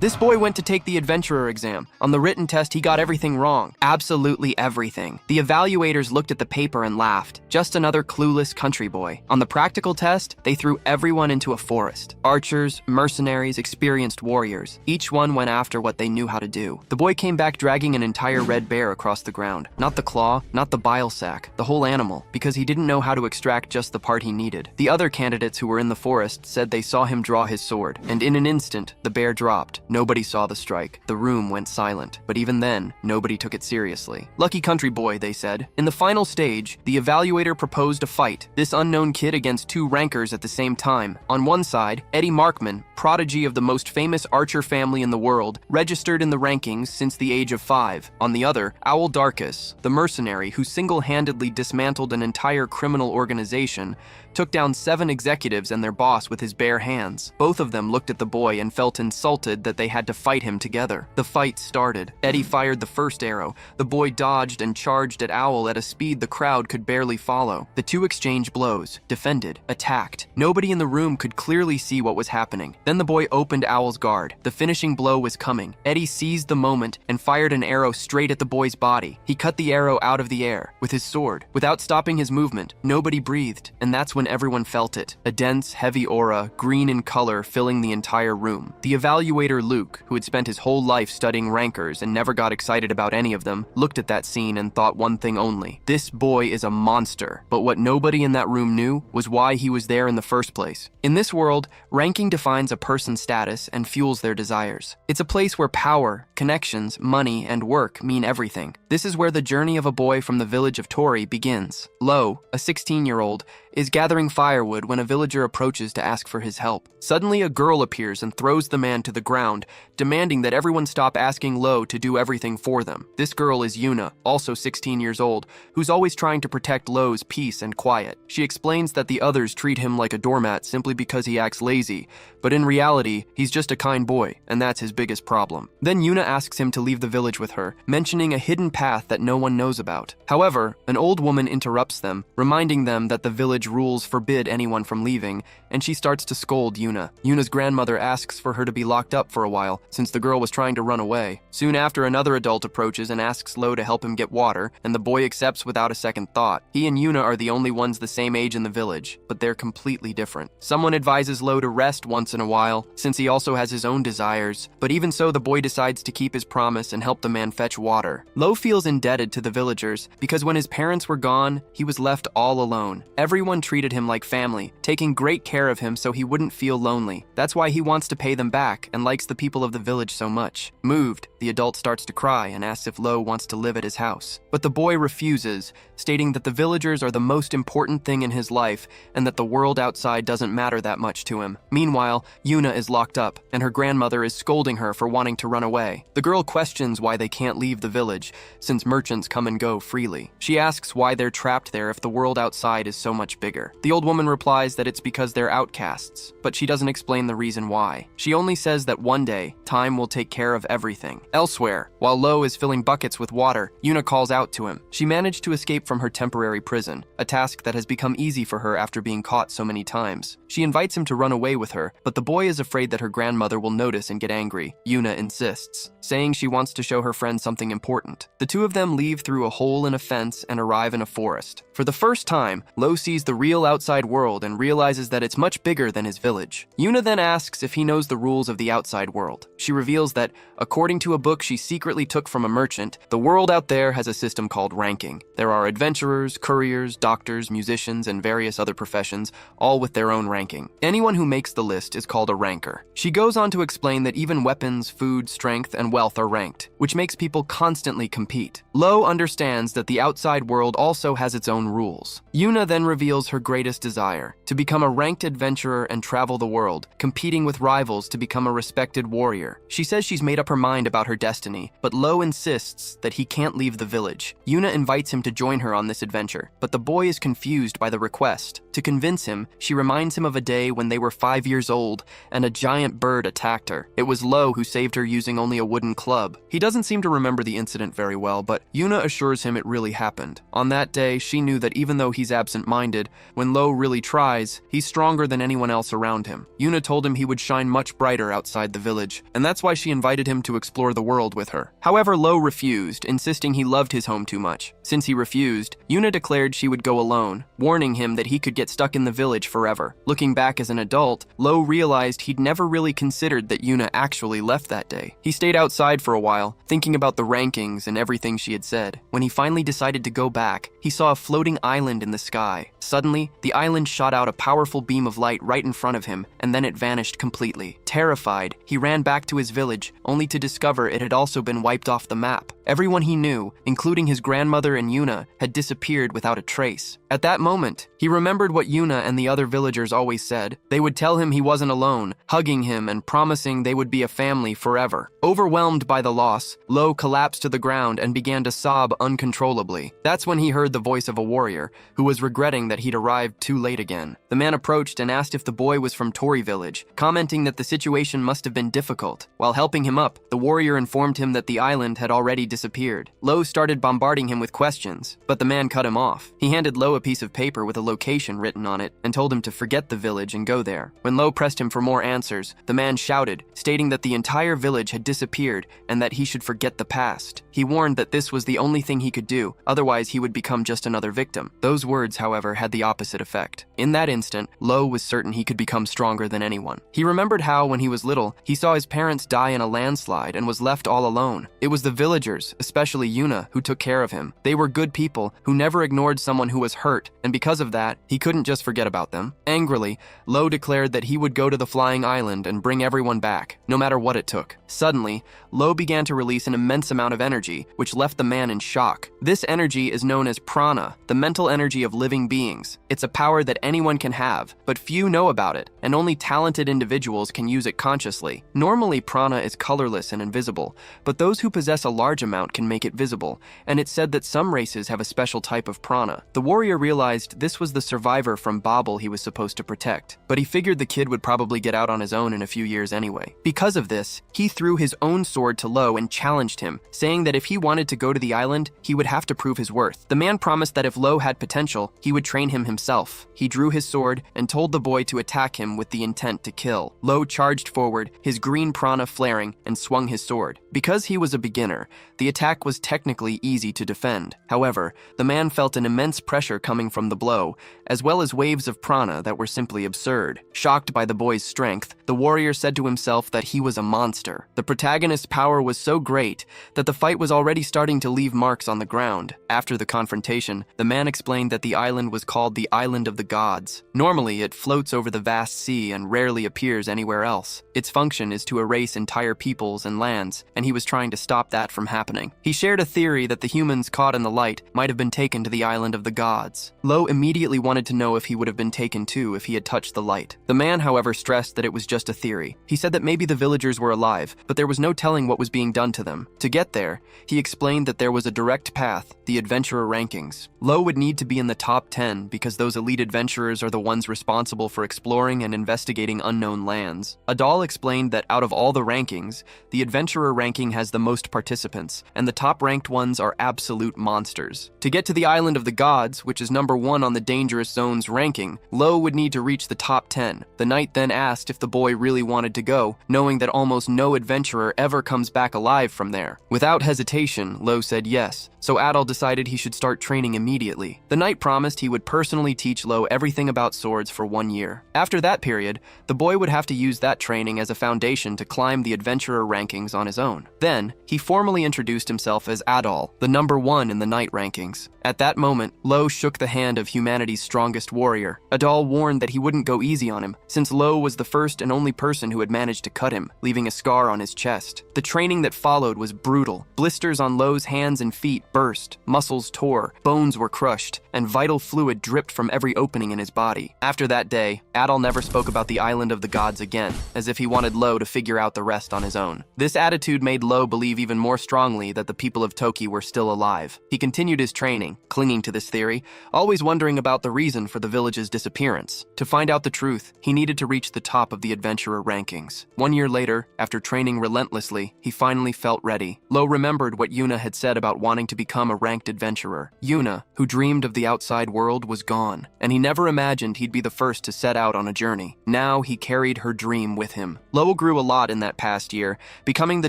This boy went to take the adventurer exam. On the written test, he got everything wrong. Absolutely everything. The evaluators looked at the paper and laughed. Just another clueless country boy. On the practical test, they threw everyone into a forest. Archers, mercenaries, experienced warriors. Each one went after what they knew how to do. The boy came back dragging an entire red bear across the ground. Not the claw, not the bile sac, the whole animal, because he didn't know how to extract just the part he needed. The other candidates who were in the forest said they saw him draw his sword, and in an instant, the bear dropped. Nobody saw the strike. The room went silent. But even then, nobody took it seriously. Lucky country boy, they said. In the final stage, the evaluator proposed a fight. This unknown kid against two rankers at the same time. On one side, Eddie Markman, prodigy of the most famous archer family in the world, registered in the rankings since the age of 5. On the other, Owl Darkus, the mercenary who single-handedly dismantled an entire criminal organization, took down 7 executives and their boss with his bare hands. Both of them looked at the boy and felt insulted that they had to fight him together. The fight started. Eddie fired the first arrow. The boy dodged and charged at Owl at a speed the crowd could barely follow. The two exchanged blows, defended, attacked. Nobody in the room could clearly see what was happening. Then the boy opened Owl's guard. The finishing blow was coming. Eddie seized the moment and fired an arrow straight at the boy's body. He cut the arrow out of the air with his sword. Without stopping his movement, nobody breathed, and that's when everyone felt it. A dense, heavy aura, green in color, filling the entire room. The evaluator Luke, who had spent his whole life studying rankers and never got excited about any of them, looked at that scene and thought one thing only. This boy is a monster. But what nobody in that room knew was why he was there in the first place. In this world, ranking defines a person's status and fuels their desires. It's a place where power, connections, money, and work mean everything. This is where the journey of a boy from the village of Tori begins. Lo, a 16-year-old, is gathering firewood when a villager approaches to ask for his help. Suddenly, a girl appears and throws the man to the ground, demanding that everyone stop asking Lo to do everything for them. This girl is Yuna, also 16 years old, who's always trying to protect Lo's peace and quiet. She explains that the others treat him like a doormat simply because he acts lazy, but in reality, he's just a kind boy, and that's his biggest problem. Then Yuna asks him to leave the village with her, mentioning a hidden path that no one knows about. However, an old woman interrupts them, reminding them that the village rules forbid anyone from leaving, and she starts to scold Yuna. Yuna's grandmother asks for her to be locked up for a while, since the girl was trying to run away. Soon after, another adult approaches and asks Lo to help him get water, and the boy accepts without a second thought. He and Yuna are the only ones the same age in the village, but they're completely different. Someone advises Lo to rest once in a while, since he also has his own desires, but even so, the boy decides to keep his promise and help the man fetch water. Lo feels indebted to the villagers, because when his parents were gone, he was left all alone. Everyone treated him like family, taking great care of him so he wouldn't feel lonely. That's why he wants to pay them back and likes the people of the village so much. Moved, the adult starts to cry and asks if Lo wants to live at his house. But the boy refuses, stating that the villagers are the most important thing in his life and that the world outside doesn't matter that much to him. Meanwhile, Yuna is locked up, and her grandmother is scolding her for wanting to run away. The girl questions why they can't leave the village, since merchants come and go freely. She asks why they're trapped there if the world outside is so much bigger. The old woman replies that it's because they're outcasts, but she doesn't explain the reason why. She only says that one day, time will take care of everything. Elsewhere, while Lo is filling buckets with water, Yuna calls out to him. She managed to escape from her temporary prison, a task that has become easy for her after being caught so many times. She invites him to run away with her, but the boy is afraid that her grandmother will notice and get angry. Yuna insists, saying she wants to show her friend something important. The two of them leave through a hole in a fence and arrive in a forest. For the first time, Lo sees the real outside world and realizes that it's much bigger than his village. Yuna then asks if he knows the rules of the outside world. She reveals that, according to a book she secretly took from a merchant, the world out there has a system called ranking. There are adventurers, couriers, doctors, musicians, and various other professions, all with their own ranking. Anyone who makes the list is called a ranker. She goes on to explain that even weapons, food, strength, and wealth are ranked, which makes people constantly compete. Lo understands that the outside world also has its own rules. Yuna then reveals her greatest desire, to become a ranked adventurer and travel the world, competing with rivals to become a respected warrior. She says she's made up her mind about her destiny, but Lo insists that he can't leave the village. Yuna invites him to join her on this adventure, but the boy is confused by the request. To convince him, she reminds him of a day when they were 5 years old and a giant bird attacked her. It was Lo who saved her using only a wooden club. He doesn't seem to remember the incident very well, but Yuna assures him it really happened. On that day, she knew that even though he's absent-minded, decided, when Lo really tries, he's stronger than anyone else around him. Yuna told him he would shine much brighter outside the village, and that's why she invited him to explore the world with her. However, Lo refused, insisting he loved his home too much. Since he refused, Yuna declared she would go alone, warning him that he could get stuck in the village forever. Looking back as an adult, Lo realized he'd never really considered that Yuna actually left that day. He stayed outside for a while, thinking about the rankings and everything she had said. When he finally decided to go back, he saw a floating island in the sky. Suddenly, the island shot out a powerful beam of light right in front of him, and then it vanished completely. Terrified, he ran back to his village, only to discover it had also been wiped off the map. Everyone he knew, including his grandmother and Yuna, had disappeared without a trace. At that moment, he remembered what Yuna and the other villagers always said. They would tell him he wasn't alone, hugging him and promising they would be a family forever. Overwhelmed by the loss, Lo collapsed to the ground and began to sob uncontrollably. That's when he heard the voice of a warrior, who was regretting that he'd arrived too late again. The man approached and asked if the boy was from Tori village, commenting that the situation must have been difficult. While helping him up, the warrior informed him that the island had already disappeared. Lo started bombarding him with questions, but the man cut him off. He handed Lo a piece of paper with a location written on it and told him to forget the village and go there. When Lo pressed him for more answers, the man shouted, stating that the entire village had disappeared and that he should forget the past. He warned that this was the only thing he could do, otherwise he would become just another victim. Those words, however, had the opposite effect. In that instant, Lo was certain he could become stronger than anyone. He remembered how, when he was little, he saw his parents die in a landslide and was left all alone. It was the villagers, especially Yuna, who took care of him. They were good people who never ignored someone who was hurt, and because of that, he couldn't just forget about them. Angrily, Lo declared that he would go to the flying island and bring everyone back, no matter what it took. Suddenly, Lo began to release an immense amount of energy, which left the man in shock. This energy is known as prana, the mental energy of living beings. It's a power that anyone can have, but few know about it, and only talented individuals can use it consciously. Normally, prana is colorless and invisible, but those who possess a large amount can make it visible, and it's said that some races have a special type of prana. The warrior realized this was the survivor from Babel he was supposed to protect, but he figured the kid would probably get out on his own in a few years anyway. Because of this, he threw his own sword to Lo and challenged him, saying that if he wanted to go to the island, he would have to prove his worth. The man promised that if Lo had potential, he would train him himself. He drew his sword and told the boy to attack him with the intent to kill. Lo charged forward, his green prana flaring, and swung his sword. Because he was a beginner, the attack was technically easy to defend. However, the man felt an immense pressure coming from the blow, as well as waves of prana that were simply absurd. Shocked by the boy's strength, the warrior said to himself that he was a monster. The protagonist's power was so great that the fight was already starting to leave marks on the ground. After the confrontation, the man explained that the island was called the Island of the Gods. Normally, it floats over the vast sea and rarely appears anywhere else. Its function is to erase entire peoples and lands, and he was trying to stop that from happening. He shared a theory that the humans caught in the light might have been taken to the Island of the Gods. Lo immediately wanted to know if he would have been taken too if he had touched the light. The man, however, stressed that it was just a theory. He said that maybe the villagers were alive, but there was no telling what was being done to them. To get there, he explained that there was a direct path, the adventurer rankings. Lo would need to be in the top 10 because those elite adventurers are the ones responsible for exploring and investigating unknown lands. Adal explained that out of all the rankings, the adventurer ranking has the most participants, and the top-ranked ones are absolute monsters. To get to the Island of the Gods, which is number 1 on the Dangerous Zones ranking, Lo would need to reach the top 10. The knight then asked if the boy really wanted to go, knowing that almost no adventurer ever comes back alive from there. Without hesitation, Lo said yes, so Adal decided he should start training immediately. The knight promised he would personally teach Lo everything about swords for 1 year. After that period, the boy would have to use that training as a foundation to climb the adventurer rankings on his own. Then, he formally introduced himself as Adal, the number 1 in the knight rankings. At that moment, Lo shook the hand of humanity's strongest warrior. Adal warned that he wouldn't go easy on him, since Lo was the first and only person who had managed to cut him, leaving a scar on his chest. The training that followed was brutal. Blisters on Lo's hands and feet burst, muscles tore, bones were crushed, and vital fluid dripped from every opening in his body. After that day, Adal never spoke about the Island of the Gods again, as if he wanted Lo to figure out the rest on his own. This attitude made Lo believe even more strongly that the people of Toki were still alive. He continued his training, clinging to this theory, always wondering about the reason for the village's disappearance. To find out the truth, he needed to reach the top of the adventurer rankings. 1 year later, after training relentlessly, he finally felt ready. Lo remembered what Yuna had said about wanting to become a ranked adventurer. Yuna, who dreamed of the outside world, was was gone, and he never imagined he'd be the first to set out on a journey. Now he carried her dream with him. Lowell grew a lot in that past year, becoming the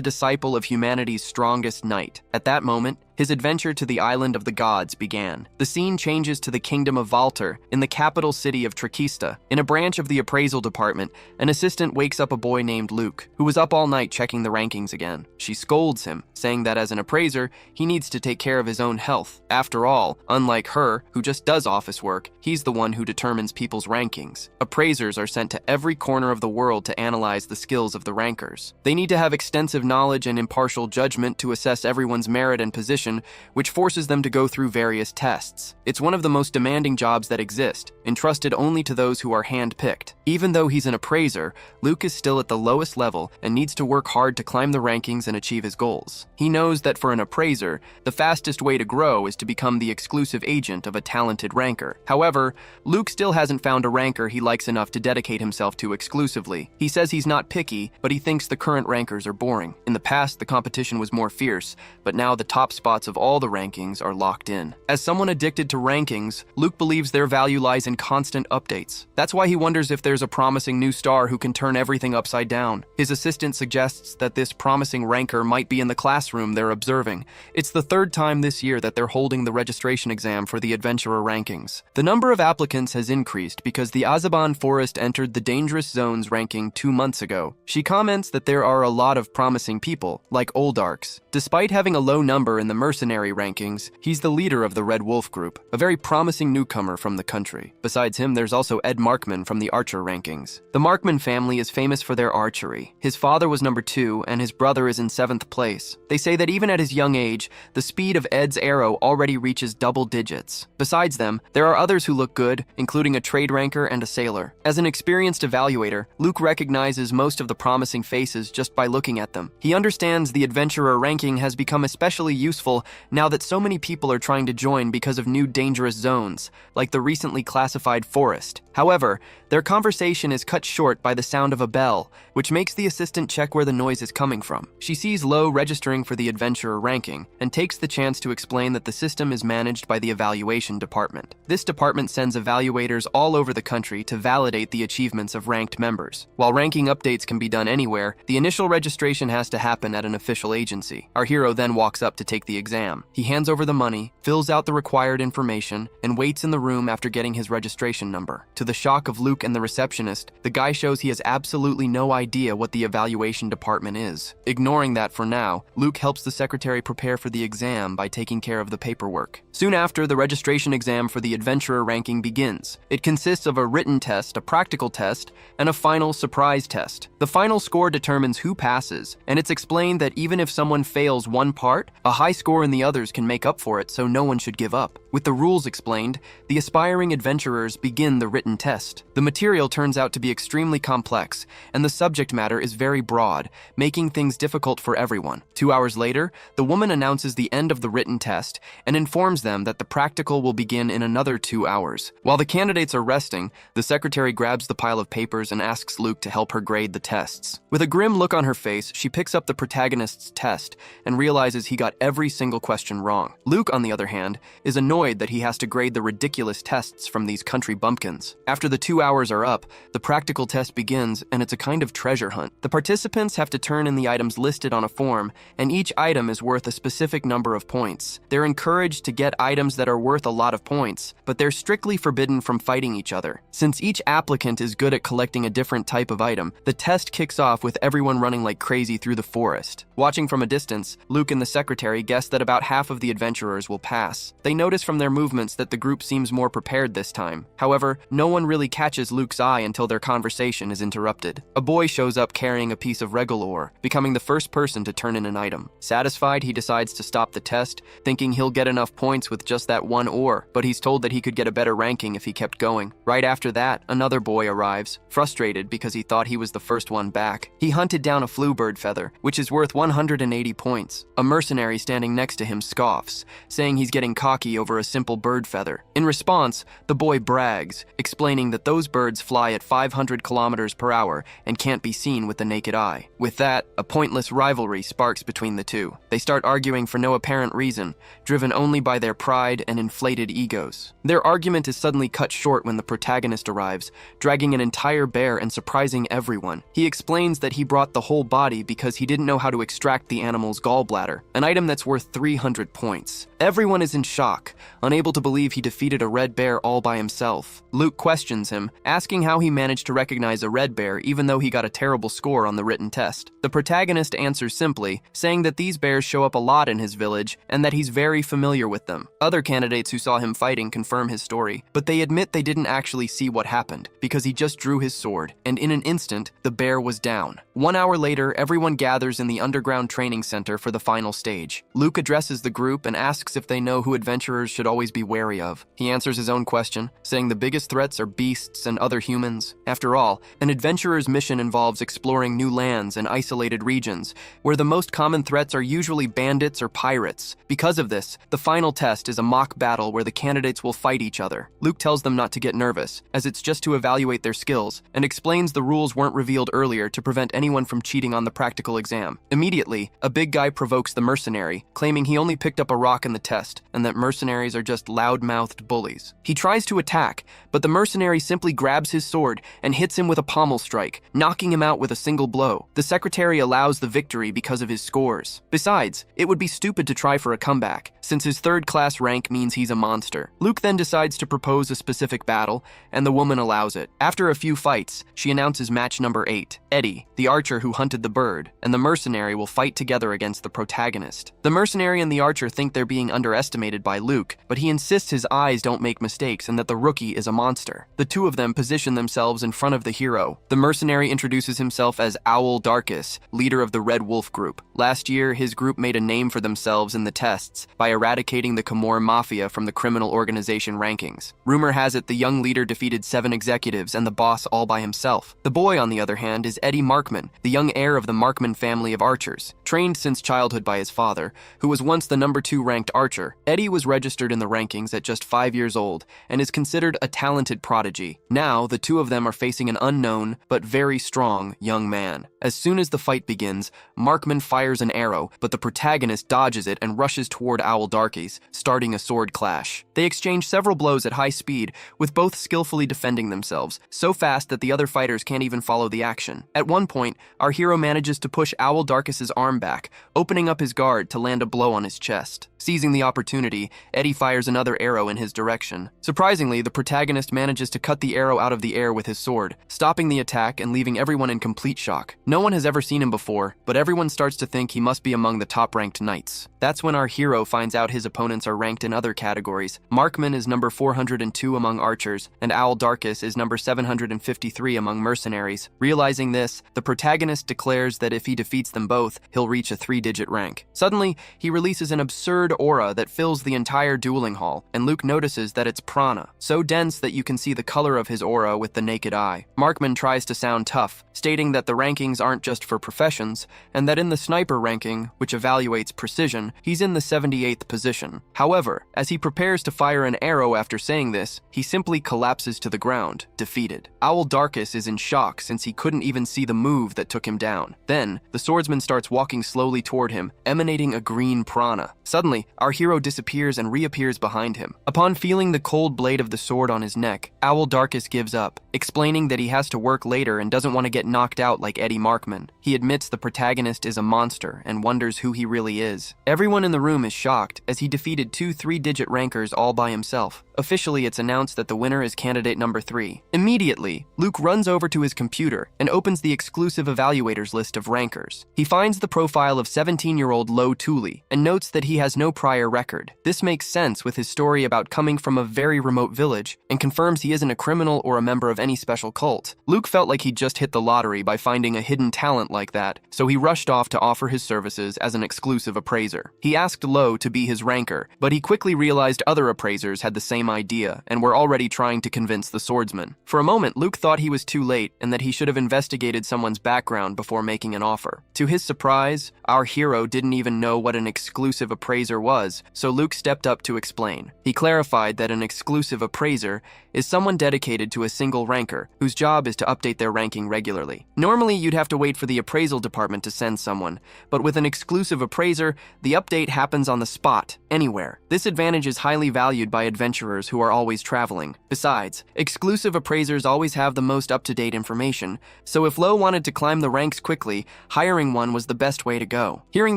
disciple of humanity's strongest knight. At that moment, his adventure to the island of the gods began. The scene changes to the kingdom of Valter, in the capital city of Trakista. In a branch of the appraisal department, an assistant wakes up a boy named Luke, who was up all night checking the rankings again. She scolds him, saying that as an appraiser, he needs to take care of his own health. After all, unlike her, who just does office work, he's the one who determines people's rankings. Appraisers are sent to every corner of the world to analyze the skills of the rankers. They need to have extensive knowledge and impartial judgment to assess everyone's merit and position, which forces them to go through various tests. It's one of the most demanding jobs that exist, entrusted only to those who are hand-picked. Even though he's an appraiser, Luke is still at the lowest level and needs to work hard to climb the rankings and achieve his goals. He knows that for an appraiser, the fastest way to grow is to become the exclusive agent of a talented ranker. However, Luke still hasn't found a ranker he likes enough to dedicate himself to exclusively. He says he's not picky, but he thinks the current rankers are boring. In the past, the competition was more fierce, but now the top spots of all the rankings are locked in. As someone addicted to rankings, Luke believes their value lies in constant updates. That's why he wonders if there's a promising new star who can turn everything upside down. His assistant suggests that this promising ranker might be in the classroom they're observing. It's the third time this year that they're holding the registration exam for the adventurer rankings. The number of applicants has increased because the Azaban Forest entered the dangerous zones ranking 2 months ago. She comments that there are a lot of promising people, like Oldarks. Despite having a low number in the mercenary rankings, he's the leader of the Red Wolf group, a very promising newcomer from the country. Besides him, there's also Ed Markman from the Archer rankings. The Markman family is famous for their archery. His father was number 2, and his brother is in 7th place. They say that even at his young age, the speed of Ed's arrow already reaches double digits. Besides them, there are others who look good, including a trade ranker and a sailor. As an experienced evaluator, Luke recognizes most of the promising faces just by looking at them. He understands the adventurer ranking has become especially useful now that so many people are trying to join because of new dangerous zones, like the recently classified forest. However, their conversation is cut short by the sound of a bell, which makes the assistant check where the noise is coming from. She sees Lowe registering for the adventurer ranking, and takes the chance to explain that the system is managed by the evaluation department. This department sends evaluators all over the country to validate the achievements of ranked members. While ranking updates can be done anywhere, the initial registration has to happen at an official agency. Our hero then walks up to take the exam. He hands over the money, fills out the required information, and waits in the room after getting his registration number. To the shock of Luke and the receptionist, the guy shows he has absolutely no idea what the evaluation department is. Ignoring that for now, Luke helps the secretary prepare for the exam by taking care of the paperwork. Soon after, the registration exam for the adventurer ranking begins. It consists of a written test, a practical test, and a final surprise test. The final score determines who passes, and it's explained that even if someone fails one part, a high score in the others can make up for it, so no one should give up. With the rules explained, the aspiring adventurers begin the written test. The material turns out to be extremely complex, and the subject matter is very broad, making things difficult for everyone. 2 hours later, the woman announces the end of the written test and informs them that the practical will begin in another 2 hours. While the candidates are resting, the secretary grabs the pile of papers and asks Luke to help her grade the tests. With a grim look on her face, she picks up the protagonist's test and realizes he got every single question wrong. Luke, on the other hand, is annoyed that he has to grade the ridiculous tests from these country bumpkins. After the 2 hours are up, the practical test begins, and it's a kind of treasure hunt. The participants have to turn in the items listed on a form, and each item is worth a specific number of points. They're encouraged to get items that are worth a lot of points, but they're strictly forbidden from fighting each other. Since each applicant is good at collecting a different type of item, the test kicks off with everyone running like crazy through the forest. Watching from a distance, Luke and the secretary guess that about half of the adventurers will pass. They notice from their movements that the group seems more prepared this time. However, no one really catches Luke's eye until their conversation is interrupted. A boy shows up carrying a piece of regal ore, becoming the first person to turn in an item. Satisfied, he decides to stop the test, thinking he'll get enough points with just that one ore, but he's told that he could get a better ranking if he kept going. Right after that, another boy arrives, frustrated because he thought he was the first one back. He hunted down a fluebird feather, which is worth 180 points. A mercenary standing next to him scoffs, saying he's getting cocky over over a simple bird feather. In response, the boy brags, explaining that those birds fly at 500 kilometers per hour and can't be seen with the naked eye. With that, a pointless rivalry sparks between the two. They start arguing for no apparent reason, driven only by their pride and inflated egos. Their argument is suddenly cut short when the protagonist arrives, dragging an entire bear and surprising everyone. He explains that he brought the whole body because he didn't know how to extract the animal's gallbladder, an item that's worth 300 points. Everyone is in shock, unable to believe he defeated a red bear all by himself. Luke questions him, asking how he managed to recognize a red bear even though he got a terrible score on the written test. The protagonist answers simply, saying that these bears show up a lot in his village and that he's very familiar with them. Other candidates who saw him fighting confirm his story, but they admit they didn't actually see what happened because he just drew his sword, and in an instant, the bear was down. 1 hour later, everyone gathers in the underground training center for the final stage. Luke addresses the group and asks if they know who adventurers should always be wary of. He answers his own question, saying the biggest threats are beasts and other humans. After all, an adventurer's mission involves exploring new lands and isolated regions, where the most common threats are usually bandits or pirates. Because of this, the final test is a mock battle where the candidates will fight each other. Luke tells them not to get nervous, as it's just to evaluate their skills, and explains the rules weren't revealed earlier to prevent anyone from cheating on the practical exam. Immediately, a big guy provokes the mercenary, claiming he only picked up a rock in the test, and that mercenaries are just loud-mouthed bullies. He tries to attack, but the mercenary simply grabs his sword and hits him with a pommel strike, knocking him out with a single blow. The secretary allows the victory because of his scores. Besides, it would be stupid to try for a comeback, since his third-class rank means he's a monster. Luke then decides to propose a specific battle, and the woman allows it. After a few fights, she announces match number 8. Eddie, the archer who hunted the bird, and the mercenary will fight together against the protagonist. The mercenary and the archer think they're being underestimated by Luke, but he insists his eyes don't make mistakes and that the rookie is a monster. The two of them position themselves in front of the hero. The mercenary introduces himself as Owl Darkus, leader of the Red Wolf group. Last year, his group made a name for themselves in the tests by eradicating the Khmor Mafia from the criminal organization rankings. Rumor has it the young leader defeated 7 executives and the boss all by himself. The boy, on the other hand, is Eddie Markman, the young heir of the Markman family of archers. Trained since childhood by his father, who was once the number 2 ranked archer, Eddie was registered in the rankings at just 5 years old and is considered a talented prodigy. Now, the two of them are facing an unknown but very strong young man. As soon as the fight begins, Markman fires an arrow, but the protagonist dodges it and rushes toward Owl Darkus, starting a sword clash. They exchange several blows at high speed, with both skillfully defending themselves, so fast that the other fighters can't even follow the action. At one point, our hero manages to push Owl Darkus's arm back, opening up his guard to land a blow on his chest. Seizing the opportunity, Eddie fires another arrow in his direction. Surprisingly, the protagonist manages to cut the arrow out of the air with his sword, stopping the attack and leaving everyone in complete shock. No one has ever seen him before, but everyone starts to think he must be among the top-ranked knights. That's when our hero finds out his opponents are ranked in other categories. Markman is number 402 among archers, and Owl Darkus is number 753 among mercenaries. Realizing this, the protagonist declares that if he defeats them both, he'll reach a 3-digit rank. Suddenly, he releases an absurd aura that fills the entire dueling hall, and Luke notices that it's prana, so dense that you can see the color of his aura with the naked eye. Markman tries to sound tough, stating that the rankings aren't just for professions, and that in the sniper ranking, which evaluates precision, he's in the 78th position. However, as he prepares to fire an arrow after saying this, he simply collapses to the ground, defeated. Owl Darkus is in shock since he couldn't even see the move that took him down. Then, the swordsman starts walking slowly toward him, emanating a green prana. Suddenly, our hero disappears and reappears behind him. Upon feeling the cold blade of the sword on his neck, Owl Darkus gives up, explaining that he has to work later and doesn't want to get knocked out like Eddie Markman. He admits the protagonist is a monster and wonders who he really is. Everyone in the room is shocked as he defeated 2 3-digit rankers all by himself. Officially, it's announced that the winner is candidate number 3. Immediately, Luke runs over to his computer and opens the exclusive evaluators list of rankers. He finds the profile of 17-year-old Lo Tuli and notes that he has no prior record. This makes sense with his story about coming from a very remote village and confirms he isn't a criminal or a member of any special cult. Luke felt like he'd just hit the lottery by finding a hidden talent like that, so he rushed off to offer his services as an exclusive appraiser. He asked Lo to be his ranker, but he quickly realized other appraisers had the same idea and were already trying to convince the swordsman. For a moment, Luke thought he was too late and that he should have investigated someone's background before making an offer. To his surprise, our hero didn't even know what an exclusive appraiser appraiser was, so Luke stepped up to explain. He clarified that an exclusive appraiser is someone dedicated to a single ranker, whose job is to update their ranking regularly. Normally, you'd have to wait for the appraisal department to send someone, but with an exclusive appraiser, the update happens on the spot, anywhere. This advantage is highly valued by adventurers who are always traveling. Besides, exclusive appraisers always have the most up-to-date information, so if Lo wanted to climb the ranks quickly, hiring one was the best way to go. Hearing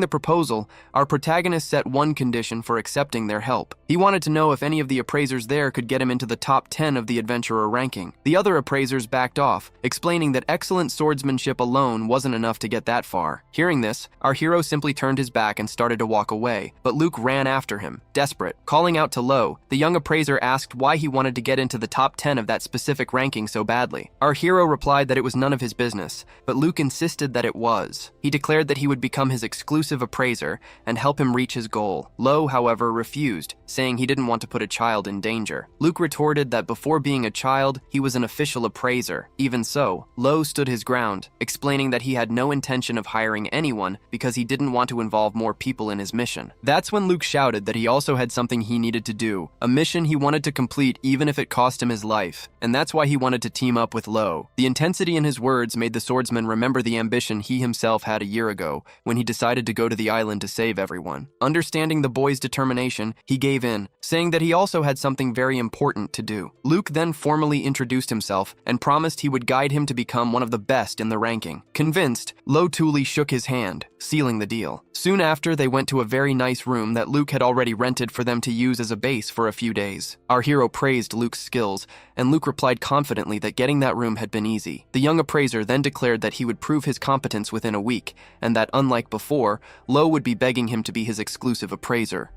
the proposal, our protagonist set one condition for accepting their help. He wanted to know if any of the appraisers there could get him into the top 10 of the adventurer ranking. The other appraisers backed off, explaining that excellent swordsmanship alone wasn't enough to get that far. Hearing this, our hero simply turned his back and started to walk away, but Luke ran after him, desperate. Calling out to Lo, the young appraiser asked why he wanted to get into the top 10 of that specific ranking so badly. Our hero replied that it was none of his business, but Luke insisted that it was. He declared that he would become his exclusive appraiser and help him reach his goal. Lo, however, refused, saying he didn't want to put a child in danger. Luke retorted that before being a child, he was an official appraiser. Even so, Lo stood his ground, explaining that he had no intention of hiring anyone because he didn't want to involve more people in his mission. That's when Luke shouted that he also had something he needed to do, a mission he wanted to complete even if it cost him his life, and that's why he wanted to team up with Lo. The intensity in his words made the swordsman remember the ambition he himself had a year ago when he decided to go to the island to save everyone. Understanding the boy's determination, he gave in, saying that he also had something very important to do. Luke then formally introduced himself and promised he would guide him to become one of the best in the ranking. Convinced, Lo Tuli shook his hand, sealing the deal. Soon after, they went to a very nice room that Luke had already rented for them to use as a base for a few days. Our hero praised Luke's skills, and Luke replied confidently that getting that room had been easy. The young appraiser then declared that he would prove his competence within a week, and that unlike before, Lo would be begging him to be his exclusive appraiser.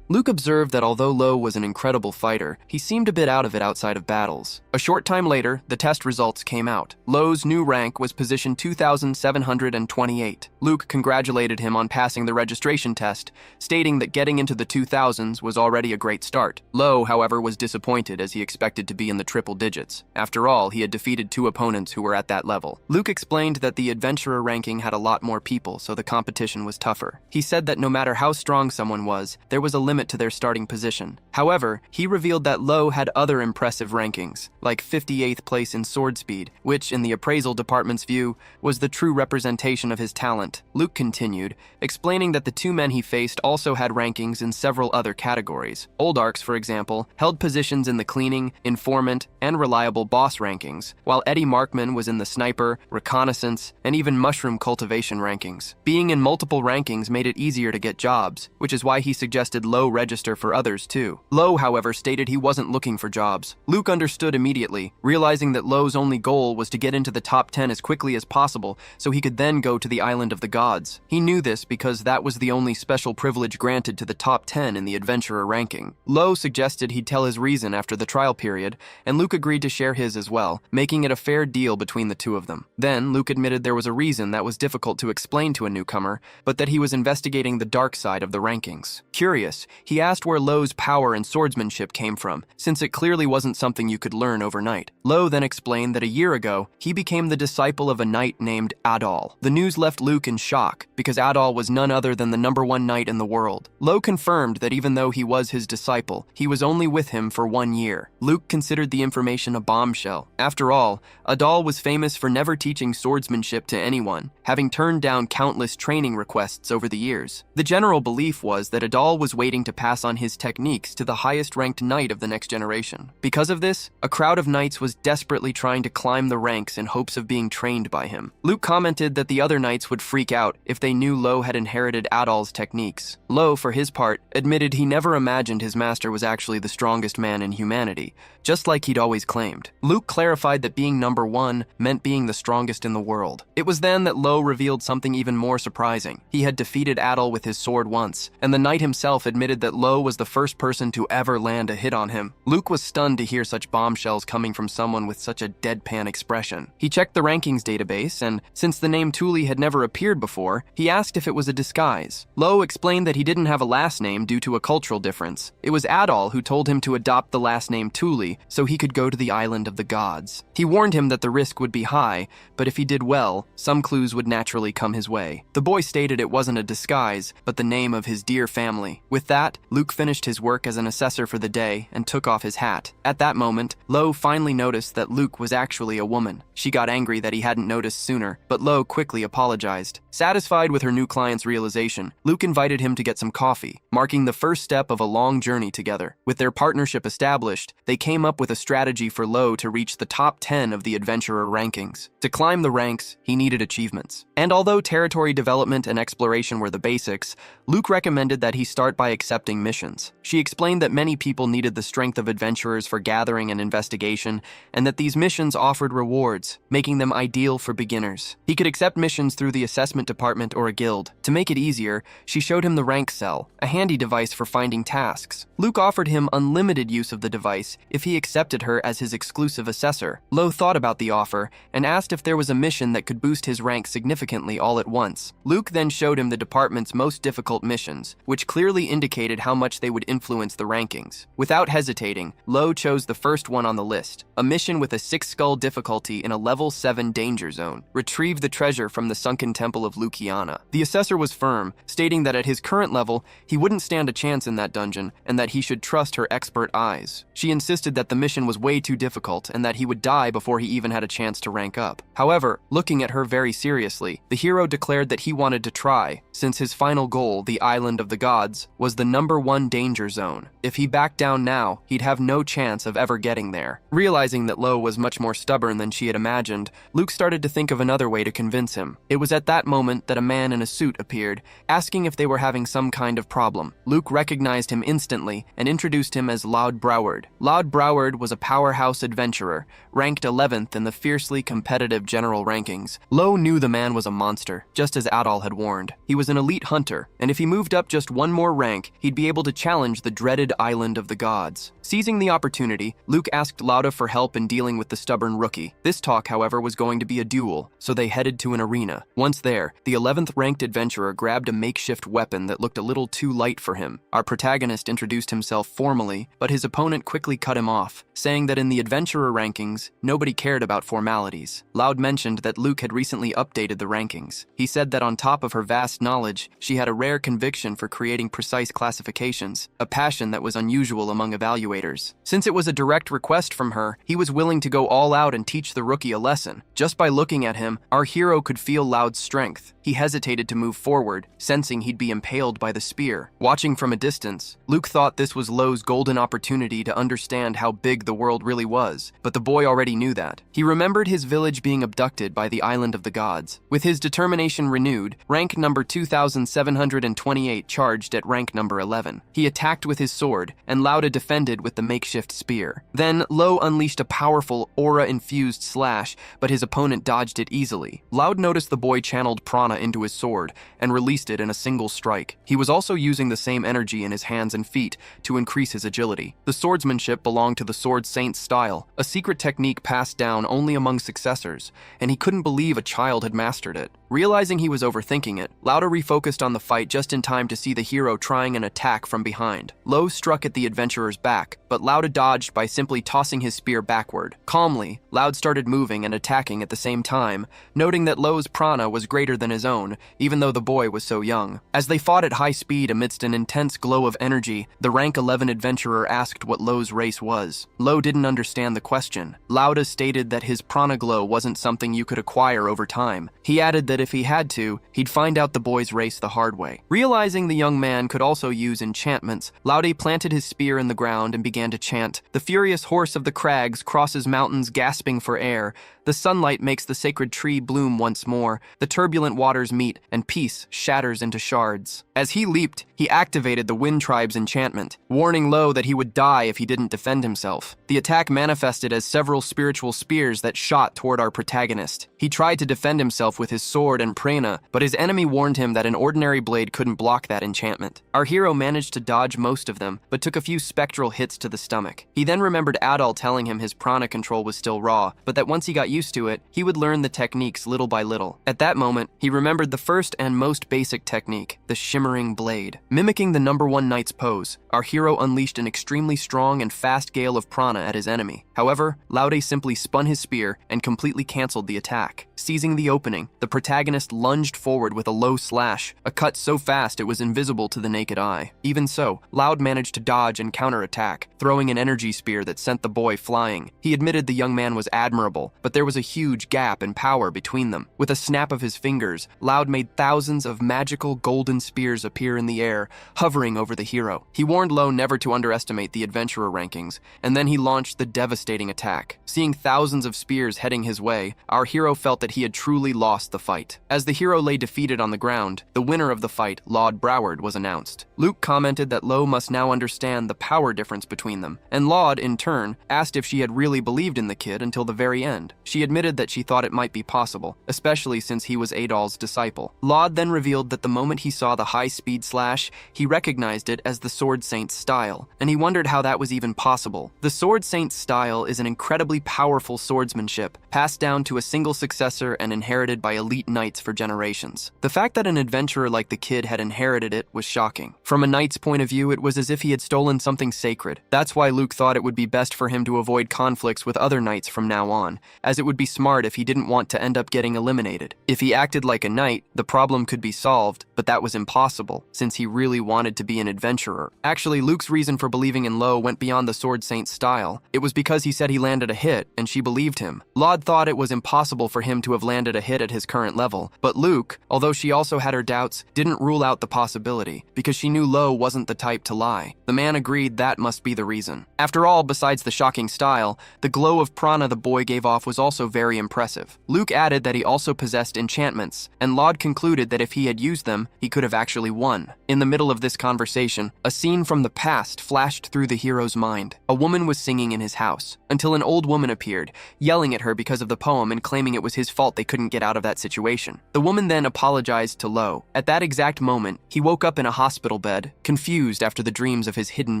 Luke observed that although Lo was an incredible fighter, he seemed a bit out of it outside of battles. A short time later, the test results came out. Lo's new rank was position 2,728. Luke congratulated him on passing the registration test, stating that getting into the 2000s was already a great start. Lo, however, was disappointed as he expected to be in the triple digits. After all, he had defeated 2 opponents who were at that level. Luke explained that the adventurer ranking had a lot more people, so the competition was tougher. He said that no matter how strong someone was, there was a limit to their starting position. However, he revealed that Lo had other impressive rankings, like 58th place in sword speed, which, in the appraisal department's view, was the true representation of his talent. Luke continued, explaining that the 2 men he faced also had rankings in several other categories. Oldarks, for example, held positions in the cleaning, informant, and reliable boss rankings, while Eddie Markman was in the sniper, reconnaissance, and even mushroom cultivation rankings. Being in multiple rankings made it easier to get jobs, which is why he suggested Lo register for others too. Lo, however, stated he wasn't looking for jobs. Luke understood immediately, realizing that Lo's only goal was to get into the top 10 as quickly as possible so he could then go to the Island of the Gods. He knew this because that was the only special privilege granted to the top 10 in the adventurer ranking. Lo suggested he'd tell his reason after the trial period, and Luke agreed to share his as well, making it a fair deal between the 2 of them. Then, Luke admitted there was a reason that was difficult to explain to a newcomer, but that he was investigating the dark side of the rankings. Curious, he asked where Lo's power and swordsmanship came from, since it clearly wasn't something you could learn overnight. Lo then explained that a year ago, he became the disciple of a knight named Adal. The news left Luke in shock, because Adal was none other than the #1 knight in the world. Lo confirmed that even though he was his disciple, he was only with him for 1 year. Luke considered the information a bombshell. After all, Adal was famous for never teaching swordsmanship to anyone, having turned down countless training requests over the years. The general belief was that Adal was waiting to pass on his techniques to the highest-ranked knight of the next generation. Because of this, a crowd of knights was desperately trying to climb the ranks in hopes of being trained by him. Luke commented that the other knights would freak out if they knew Lo had inherited Adal's techniques. Lo, for his part, admitted he never imagined his master was actually the strongest man in humanity, just like he'd always claimed. Luke clarified that being #1 meant being the strongest in the world. It was then that Lo revealed something even more surprising. He had defeated Adal with his sword once, and the knight himself admitted stated that Lo was the first person to ever land a hit on him. Luke was stunned to hear such bombshells coming from someone with such a deadpan expression. He checked the rankings database, and since the name Thule had never appeared before, he asked if it was a disguise. Lo explained that he didn't have a last name due to a cultural difference. It was Adol who told him to adopt the last name Thule so he could go to the island of the gods. He warned him that the risk would be high, but if he did well, some clues would naturally come his way. The boy stated it wasn't a disguise, but the name of his dear family. With that, Luke finished his work as an assessor for the day and took off his hat. At that moment, Lo finally noticed that Luke was actually a woman. She got angry that he hadn't noticed sooner, but Lo quickly apologized. Satisfied with her new client's realization, Luke invited him to get some coffee, marking the first step of a long journey together. With their partnership established, they came up with a strategy for Lo to reach the top 10 of the adventurer rankings. To climb the ranks, he needed achievements. And although territory development and exploration were the basics, Luke recommended that he start by accepting missions. She explained that many people needed the strength of adventurers for gathering and investigation, and that these missions offered rewards, making them ideal for beginners. He could accept missions through the assessment department or a guild. To make it easier, she showed him the rank cell, a handy device for finding tasks. Luke offered him unlimited use of the device if he accepted her as his exclusive assessor. Lo thought about the offer and asked if there was a mission that could boost his rank significantly all at once. Luke then showed him the department's most difficult missions, which clearly indicated how much they would influence the rankings. Without hesitating, Lo chose the first one on the list, a mission with a 6-skull difficulty in a level 7 danger zone. Retrieve the treasure from the sunken temple of Luciana. The assessor was firm, stating that at his current level, he wouldn't stand a chance in that dungeon and that he should trust her expert eyes. She insisted that the mission was way too difficult and that he would die before he even had a chance to rank up. However, looking at her very seriously, the hero declared that he wanted to try, since his final goal, the island of the gods, was the number 1 danger zone. If he backed down now, he'd have no chance of ever getting there. Realizing that Lo was much more stubborn than she had imagined, Luke started to think of another way to convince him. It was at that moment that a man in a suit appeared, asking if they were having some kind of problem. Luke recognized him instantly and introduced him as Loudbroward. Loudbroward was a powerhouse adventurer, ranked 11th in the fiercely competitive general rankings. Lo knew the man was a monster, just as Adol had warned. He was an elite hunter, and if he moved up just one more rank, he'd be able to challenge the dreaded island of the gods. Seizing the opportunity, Luke asked Lauda for help in dealing with the stubborn rookie. This talk, however, was going to be a duel, so they headed to an arena. Once there, the 11th ranked adventurer grabbed a makeshift weapon that looked a little too light for him. Our protagonist introduced himself formally, but his opponent quickly cut him off, saying that in the adventurer rankings, nobody cared about formalities. Loud mentioned that Luke had recently updated the rankings. He said that on top of her vast knowledge, she had a rare conviction for creating precise classifications, a passion that was unusual among evaluators. Since it was a direct request from her, he was willing to go all out and teach the rookie a lesson. Just by looking at him, our hero could feel Loud's strength. He hesitated to move forward, sensing he'd be impaled by the spear. Watching from a distance, Luke thought this was Lo's golden opportunity to understand how big the world really was, but the boy already knew that. He remembered his village being abducted by the island of the gods. With his determination renewed, rank number 2728 charged at rank number 11. He attacked with his sword, and Lauda defended with the makeshift spear. Then Lo unleashed a powerful, aura-infused slash, but his opponent dodged it easily. Loud noticed the boy channeled prana into his sword and released it in a single strike. He was also using the same energy in his hands and feet to increase his agility. The swordsmanship belonged to the Sword Saint style, a secret technique passed down only among successors, and he couldn't believe a child had mastered it. Realizing he was overthinking it, Lauda refocused on the fight just in time to see the hero trying an attack from behind. Lo struck at the adventurer's back, but Lauda dodged by simply tossing his spear backward. Calmly, Loud started moving and attacking at the same time, noting that Lo's prana was greater than his own, even though the boy was so young. As they fought at high speed amidst an intense glow of energy, the rank 11 adventurer asked what Lo's race was. Lo didn't understand the question. Lauda stated that his prana glow wasn't something you could acquire over time. He added that if he had to, he'd find out the boy's race the hard way. Realizing the young man could also use enchantments, Lauda planted his spear in the ground and began to chant, "The furious horse of the crags crosses mountains gasping for air. The sunlight makes the sacred tree bloom once more. The turbulent waters meet, and peace shatters into shards." As he leaped, he activated the Wind Tribe's enchantment, warning Lo that he would die if he didn't defend himself. The attack manifested as several spiritual spears that shot toward our protagonist. He tried to defend himself with his sword, sword and prana, but his enemy warned him that an ordinary blade couldn't block that enchantment. Our hero managed to dodge most of them, but took a few spectral hits to the stomach. He then remembered Adol telling him his prana control was still raw, but that once he got used to it, he would learn the techniques little by little. At that moment, he remembered the first and most basic technique, the shimmering blade. Mimicking the #1 knight's pose, our hero unleashed an extremely strong and fast gale of prana at his enemy. However, Laude simply spun his spear and completely canceled the attack. Seizing the opening, the protagonist lunged forward with a low slash, a cut so fast it was invisible to the naked eye. Even so, Laude managed to dodge and counterattack, throwing an energy spear that sent the boy flying. He admitted the young man was admirable, but there was a huge gap in power between them. With a snap of his fingers, Laude made thousands of magical golden spears appear in the air, hovering over the hero. He warned Lo never to underestimate the adventurer rankings, and then he launched the devastating attack. Seeing thousands of spears heading his way, our hero felt that he had truly lost the fight. As the hero lay defeated on the ground, the winner of the fight, Laude Broward, was announced. Luke commented that Lo must now understand the power difference between them, and Laude, in turn, asked if she had really believed in the kid until the very end. She admitted that she thought it might be possible, especially since he was Adol's disciple. Laude then revealed that the moment he saw the high-speed slash, he recognized it as the Sword Saint's style, and he wondered how that was even possible. The Sword Saint's style is an incredibly powerful swordsmanship, passed down to a single successor and inherited by elite knights for generations. The fact that an adventurer like the kid had inherited it was shocking. From a knight's point of view, it was as if he had stolen something sacred. That's why Luke thought it would be best for him to avoid conflicts with other knights from now on, as it would be smart if he didn't want to end up getting eliminated. If he acted like a knight, the problem could be solved, but that was impossible, since he really wanted to be an adventurer. Actually, Luke's reason for believing in Lo went beyond the Sword Saint's style. It was because he said he landed a hit, and she believed him. Laude thought it was impossible for him to have landed a hit at his current level, but Luke, although she also had her doubts, didn't rule out the possibility, because she knew Lo wasn't the type to lie. The man agreed that must be the reason. After all, besides the shocking style, the glow of prana the boy gave off was also very impressive. Luke added that he also possessed enchantments, and Laude concluded that if he had used them, he could have actually won. In the middle of this conversation, a scene from the past flashed through the hero's mind. A woman was singing in his house, until an old woman appeared, yelling at her because of the poem and claiming it was his fault they couldn't get out of that situation. The woman then apologized to Lo. At that exact moment, he woke up in a hospital bed, confused after the dreams of his hidden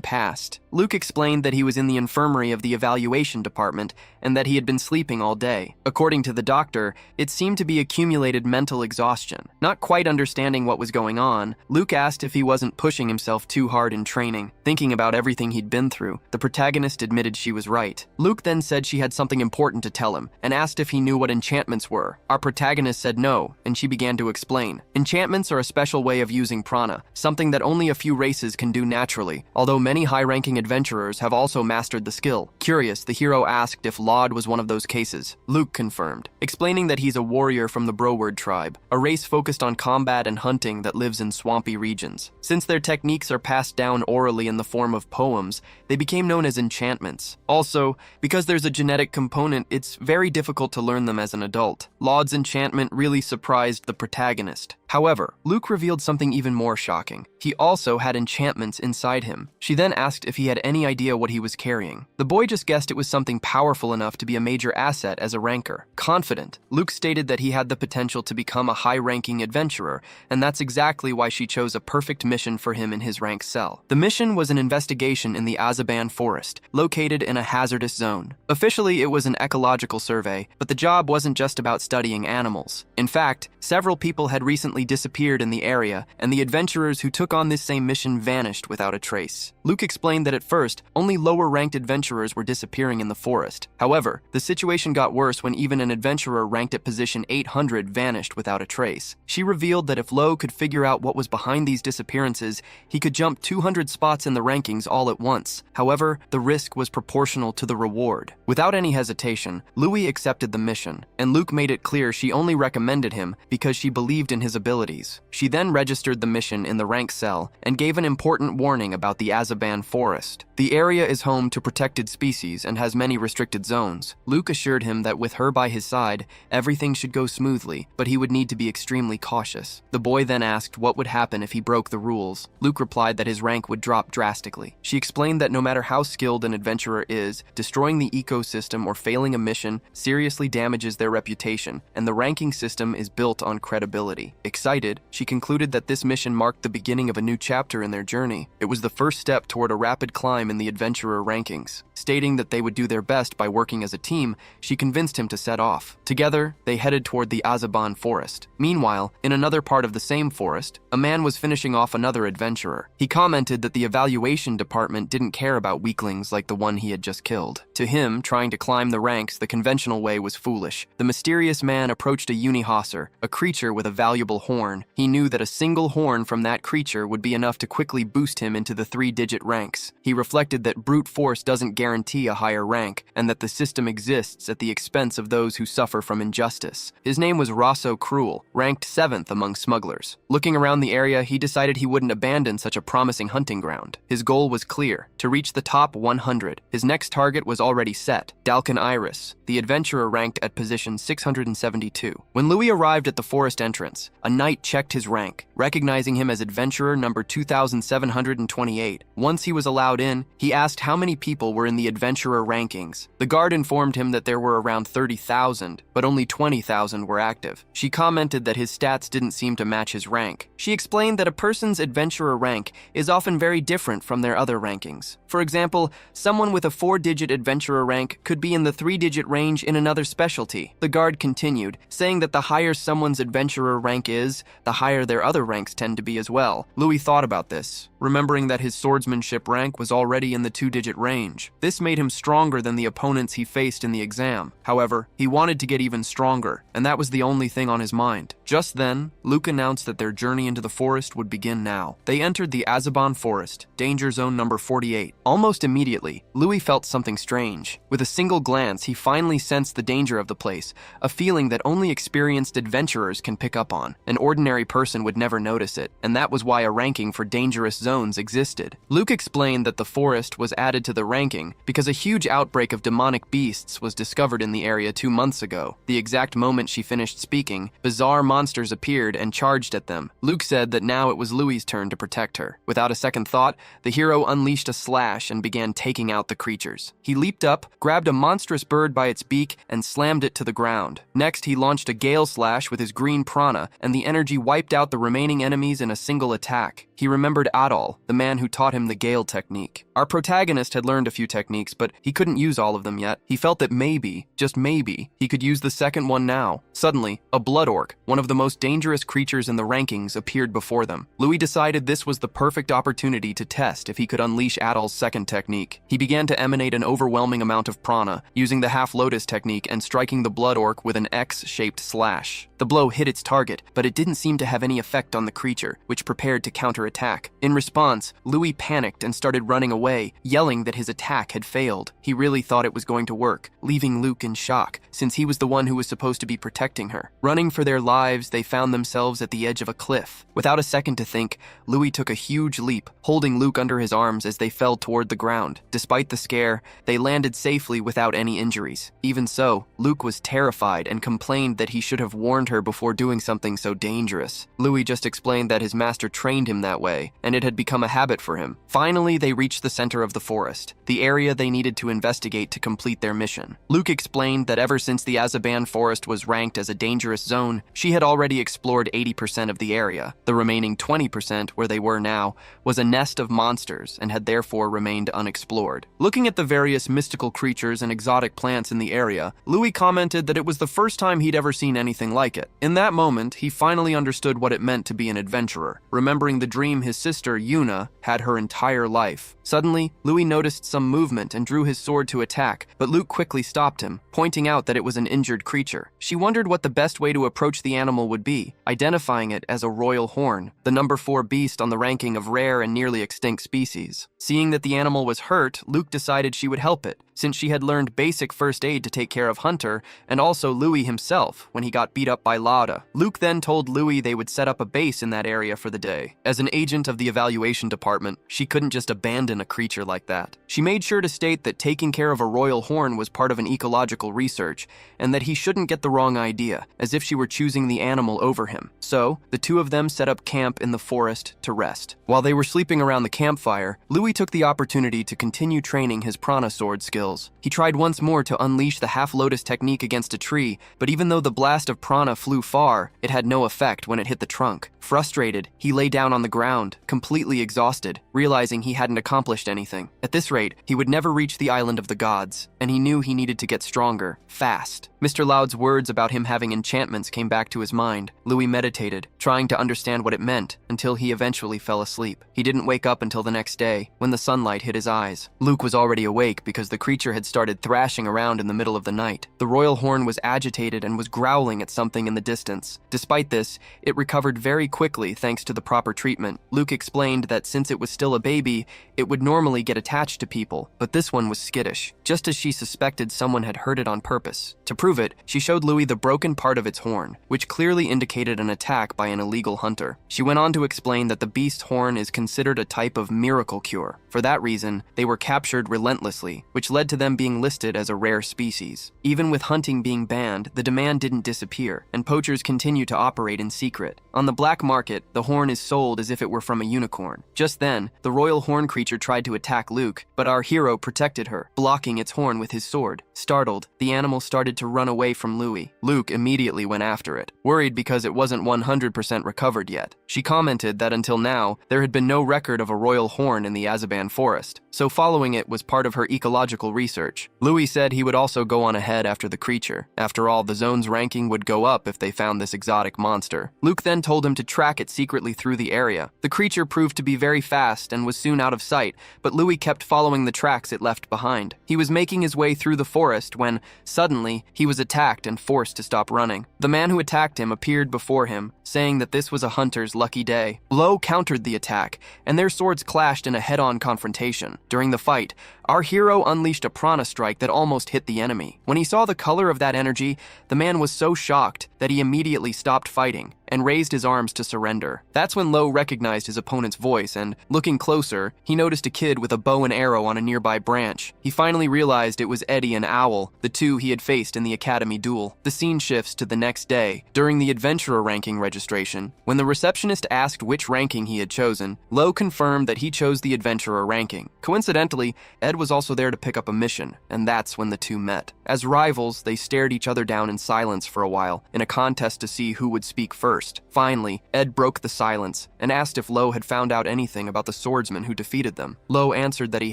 past. Luke explained that he was in the infirmary of the evaluation department and that he had been sleeping all day. According to the doctor, it seemed to be accumulated mental exhaustion. Not quite understanding what was going on, Luke asked if he wasn't pushing himself too hard in training. Thinking about everything he'd been through, the protagonist admitted she was right. Luke then said she had something important to tell him and asked if he knew what enchantments were. Our protagonist said no, and she began to explain. Enchantments are a special way of using prana, something that only a few races can do naturally, although many high-ranking adventurers have also mastered the skill. Curious, the hero asked if Laude was one of those cases. Luke confirmed, explaining that he's a warrior from the Broward tribe, a race focused on combat and hunting that lives in swampy regions. Since their techniques are passed down orally in the form of poems, they became known as enchantments. Also, because there's a genetic component, it's very difficult to learn them as an adult. Laude's enchantment really surprised the protagonist. However, Luke revealed something even more shocking. He also had enchantments inside him. She then asked if he had any idea what he was carrying. The boy just guessed it was something powerful enough to be a major asset as a ranker. Confident, Luke stated that he had the potential to become a high-ranking adventurer, and that's exactly why she chose a perfect mission for him in his rank cell. The mission was an investigation in the Azaban forest, located in a hazardous zone. Officially, it was an ecological survey, but the job wasn't just about studying animals. In fact, several people had recently disappeared in the area, and the adventurers who took on this same mission vanished without a trace. Luke explained that at first, only lower-ranked adventurers were disappearing in the forest. However, the situation got worse when even an adventurer ranked at position 800 vanished without a trace. She revealed that if Lo could figure out what was behind these disappearances, he could jump 200 spots in the rankings all at once. However, the risk was proportional to the reward. Without any hesitation, Louis accepted the mission, and Luke made it clear she only recommended him because she believed in his ability abilities. She then registered the mission in the rank cell and gave an important warning about the Azaban Forest. The area is home to protected species and has many restricted zones. Luke assured him that with her by his side, everything should go smoothly, but he would need to be extremely cautious. The boy then asked what would happen if he broke the rules. Luke replied that his rank would drop drastically. She explained that no matter how skilled an adventurer is, destroying the ecosystem or failing a mission seriously damages their reputation, and the ranking system is built on credibility. Excited, she concluded that this mission marked the beginning of a new chapter in their journey. It was the first step toward a rapid climb in the adventurer rankings. Stating that they would do their best by working as a team, she convinced him to set off. Together, they headed toward the Azaban Forest. Meanwhile, in another part of the same forest, a man was finishing off another adventurer. He commented that the evaluation department didn't care about weaklings like the one he had just killed. To him, trying to climb the ranks the conventional way was foolish. The mysterious man approached a Unihauser, a creature with a valuable horn. He knew that a single horn from that creature would be enough to quickly boost him into the 3-digit ranks. He reflected that brute force doesn't guarantee a higher rank, and that the system exists at the expense of those who suffer from injustice. His name was Rosso Cruel, ranked 7th among smugglers. Looking around the area, he decided he wouldn't abandon such a promising hunting ground. His goal was clear, to reach the top 100. His next target was already set, Dalkin Iris, the adventurer ranked at position 672. When Louis arrived at the forest entrance, a knight checked his rank, recognizing him as adventurer number 2728. Once he was allowed in, he asked how many people were in the adventurer rankings. The guard informed him that there were around 30,000, but only 20,000 were active. She commented that his stats didn't seem to match his rank. She explained that a person's adventurer rank is often very different from their other rankings. For example, someone with a 4-digit adventurer rank could be in the 3-digit range in another specialty. The guard continued, saying that the higher someone's adventurer rank is, the higher their other ranks tend to be as well. Louis thought about this, remembering that his swordsmanship rank was already in the 2-digit range. This made him stronger than the opponents he faced in the exam. However, he wanted to get even stronger, and that was the only thing on his mind. Just then, Luke announced that their journey into the forest would begin now. They entered the Azaban Forest, danger zone number 48. Almost immediately, Louis felt something strange. With a single glance, he finally sensed the danger of the place, a feeling that only experienced adventurers can pick up on. An ordinary person would never notice it, and that was why a ranking for dangerous zones existed. Luke explained that the forest was added to the ranking because a huge outbreak of demonic beasts was discovered in the area 2 months ago. The exact moment she finished speaking, bizarre monsters appeared and charged at them. Luke said that now it was Louis's turn to protect her. Without a second thought, the hero unleashed a slash and began taking out the creatures. He leaped up, grabbed a monstrous bird by its beak, and slammed it to the ground. Next, he launched a gale slash with his green prana, and the energy wiped out the remaining enemies in a single attack. He remembered Adol, the man who taught him the gale technique. Our protagonist had learned a few techniques, but he couldn't use all of them yet. He felt that maybe, just maybe, he could use the second one now. Suddenly, a blood orc, one of the most dangerous creatures in the rankings, appeared before them. Louis decided this was the perfect opportunity to test if he could unleash Adol's second technique. He began to emanate an overwhelming amount of prana, using the half-lotus technique and striking the blood orc with an X-shaped slash. The blow hit its target, but it didn't seem to have any effect on the creature, which prepared to counterattack. In response, Louis panicked and started running away, yelling that his attack had failed. He really thought it was going to work, leaving Luke in shock, since he was the one who was supposed to be protecting her. Running for their lives, they found themselves at the edge of a cliff. Without a second to think, Louis took a huge leap, holding Luke under his arms as they fell toward the ground. Despite the scare, they landed safely without any injuries. Even so, Luke was terrified and complained that he should have warned her before doing something so dangerous. Louis just explained that his master trained him that way, and it had become a habit for him. Finally, they reached the center of the forest, the area they needed to investigate to complete their mission. Luke explained that ever since the Azaban Forest was ranked as a dangerous zone, she had already explored 80% of the area. The remaining 20%, where they were now, was a nest of monsters and had therefore remained unexplored. Looking at the various mystical creatures and exotic plants in the area, Louis commented that it was the first time he'd ever seen anything like it. In that moment, he finally understood what it meant to be an adventurer. Remembering the dream dream his sister, Yuna, had her entire life. Suddenly, Louis noticed some movement and drew his sword to attack, but Luke quickly stopped him, pointing out that it was an injured creature. She wondered what the best way to approach the animal would be, identifying it as a royal horn, the number 4 beast on the ranking of rare and nearly extinct species. Seeing that the animal was hurt, Luke decided she would help it, since she had learned basic first aid to take care of Hunter, and also Louis himself when he got beat up by Lada. Luke then told Louis they would set up a base in that area for the day. As an agent of the evaluation department, she couldn't just abandon a creature like that. She made sure to state that taking care of a royal horn was part of an ecological research, and that he shouldn't get the wrong idea, as if she were choosing the animal over him. So, the two of them set up camp in the forest to rest. While they were sleeping around the campfire, Louis took the opportunity to continue training his prana sword skills. He tried once more to unleash the half-lotus technique against a tree, but even though the blast of prana flew far, it had no effect when it hit the trunk. Frustrated, he lay down on the ground, completely exhausted, realizing he hadn't accomplished anything. At this rate, he would never reach the island of the gods, and he knew he needed to get stronger, fast. Mr. Loud's words about him having enchantments came back to his mind. Louis meditated, trying to understand what it meant, until he eventually fell asleep. He didn't wake up until the next day, when the sunlight hit his eyes. Luke was already awake because the creature had started thrashing around in the middle of the night. The royal horn was agitated and was growling at something in the distance. Despite this, it recovered very quickly thanks to the proper treatment. Luke explained that since it was still a baby, it would normally get attached to people, but this one was skittish, just as she suspected someone had hurt it on purpose. To prove it, she showed Louis the broken part of its horn, which clearly indicated an attack by an illegal hunter. She went on to explain that the beast's horn is considered a type of miracle cure. For that reason, they were captured relentlessly, which led to them being listed as a rare species. Even with hunting being banned, the demand didn't disappear, and poachers continue to operate in secret. On the black market, the horn is sold as if it were from a unicorn. Just then, the royal horn creature tried to attack Luke, but our hero protected her, blocking its horn with his sword. Startled, the animal started to run away from Louis. Luke immediately went after it, worried because it wasn't 100% recovered yet. She commented that until now, there had been no record of a royal horn in the Azaban forest, so following it was part of her ecological research. Louis said he would also go on ahead after the creature. After all, the zone's ranking would go up if they found this exotic monster. Luke then told him to track it secretly through the area. The creature proved to be very fast and was soon out of sight, but Louis kept following the tracks it left behind. He was making his way through the forest when, suddenly, he was attacked and forced to stop running. The man who attacked him appeared before him, saying that this was a hunter's lucky day. Lo countered the attack, and their swords clashed in a head-on confrontation. During the fight, our hero unleashed a prana strike that almost hit the enemy. When he saw the color of that energy, the man was so shocked that he immediately stopped fighting and raised his arms to surrender. That's when Lo recognized his opponent's voice and, looking closer, he noticed a kid with a bow and arrow on a nearby branch. He finally realized it was Eddie and Owl, the two he had faced in the academy duel. The scene shifts to the next day, during the adventurer ranking registration. When the receptionist asked which ranking he had chosen, Lo confirmed that he chose the adventurer ranking. Coincidentally, Ed was also there to pick up a mission, and that's when the two met. As rivals, they stared each other down in silence for a while, in a contest to see who would speak first. Finally, Ed broke the silence and asked if Lo had found out anything about the swordsman who defeated them. Lo answered that he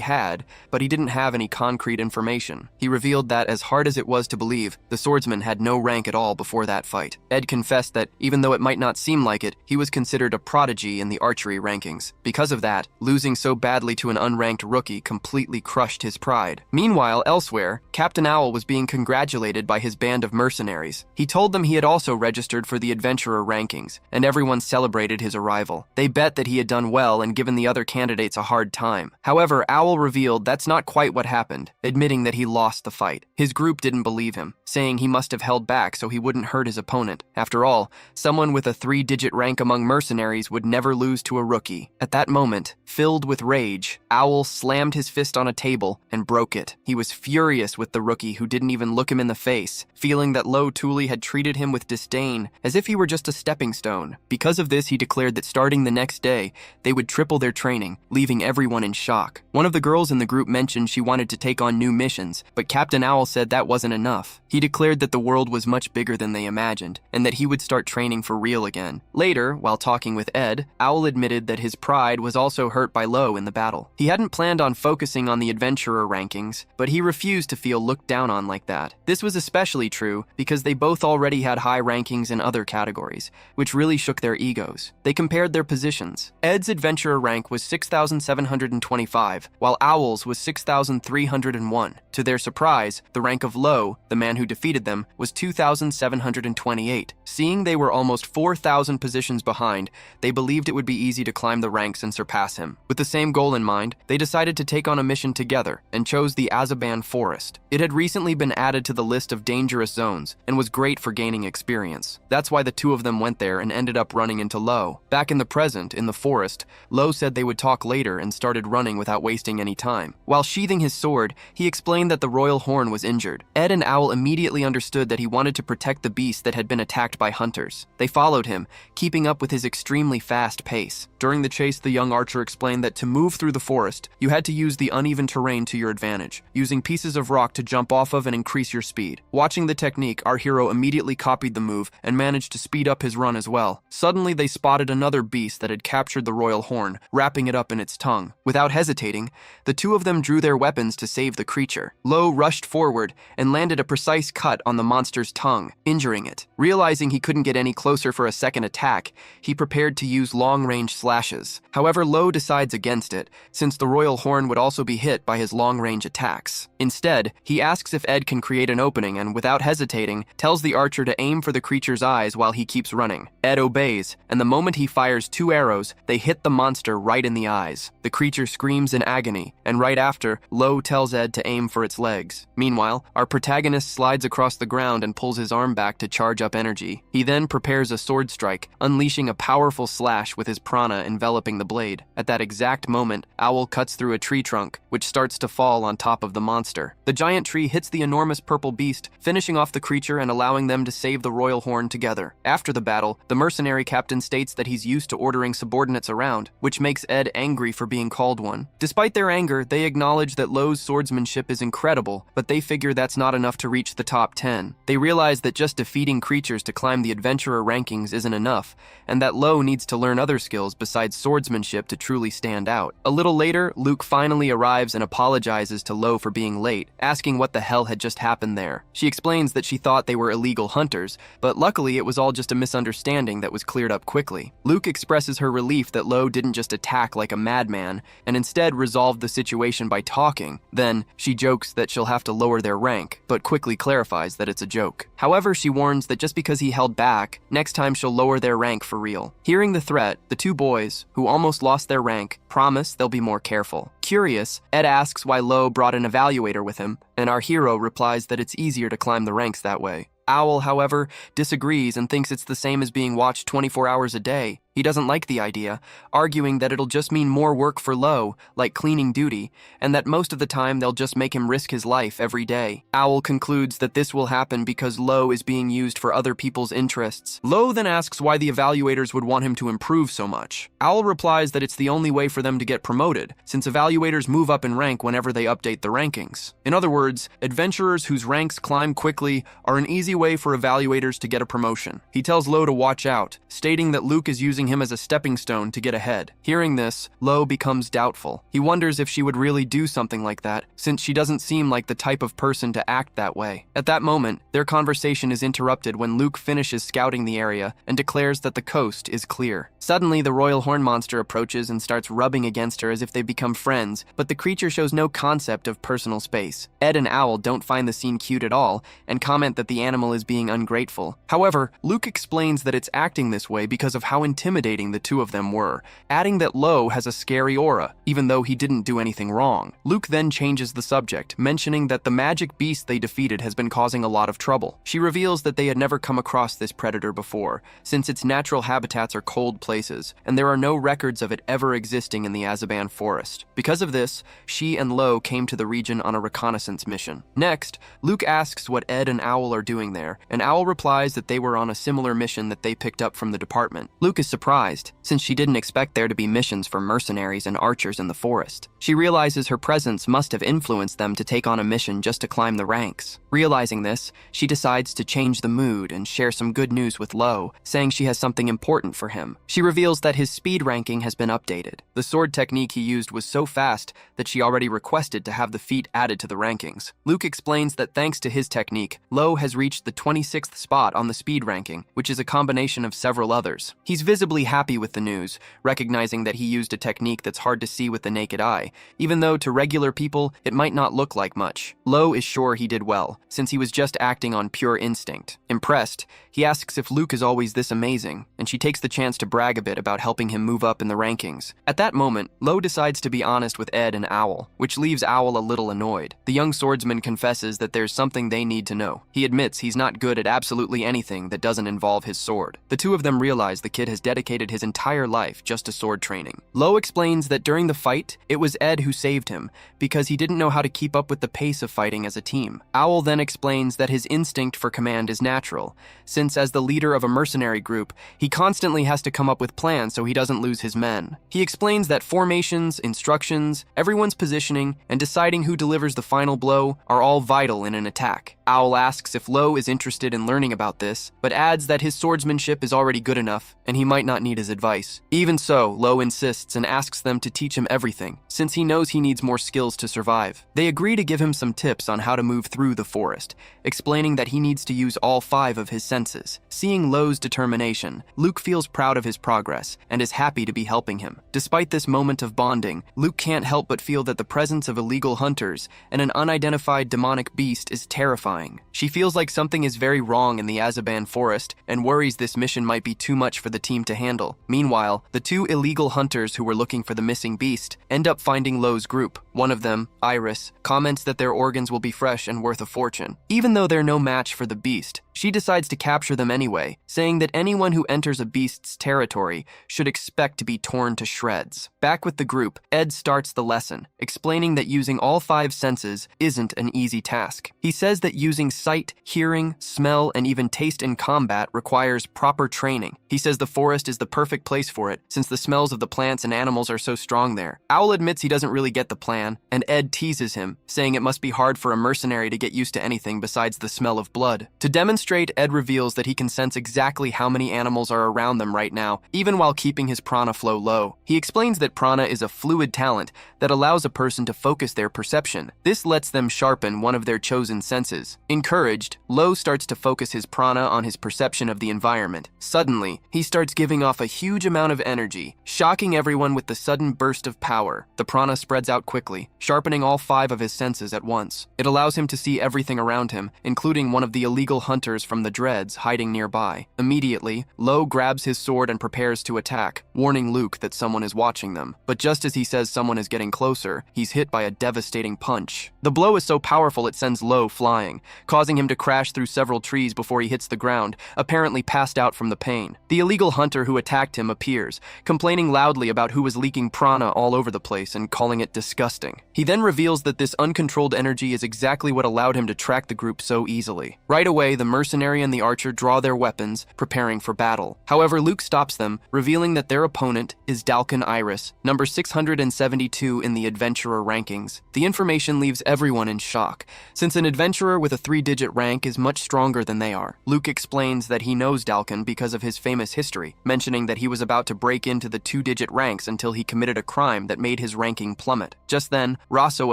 had, but he didn't have any concrete information. He revealed that, as hard as it was to believe, the swordsman had no rank at all before that fight. Ed confessed that, even though it might not seem like it, he was considered a prodigy in the archery rankings. Because of that, losing so badly to an unranked rookie completely crushed his pride. Meanwhile, elsewhere, Captain Owl was being congratulated by his band of mercenaries. He told them he had also registered for the adventurer rankings, and everyone celebrated his arrival. They bet that he had done well and given the other candidates a hard time. However, Owl revealed that's not quite what happened, admitting that he lost the fight. His group didn't believe him, saying he must have held back so he wouldn't hurt his opponent. After all, someone with a 3-digit rank among mercenaries would never lose to a rookie. At that moment, filled with rage, Owl slammed his fist on a table and broke it. He was furious with the rookie who didn't even look him in the face, feeling that Lo Thule had treated him with disdain, as if he were just a stepping stone. Because of this, he declared that starting the next day, they would triple their training, leaving everyone in shock. One of the girls in the group mentioned she wanted to take on new missions, but Captain Owl said that wasn't enough. He declared that the world was much bigger than they imagined, and that he would start training for real again. Later, while talking with Ed, Owl admitted that his pride was also hurt by Lo in the battle. He hadn't planned on focusing on the adventurer rankings, but he refused to feel looked down on like that. This was especially true because they both already had high rankings in other categories, which really shook their egos. They compared their positions. Ed's adventurer rank was 6,725, while Owl's was 6,301. To their surprise, the rank of Lo, the man who defeated them, was 2,728. Seeing they were almost 4,000 positions behind, they believed it would be easy to climb the ranks and surpass him. With the same goal in mind, they decided to take on a mission together and chose the Azaban Forest. It had recently been added to the list of dangerous zones and was great for gaining experience. That's why the two of them went there and ended up running into Lo. Back in the present, in the forest, Lo said they would talk later and started running without wasting any time. While sheathing his sword, he explained that the royal horn was injured. Ed and Owl immediately understood that he wanted to protect the beast that had been attacked by hunters. They followed him, keeping up with his extremely fast pace. During the chase, the young archer explained that to move through the forest, you had to use the uneven terrain to your advantage, using pieces of rock to jump off of and increase your speed. Watching the technique, our hero immediately copied the move and managed to speed up his run as well. Suddenly, they spotted another beast that had captured the royal horn, wrapping it up in its tongue. Without hesitating, the two of them drew their weapons to save the creature. Lo rushed forward and landed a precise cut on the monster's tongue, injuring it. Realizing he couldn't get any closer for a second attack, he prepared to use long-range slashes. However, Lo decides against it, since the royal horn would also be hit by his long-range attacks. Instead, he asks if Ed can create an opening and, without hesitating, tells the archer to aim for the creature's eyes while he keeps running. Ed obeys, and the moment he fires 2 arrows, they hit the monster right in the eyes. The creature screams in agony, and right after, Lo tells Ed to aim for its legs. Meanwhile, our protagonist slides across the ground and pulls his arm back to charge up energy. He then prepares a sword strike, unleashing a powerful slash with his prana enveloping the blade. At that exact moment, Owl cuts through a tree trunk, which starts to fall on top of the monster. The giant tree hits the enormous purple beast, finishing off the creature and allowing them to save the royal horn together. After the battle, the mercenary captain states that he's used to ordering subordinates around, which makes Ed angry for being called one. Despite their anger, they acknowledge that Lo's swordsmanship is incredible, but they figure that's not enough to reach the top 10. They realize that just defeating creatures to climb the adventurer rankings isn't enough, and that Lo needs to learn other skills besides swordsmanship to truly stand out. A little later, Luke finally arrives and apologizes to Lo for being late, asking what the hell had just happened there. She explains that she thought they were illegal hunters, but luckily it was all just a misunderstanding that was cleared up quickly. Luke expresses her relief that Lo didn't just attack like a madman, and instead resolved the situation by talking. Then, she jokes that she'll have to lower their rank, but quickly clarifies that it's a joke. However, she warns that just because he held back, next time she'll lower their rank for real. Hearing the threat, the two boys, who almost lost their rank, promise they'll be more careful. Curious, Ed asks why Lo brought an evaluator with him, and our hero replies that it's easier to climb the ranks that way. Owl, however, disagrees and thinks it's the same as being watched 24 hours a day. He doesn't like the idea, arguing that it'll just mean more work for Lo, like cleaning duty, and that most of the time they'll just make him risk his life every day. Owl concludes that this will happen because Lo is being used for other people's interests. Lo then asks why the evaluators would want him to improve so much. Owl replies that it's the only way for them to get promoted, since evaluators move up in rank whenever they update the rankings. In other words, adventurers whose ranks climb quickly are an easy way for evaluators to get a promotion. He tells Lo to watch out, stating that Luke is using him as a stepping stone to get ahead. Hearing this, Lo becomes doubtful. He wonders if she would really do something like that, since she doesn't seem like the type of person to act that way. At that moment, their conversation is interrupted when Luke finishes scouting the area and declares that the coast is clear. Suddenly, the royal horn monster approaches and starts rubbing against her as if they become friends, but the creature shows no concept of personal space. Ed and Owl don't find the scene cute at all and comment that the animal is being ungrateful. However, Luke explains that it's acting this way because of how intimidating the two of them were, adding that Lo has a scary aura, even though he didn't do anything wrong. Luke then changes the subject, mentioning that the magic beast they defeated has been causing a lot of trouble. She reveals that they had never come across this predator before, since its natural habitats are cold places, and there are no records of it ever existing in the Azaban forest. Because of this, she and Lo came to the region on a reconnaissance mission. Next, Luke asks what Ed and Owl are doing there, and Owl replies that they were on a similar mission that they picked up from the department. Luke is surprised surprised, since she didn't expect there to be missions for mercenaries and archers in the forest. She realizes her presence must have influenced them to take on a mission just to climb the ranks. Realizing this, she decides to change the mood and share some good news with Lo, saying she has something important for him. She reveals that his speed ranking has been updated. The sword technique he used was so fast that she already requested to have the feat added to the rankings. Luke explains that thanks to his technique, Lo has reached the 26th spot on the speed ranking, which is a combination of several others. He's visibly happy with the news, recognizing that he used a technique that's hard to see with the naked eye, even though to regular people it might not look like much. Lo is sure he did well, since he was just acting on pure instinct. Impressed, he asks if Luke is always this amazing, and she takes the chance to brag a bit about helping him move up in the rankings. At that moment, Lo decides to be honest with Ed and Owl, which leaves Owl a little annoyed. The young swordsman confesses that there's something they need to know. He admits he's not good at absolutely anything that doesn't involve his sword. The two of them realize the kid has dedicated his entire life just to sword training. Lo explains that during the fight, it was Ed who saved him, because he didn't know how to keep up with the pace of fighting as a team. Owl then explains that his instinct for command is natural, since as the leader of a mercenary group, he constantly has to come up with plans so he doesn't lose his men. He explains that formations, instructions, everyone's positioning, and deciding who delivers the final blow are all vital in an attack. Owl asks if Lo is interested in learning about this, but adds that his swordsmanship is already good enough, and he might not need his advice. Even so, Lo insists and asks them to teach him everything, since he knows he needs more skills to survive. They agree to give him some tips on how to move through the forest, explaining that he needs to use all 5 of his senses. Seeing Lo's determination, Luke feels proud of his progress and is happy to be helping him. Despite this moment of bonding, Luke can't help but feel that the presence of illegal hunters and an unidentified demonic beast is terrifying. She feels like something is very wrong in the Azaban forest and worries this mission might be too much for the team to handle. Meanwhile, the 2 illegal hunters who were looking for the missing beast end up finding Lo's group. One of them, Iris, comments that their organs will be fresh and worth a fortune. Even though they're no match for the beast, she decides to capture them anyway, saying that anyone who enters a beast's territory should expect to be torn to shreds. Back with the group, Ed starts the lesson, explaining that using all 5 senses isn't an easy task. He says that using sight, hearing, smell, and even taste in combat requires proper training. He says the forest is the perfect place for it, since the smells of the plants and animals are so strong there. Owl admits he doesn't really get the plan, and Ed teases him, saying it must be hard for a mercenary to get used to anything besides the smell of blood. To demonstrate, Ed reveals that he can sense exactly how many animals are around them right now, even while keeping his prana flow low. He explains that prana is a fluid talent that allows a person to focus their perception. This lets them sharpen one of their chosen senses. Encouraged, Lo starts to focus his prana on his perception of the environment. Suddenly, he starts giving off a huge amount of energy, shocking everyone with the sudden burst of power. The prana spreads out quickly, sharpening all 5 of his senses at once. It allows him to see everything around him, including one of the illegal hunters from the dreads hiding nearby. Immediately, Lo grabs his sword and prepares to attack, warning Luke that someone is watching them. But just as he says someone is getting closer, he's hit by a devastating punch. The blow is so powerful it sends Lo flying, causing him to crash through several trees before he hits the ground, apparently passed out from the pain. The illegal hunter who attacked him appears, complaining loudly about who was leaking prana all over the place and calling it disgusting. He then reveals that this uncontrolled energy is exactly what allowed him to track the group so easily. Right away, the mercenary and the archer draw their weapons, preparing for battle. However, Luke stops them, revealing that their opponent is Dalkin Iris, number 672 in the adventurer rankings. The information leaves everyone in shock, since an adventurer with a 3-digit rank is much stronger than they are. Luke explains that he knows Dalkin because of his famous history, mentioning that he was about to break into the 2-digit ranks until he committed a crime that made his ranking plummet. Just then, Rosso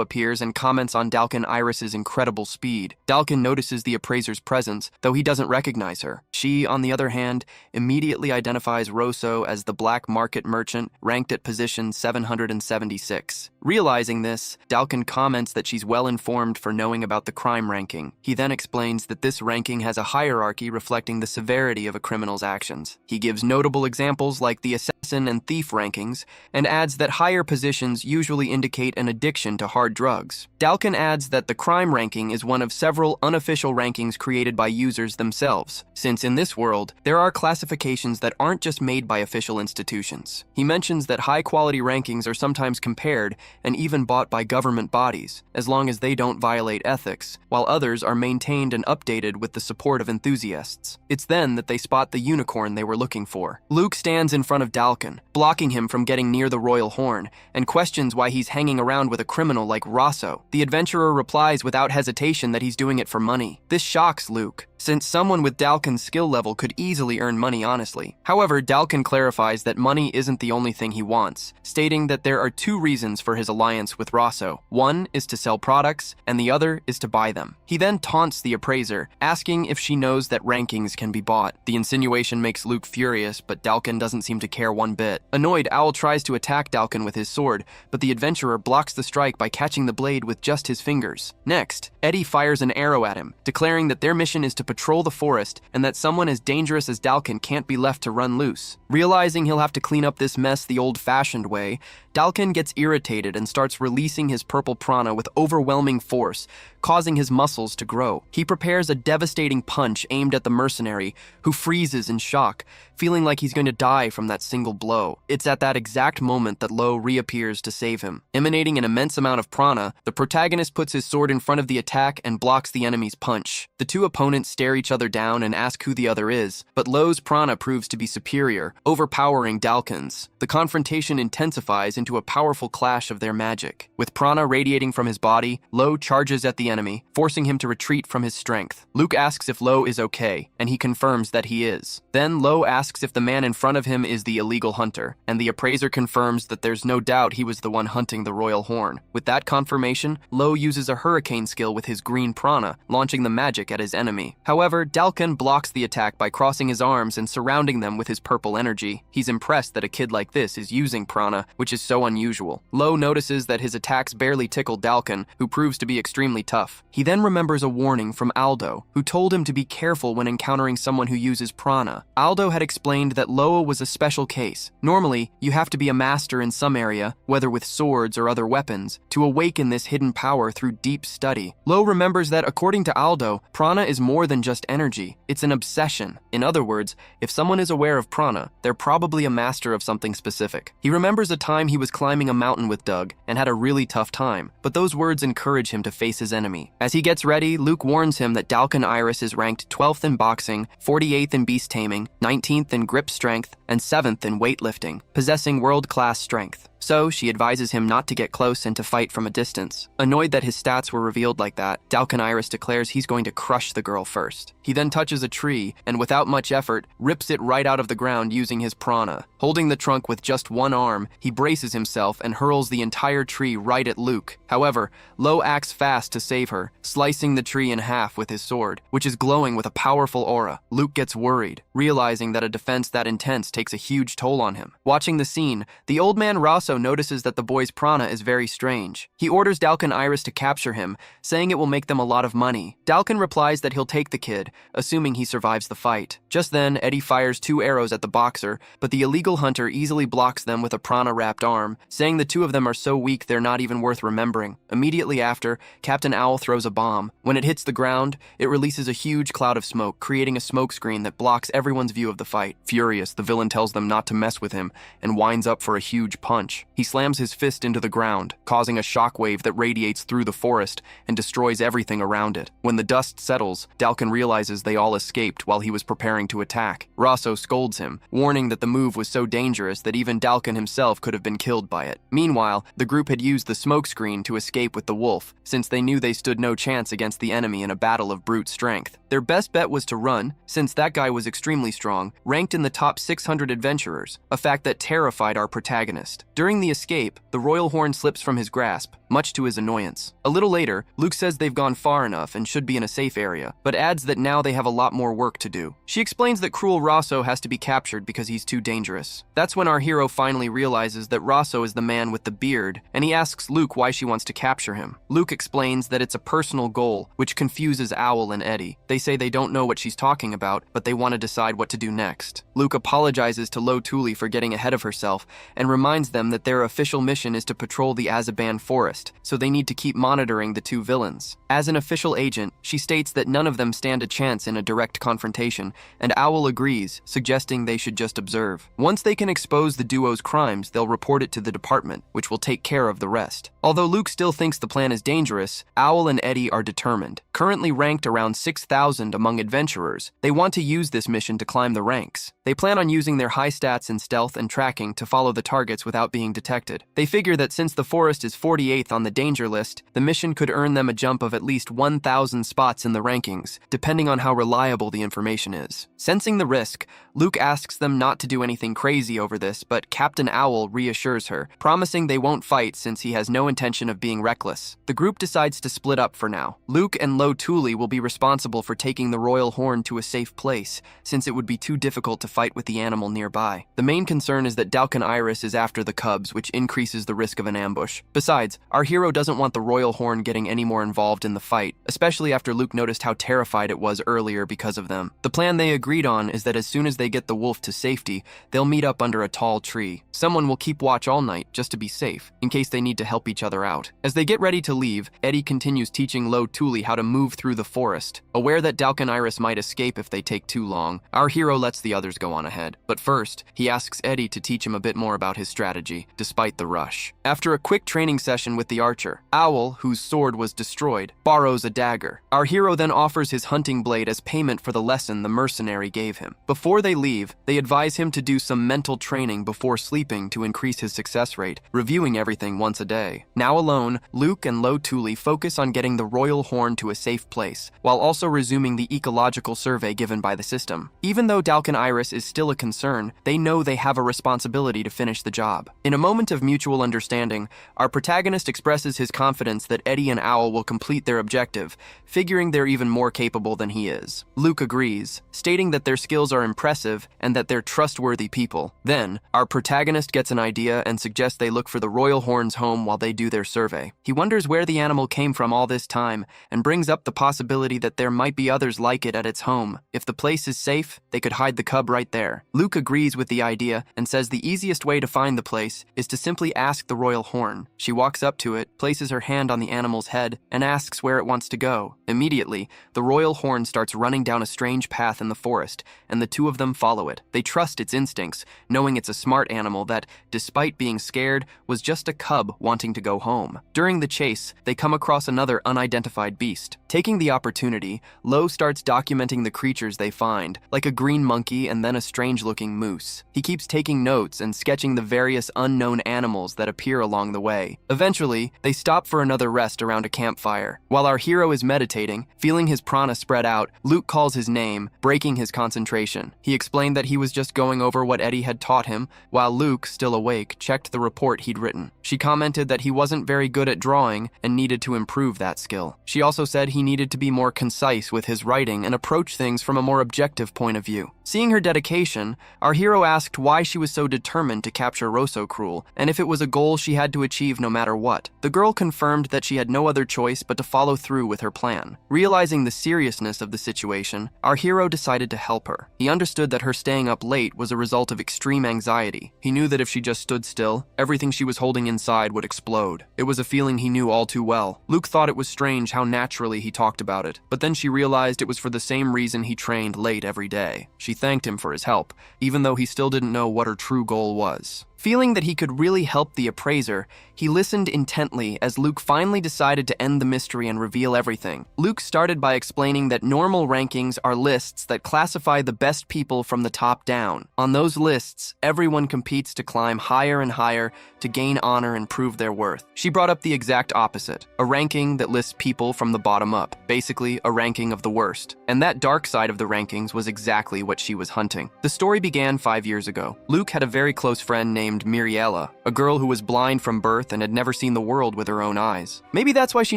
appears and comments on Dalkin Iris's incredible speed. Dalkin notices the appraiser's presence, though he doesn't recognize her. She, on the other hand, immediately identifies Rosso as the black market merchant ranked at position 776. Realizing this, Dalkin comments that she's well informed for knowing about the crime ranking. He then explains that this ranking has a hierarchy reflecting the severity of a criminal's actions. He gives notable examples like the assassin and thief rankings, and adds that higher positions usually indicate an addiction to hard drugs. Dalkin adds that the crime ranking is one of several unofficial rankings created by users themselves, since in this world, there are classifications that aren't just made by official institutions. He mentions that high-quality rankings are sometimes compared and even bought by government bodies, as long as they don't violate ethics, while others are maintained and updated with the support of enthusiasts. It's then that they spot the unicorn they were looking for. Luke stands in front of Dalkin, blocking him from getting near the royal horn, and questions why he's hanging around with a criminal like Rosso. The adventurer replies without hesitation that he's doing it for money. This shocks Luke, since someone with Dalkin's skill level could easily earn money honestly. However, Dalkin clarifies that money isn't the only thing he wants, stating that there are two reasons for his alliance with Rosso. One is to sell products, and the other is to buy them. He then taunts the appraiser, asking if she knows that rankings can be bought. The insinuation makes Luke furious, but Dalkin doesn't seem to care one bit. Annoyed, Owl tries to attack Dalkin with his sword, but the adventurer blocks the strike by catching the blade with just his fingers. Next, Eddie fires an arrow at him, declaring that their mission is to patrol the forest and that someone as dangerous as Dalkin can't be left to run loose. Realizing he'll have to clean up this mess the old-fashioned way, Dalkin gets irritated and starts releasing his purple prana with overwhelming force, causing his muscles to grow. He prepares a devastating punch aimed at the mercenary, who freezes in shock, feeling like he's going to die from that single blow. It's at that exact moment that Lo reappears to save him. Emanating an immense amount of prana, the protagonist puts his sword in front of the attack and blocks the enemy's punch. The two opponents stare each other down and ask who the other is, but Lo's prana proves to be superior, overpowering Dalkin's. The confrontation intensifies into a powerful clash of their magic. With prana radiating from his body, Lo charges at the enemy, forcing him to retreat from his strength. Luke asks if Lo is okay, and he confirms that he is. Then Lo asks if the man in front of him is the illegal hunter, and the appraiser confirms that there's no doubt he was the one hunting the royal horn. With that confirmation, Lo uses a hurricane skill with his green prana, launching the magic at his enemy. However, Dalkin blocks the attack by crossing his arms and surrounding them with his purple energy. He's impressed that a kid like this is using prana, which is so unusual. Lo notices that his attacks barely tickle Dalkin, who proves to be extremely tough. He then remembers a warning from Aldo, who told him to be careful when encountering someone who uses prana. Aldo had explained that Loa was a special case. Normally, you have to be a master in some area, whether with swords or other weapons, to awaken this hidden power through deep study. Lo remembers that, according to Aldo, prana is more than just energy. It's an obsession. In other words, if someone is aware of prana, they're probably a master of something specific. He remembers a time he was climbing a mountain with Doug and had a really tough time, but those words encourage him to face his enemy. As he gets ready, Luke warns him that Dalkin Iris is ranked 12th in boxing, 48th in beast taming, 19th in grip strength, and 7th in weightlifting, possessing world-class strength. So, she advises him not to get close and to fight from a distance. Annoyed that his stats were revealed like that, Dalkin Iris declares he's going to crush the girl first. He then touches a tree, and without much effort, rips it right out of the ground using his prana. Holding the trunk with just one arm, he braces himself and hurls the entire tree right at Luke. However, Lo acts fast to save her, slicing the tree in half with his sword, which is glowing with a powerful aura. Luke gets worried, realizing that a defense that intense takes a huge toll on him. Watching the scene, the old man Rosso notices that the boy's prana is very strange. He orders Dalkin Iris to capture him, saying it will make them a lot of money. Dalkin replies that he'll take the kid, assuming he survives the fight. Just then, Eddie fires 2 arrows at the boxer, but the illegal hunter easily blocks them with a prana-wrapped arm, saying the two of them are so weak they're not even worth remembering. Immediately after, Captain Owl throws a bomb. When it hits the ground, it releases a huge cloud of smoke, creating a smokescreen that blocks everyone's view of the fight. Furious, the villain tells them not to mess with him, and winds up for a huge punch. He slams his fist into the ground, causing a shockwave that radiates through the forest and destroys everything around it. When the dust settles, Dalkin realizes they all escaped while he was preparing to attack. Rosso scolds him, warning that the move was so dangerous that even Dalkin himself could have been killed by it. Meanwhile, the group had used the smokescreen to escape with the wolf, since they knew they stood no chance against the enemy in a battle of brute strength. Their best bet was to run, since that guy was extremely strong, ranked in the top 600 adventurers, a fact that terrified our protagonist. During the escape, the royal horn slips from his grasp, much to his annoyance. A little later, Luke says they've gone far enough and should be in a safe area, but adds that now they have a lot more work to do. She explains that cruel Rosso has to be captured because he's too dangerous. That's when our hero finally realizes that Rosso is the man with the beard, and he asks Luke why she wants to capture him. Luke explains that it's a personal goal, which confuses Owl and Eddie. They say they don't know what she's talking about, but they want to decide what to do next. Luke apologizes to Lo Thule for getting ahead of herself, and reminds them them that their official mission is to patrol the Azaban forest, so they need to keep monitoring the two villains. As an official agent, she states that none of them stand a chance in a direct confrontation, and Owl agrees, suggesting they should just observe. Once they can expose the duo's crimes, they'll report it to the department, which will take care of the rest. Although Luke still thinks the plan is dangerous, Owl and Eddie are determined. Currently ranked around 6,000 among adventurers, they want to use this mission to climb the ranks. They plan on using their high stats in stealth and tracking to follow the targets without being detected. They figure that since the forest is 48th on the danger list, the mission could earn them a jump of at least 1,000 spots in the rankings, depending on how reliable the information is. Sensing the risk, Luke asks them not to do anything crazy over this, but Captain Owl reassures her, promising they won't fight since he has no intention of being reckless. The group decides to split up for now. Luke and Lo Tuli will be responsible for taking the royal horn to a safe place, since it would be too difficult to fight with the animal nearby. The main concern is that Dalkin Iris is after the cubs, which increases the risk of an ambush. Besides, our hero doesn't want the royal horn getting any more involved in the fight, especially after Luke noticed how terrified it was earlier because of them. The plan they agreed on is that as soon as they get the wolf to safety, they'll meet up under a tall tree. Someone will keep watch all night just to be safe, in case they need to help each other out. As they get ready to leave, Eddie continues teaching Lo Tuli how to move through the forest. Aware that Dalkin Iris might escape if they take too long, our hero lets the others go on ahead. But first, he asks Eddie to teach him a bit more about his strategy, despite the rush. After a quick training session with the archer, Owl, whose sword was destroyed, borrows a dagger. Our hero then offers his hunting blade as payment for the lesson the mercenary gave him. Before they leave, they advise him to do some mental training before sleeping to increase his success rate, reviewing everything once a day. Now alone, Luke and Lo Tuli focus on getting the royal horn to a safe place, while also resuming the ecological survey given by the system. Even though Dalkin Iris is still a concern, they know they have a responsibility to finish the job. In a moment of mutual understanding, our protagonist expresses his confidence that Eddie and Owl will complete their objective, figuring they're even more capable than he is. Luke agrees, stating that their skills are impressive and that they're trustworthy people. Then, our protagonist gets an idea and suggests they look for the royal horn's home while they do their survey. He wonders where the animal came from all this time and brings up the possibility that there might be others like it at its home. If the place is safe, they could hide the cub right there. Luke agrees with the idea and says the easiest way to find the place is to simply ask the royal horn. She walks up to it, places her hand on the animal's head, and asks where it wants to go. Immediately, the royal horn starts running down a strange path in the forest, and the two of them follow it. They trust its instincts, knowing it's a smart animal that, despite being scared, was just a cub wanting to go home. During the chase, they come across another unidentified beast. Taking the opportunity, Lo starts documenting the creatures they find, like a green monkey and then a strange-looking moose. He keeps taking notes and sketching the various unknown animals that appear along the way. Eventually, they stop for another rest around a campfire. While our hero is meditating, feeling his prana spread out, Luke calls his name, breaking his concentration. He explained that he was just going over what Eddie had taught him, while Luke, still awake, checked the report he'd written. She commented that he wasn't very good at drawing and needed to improve that skill. She also said he needed to be more concise with his writing and approach things from a more objective point of view. Seeing her dedication, our hero asked why she was so determined to capture Rosocruel, and if it was a goal she had to achieve no matter what. The girl confirmed that she had no other choice but to follow through with her plan. Realizing the seriousness of the situation, our hero decided to help her. He understood that her staying up late was a result of extreme anxiety. He knew that if she just stood still, everything she was holding inside would explode. It was a feeling he knew all too well. Luke thought it was strange how naturally he talked about it, but then she realized it was for the same reason he trained late every day. She thanked him for his help, even though he still didn't know what her true goal was. Feeling that he could really help the appraiser, he listened intently as Luke finally decided to end the mystery and reveal everything. Luke started by explaining that normal rankings are lists that classify the best people from the top down. On those lists, everyone competes to climb higher and higher to gain honor and prove their worth. She brought up the exact opposite, a ranking that lists people from the bottom up, basically a ranking of the worst. And that dark side of the rankings was exactly what she was hunting. The story began 5 years ago. Luke had a very close friend named Miriella, a girl who was blind from birth and had never seen the world with her own eyes. Maybe that's why she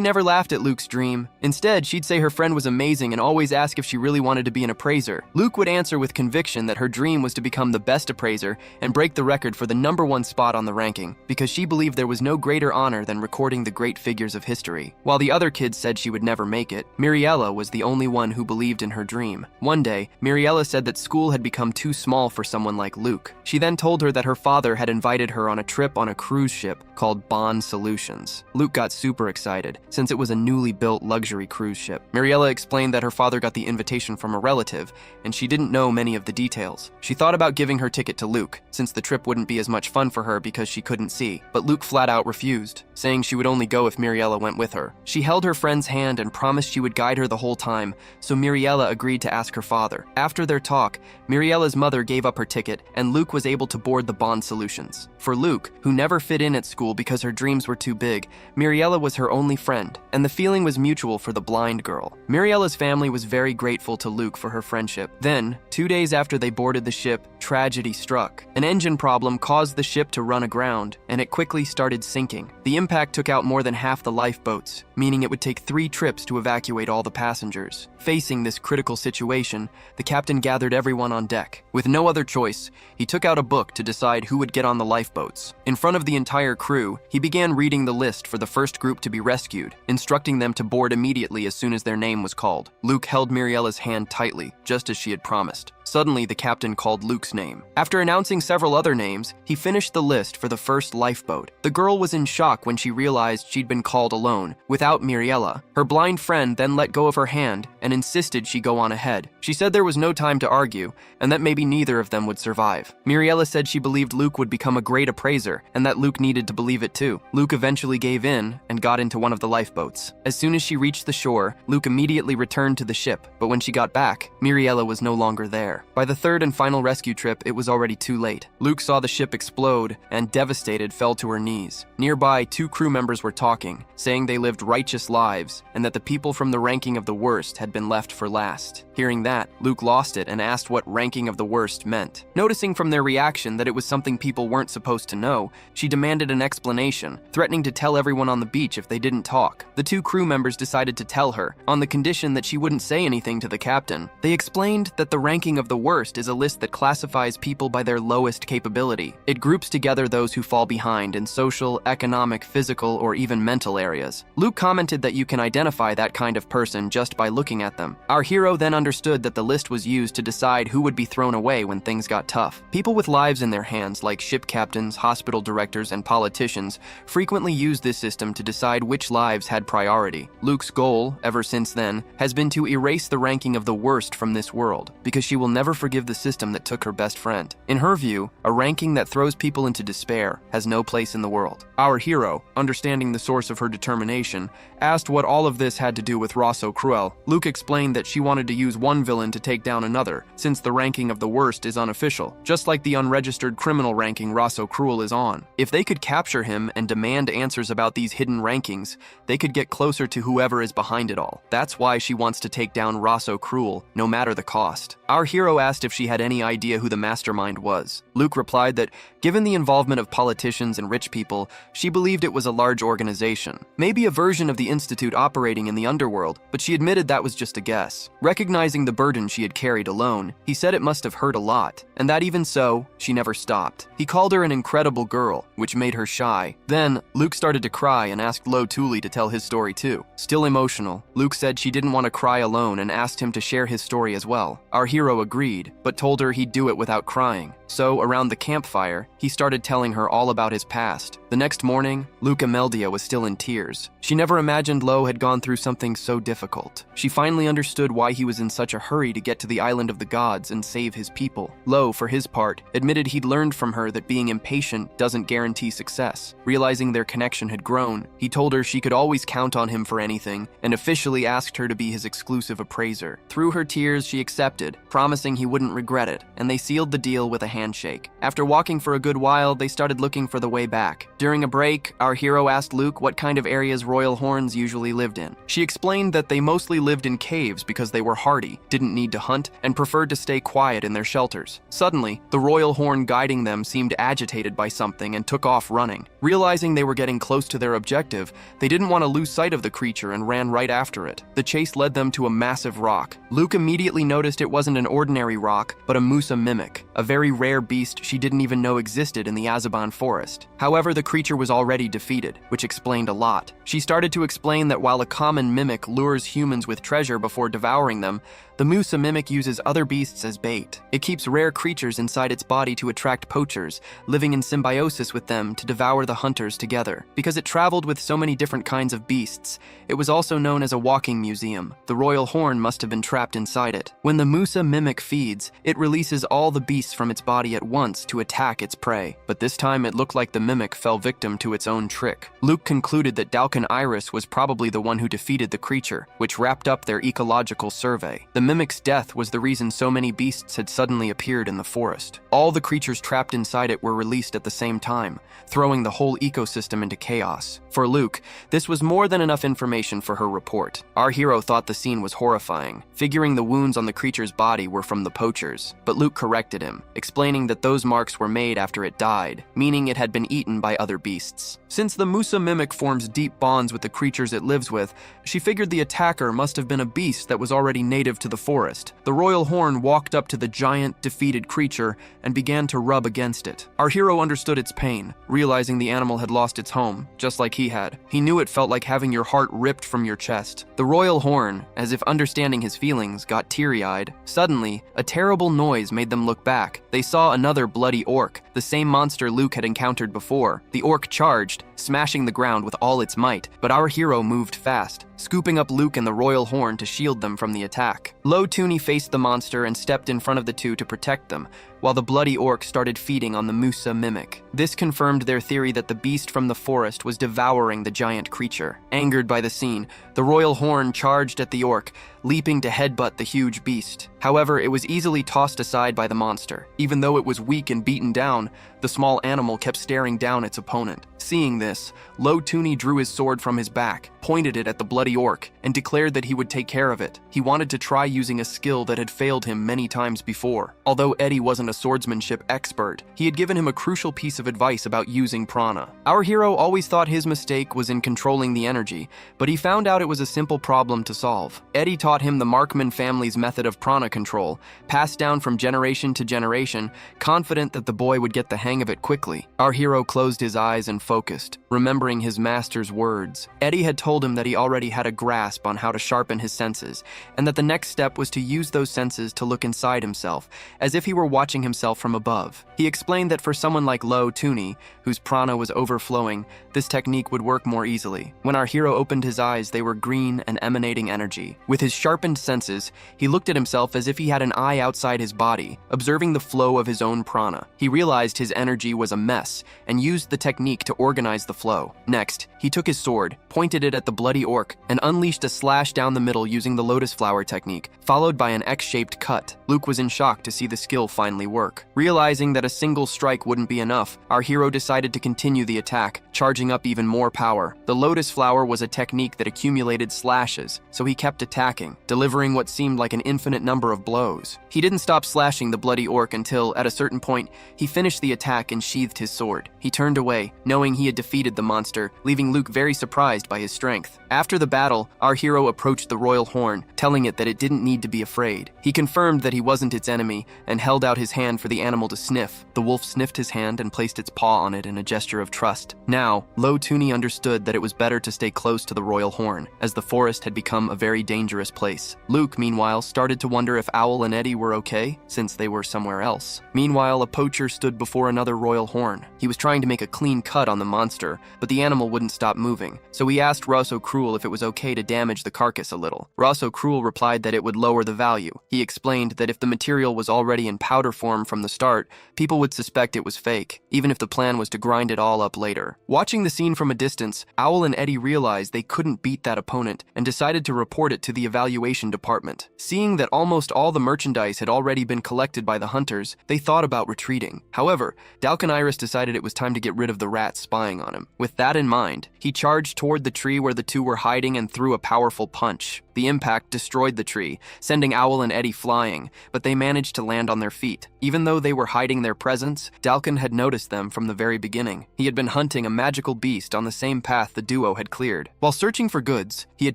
never laughed at Luke's dream. Instead, she'd say her friend was amazing and always ask if she really wanted to be an appraiser. Luke would answer with conviction that her dream was to become the best appraiser and break the record for the #1 spot on the ranking, because she believed there was no greater honor than recording the great figures of history. While the other kids said she would never make it, Miriella was the only one who believed in her dream. One day, Miriella said that school had become too small for someone like Luke. She then told her that her father had had invited her on a trip on a cruise ship called Bond Solutions. Luke got super excited, since it was a newly built luxury cruise ship. Muriela explained that her father got the invitation from a relative, and she didn't know many of the details. She thought about giving her ticket to Luke, since the trip wouldn't be as much fun for her because she couldn't see. But Luke flat out refused, saying she would only go if Muriela went with her. She held her friend's hand and promised she would guide her the whole time, so Muriela agreed to ask her father. After their talk, Muriela's mother gave up her ticket, and Luke was able to board the Bond Solutions. For Luke, who never fit in at school because her dreams were too big, Muriela was her only friend, and the feeling was mutual for the blind girl. Muriela's family was very grateful to Luke for her friendship. Then, 2 days after they boarded the ship, tragedy struck. An engine problem caused the ship to run aground, and it quickly started sinking. The impact took out more than half the lifeboats, meaning it would take 3 trips to evacuate all the passengers. Facing this critical situation, the captain gathered everyone on deck. With no other choice, he took out a book to decide who would get on the lifeboats. In front of the entire crew, he began reading the list for the first group to be rescued, instructing them to board immediately as soon as their name was called. Luke held Muriela's hand tightly, just as she had promised. Suddenly, the captain called Luke's name. After announcing several other names, he finished the list for the first lifeboat. The girl was in shock when she realized she'd been called alone, without Muriela. Her blind friend then let go of her hand and insisted she go on ahead. She said there was no time to argue, and that maybe neither of them would survive. Muriela said she believed Luke would become a great appraiser, and that Luke needed to believe it too. Luke eventually gave in and got into one of the lifeboats. As soon as she reached the shore, Luke immediately returned to the ship, but when she got back, Muriela was no longer there. By the third and final rescue trip, it was already too late. Luke saw the ship explode and, devastated, fell to her knees. Nearby, 2 crew members were talking, saying they lived righteous lives and that the people from the ranking of the worst had been left for last. Hearing that, Luke lost it and asked what ranking of the worst meant. Noticing from their reaction that it was something people weren't supposed to know, she demanded an explanation, threatening to tell everyone on the beach if they didn't talk. The 2 crew members decided to tell her, on the condition that she wouldn't say anything to the captain. They explained that the ranking of the worst is a list that classifies people by their lowest capability. It groups together those who fall behind in social, economic, physical, or even mental areas. Luke commented that you can identify that kind of person just by looking at them. Our hero then understood that the list was used to decide who would be thrown away when things got tough. People with lives in their hands, like ship captains, hospital directors, and politicians, frequently use this system to decide which lives had priority. Luke's goal, ever since then, has been to erase the ranking of the worst from this world, because she will never forgive the system that took her best friend. In her view, a ranking that throws people into despair has no place in the world. Our hero, understanding the source of her determination, asked what all of this had to do with Rosso Cruel. Luke explained that she wanted to use one villain to take down another, since the ranking of the worst is unofficial, just like the unregistered criminal ranking Rosso Cruel is on. If they could capture him and demand answers about these hidden rankings, they could get closer to whoever is behind it all. That's why she wants to take down Rosso Cruel, no matter the cost. Our hero asked if she had any idea who the mastermind was. Luke replied that, given the involvement of politicians and rich people, she believed it was a large organization. Maybe a version of the Institute operating in the underworld, but she admitted that was just a guess. Recognizing the burden she had carried alone, he said it must have hurt a lot, and that even so, she never stopped. He called her an incredible girl, which made her shy. Then, Luke started to cry and asked Lo Tuli to tell his story too. Still emotional, Luke said she didn't want to cry alone and asked him to share his story as well. Our hero agreed, but told her he'd do it without crying. So, around the campfire, he started telling her all about his past. The next morning, Luke Ameldia was still in tears. She never imagined Lo had gone through something so difficult. She finally understood why he was in such a hurry to get to the island of the gods and save his people. Lo, for his part, admitted he'd learned from her that being impatient doesn't guarantee success. Realizing their connection had grown, he told her she could always count on him for anything, and officially asked her to be his exclusive appraiser. Through her tears, she accepted, promising he wouldn't regret it, and they sealed the deal with a handshake. After walking for a good while, they started looking for the way back. During a break, our hero asked Luke what kind of areas royal horns usually lived in. She explained that they mostly lived in caves because they were hardy, didn't need to hunt, and preferred to stay quiet in their shelters. Suddenly, the royal horn guiding them seemed agitated by something and took off running. Realizing they were getting close to their objective, they didn't want to lose sight of the creature and ran right after it. The chase led them to a massive rock. Luke immediately noticed it wasn't an ordinary rock, but a Musa mimic, a very rare beast she didn't even know existed in the Azaban forest. However, the creature was already defeated, which explained a lot. She started to explain that while a common mimic lures humans with treasure before devouring them, The Musa mimic uses other beasts as bait. It keeps rare creatures inside its body to attract poachers, living in symbiosis with them to devour the hunters together. Because it traveled with so many different kinds of beasts, it was also known as a walking museum. The royal horn must have been trapped inside it. When the Musa mimic feeds, it releases all the beasts from its body at once to attack its prey. But this time it looked like the mimic fell victim to its own trick. Luke concluded that Dalkin was probably the one who defeated the creature, which wrapped up their ecological survey. The mimic's death was the reason so many beasts had suddenly appeared in the forest. All the creatures trapped inside it were released at the same time, throwing the whole ecosystem into chaos. For Luke, this was more than enough information for her report. Our hero thought the scene was horrifying, figuring the wounds on the creature's body were from the poachers. But Luke corrected him, explaining that those marks were made after it died, meaning it had been eaten by other beasts. Since the Musa mimic forms deep bonds with the creatures it lives with, she figured the attacker must have been a beast that was already native to the forest. The royal horn walked up to the giant, defeated creature and began to rub against it. Our hero understood its pain, realizing the animal had lost its home, just like he had. He knew it felt like having your heart ripped from your chest. The royal horn, as if understanding his feelings, got teary-eyed. Suddenly, a terrible noise made them look back. They saw another bloody orc, the same monster Luke had encountered before. The orc charged, smashing the ground with all its might, but our hero moved fast, scooping up Luke and the royal horn to shield them from the attack. Low Toonie faced the monster and stepped in front of the two to protect them, while the bloody orc started feeding on the Musa mimic. This confirmed their theory that the beast from the forest was devouring the giant creature. Angered by the scene, the royal horn charged at the orc, leaping to headbutt the huge beast. However, it was easily tossed aside by the monster. Even though it was weak and beaten down, the small animal kept staring down its opponent. Seeing this, Low Toonie drew his sword from his back, pointed it at the bloody orc, and declared that he would take care of it. He wanted to try using a skill that had failed him many times before. Although Eddie wasn't a swordsmanship expert, he had given him a crucial piece of advice about using prana. Our hero always thought his mistake was in controlling the energy, but he found out it was a simple problem to solve. Eddie taught him the Markman family's method of prana control, passed down from generation to generation, confident that the boy would get the hang of it quickly. Our hero closed his eyes and focused, remembering his master's words. Eddie had told him that he already had a grasp on how to sharpen his senses, and that the next step was to use those senses to look inside himself, as if he were watching himself from above. He explained that for someone like Low Toonie, whose prana was overflowing, this technique would work more easily. When our hero opened his eyes, they were green and emanating energy. With his sharpened senses, he looked at himself as if he had an eye outside his body, observing the flow of his own prana. He realized his energy was a mess and used the technique to organize the flow. Next, he took his sword, pointed it at the bloody orc, and unleashed a slash down the middle using the lotus flower technique, followed by an X-shaped cut. Luke was in shock to see the skill finally work. Realizing that a single strike wouldn't be enough, our hero decided to continue the attack, charging up even more power. The lotus flower was a technique that accumulated slashes, so he kept attacking, delivering what seemed like an infinite number of blows. He didn't stop slashing the bloody orc until, at a certain point, he finished the attack and sheathed his sword. He turned away, knowing he had defeated the monster, leaving Luke very surprised by his strength. After the battle, our hero approached the royal horn, telling it that it didn't need to be afraid. He confirmed that he wasn't its enemy and held out his hand for the animal to sniff. The wolf sniffed his hand and placed its paw on it in a gesture of trust. Now, Low Toonie understood that it was better to stay close to the royal horn, as the forest had become a very dangerous place. Luke, meanwhile, started to wonder if Owl and Eddie were okay, since they were somewhere else. Meanwhile, a poacher stood before another royal horn. He was trying to make a clean cut on the monster, but the animal wouldn't stop moving, so he asked Rosso Cruel if it was okay to damage the carcass a little. Rosso Cruel replied that it would lower the value. He explained that if the material was already in powder form from the start, people would suspect it was fake, even if the plan was to grind it all up later. Watching the scene from a distance, Owl and Eddie realized they couldn't beat that opponent and decided to report it to the evaluation department. Seeing that almost all the merchandise had already been collected by the hunters, they thought about retreating. However, Dalkin decided it was time to get rid of the rats spying on him. With that in mind, he charged toward the tree where the two were hiding and threw a powerful punch. The impact destroyed the tree, sending Owl and Eddie flying, but they managed to land on their feet. Even though they were hiding their presence, Dalkin had noticed them from the very beginning. He had been hunting a magical beast on the same path the duo had cleared. While searching for goods, he had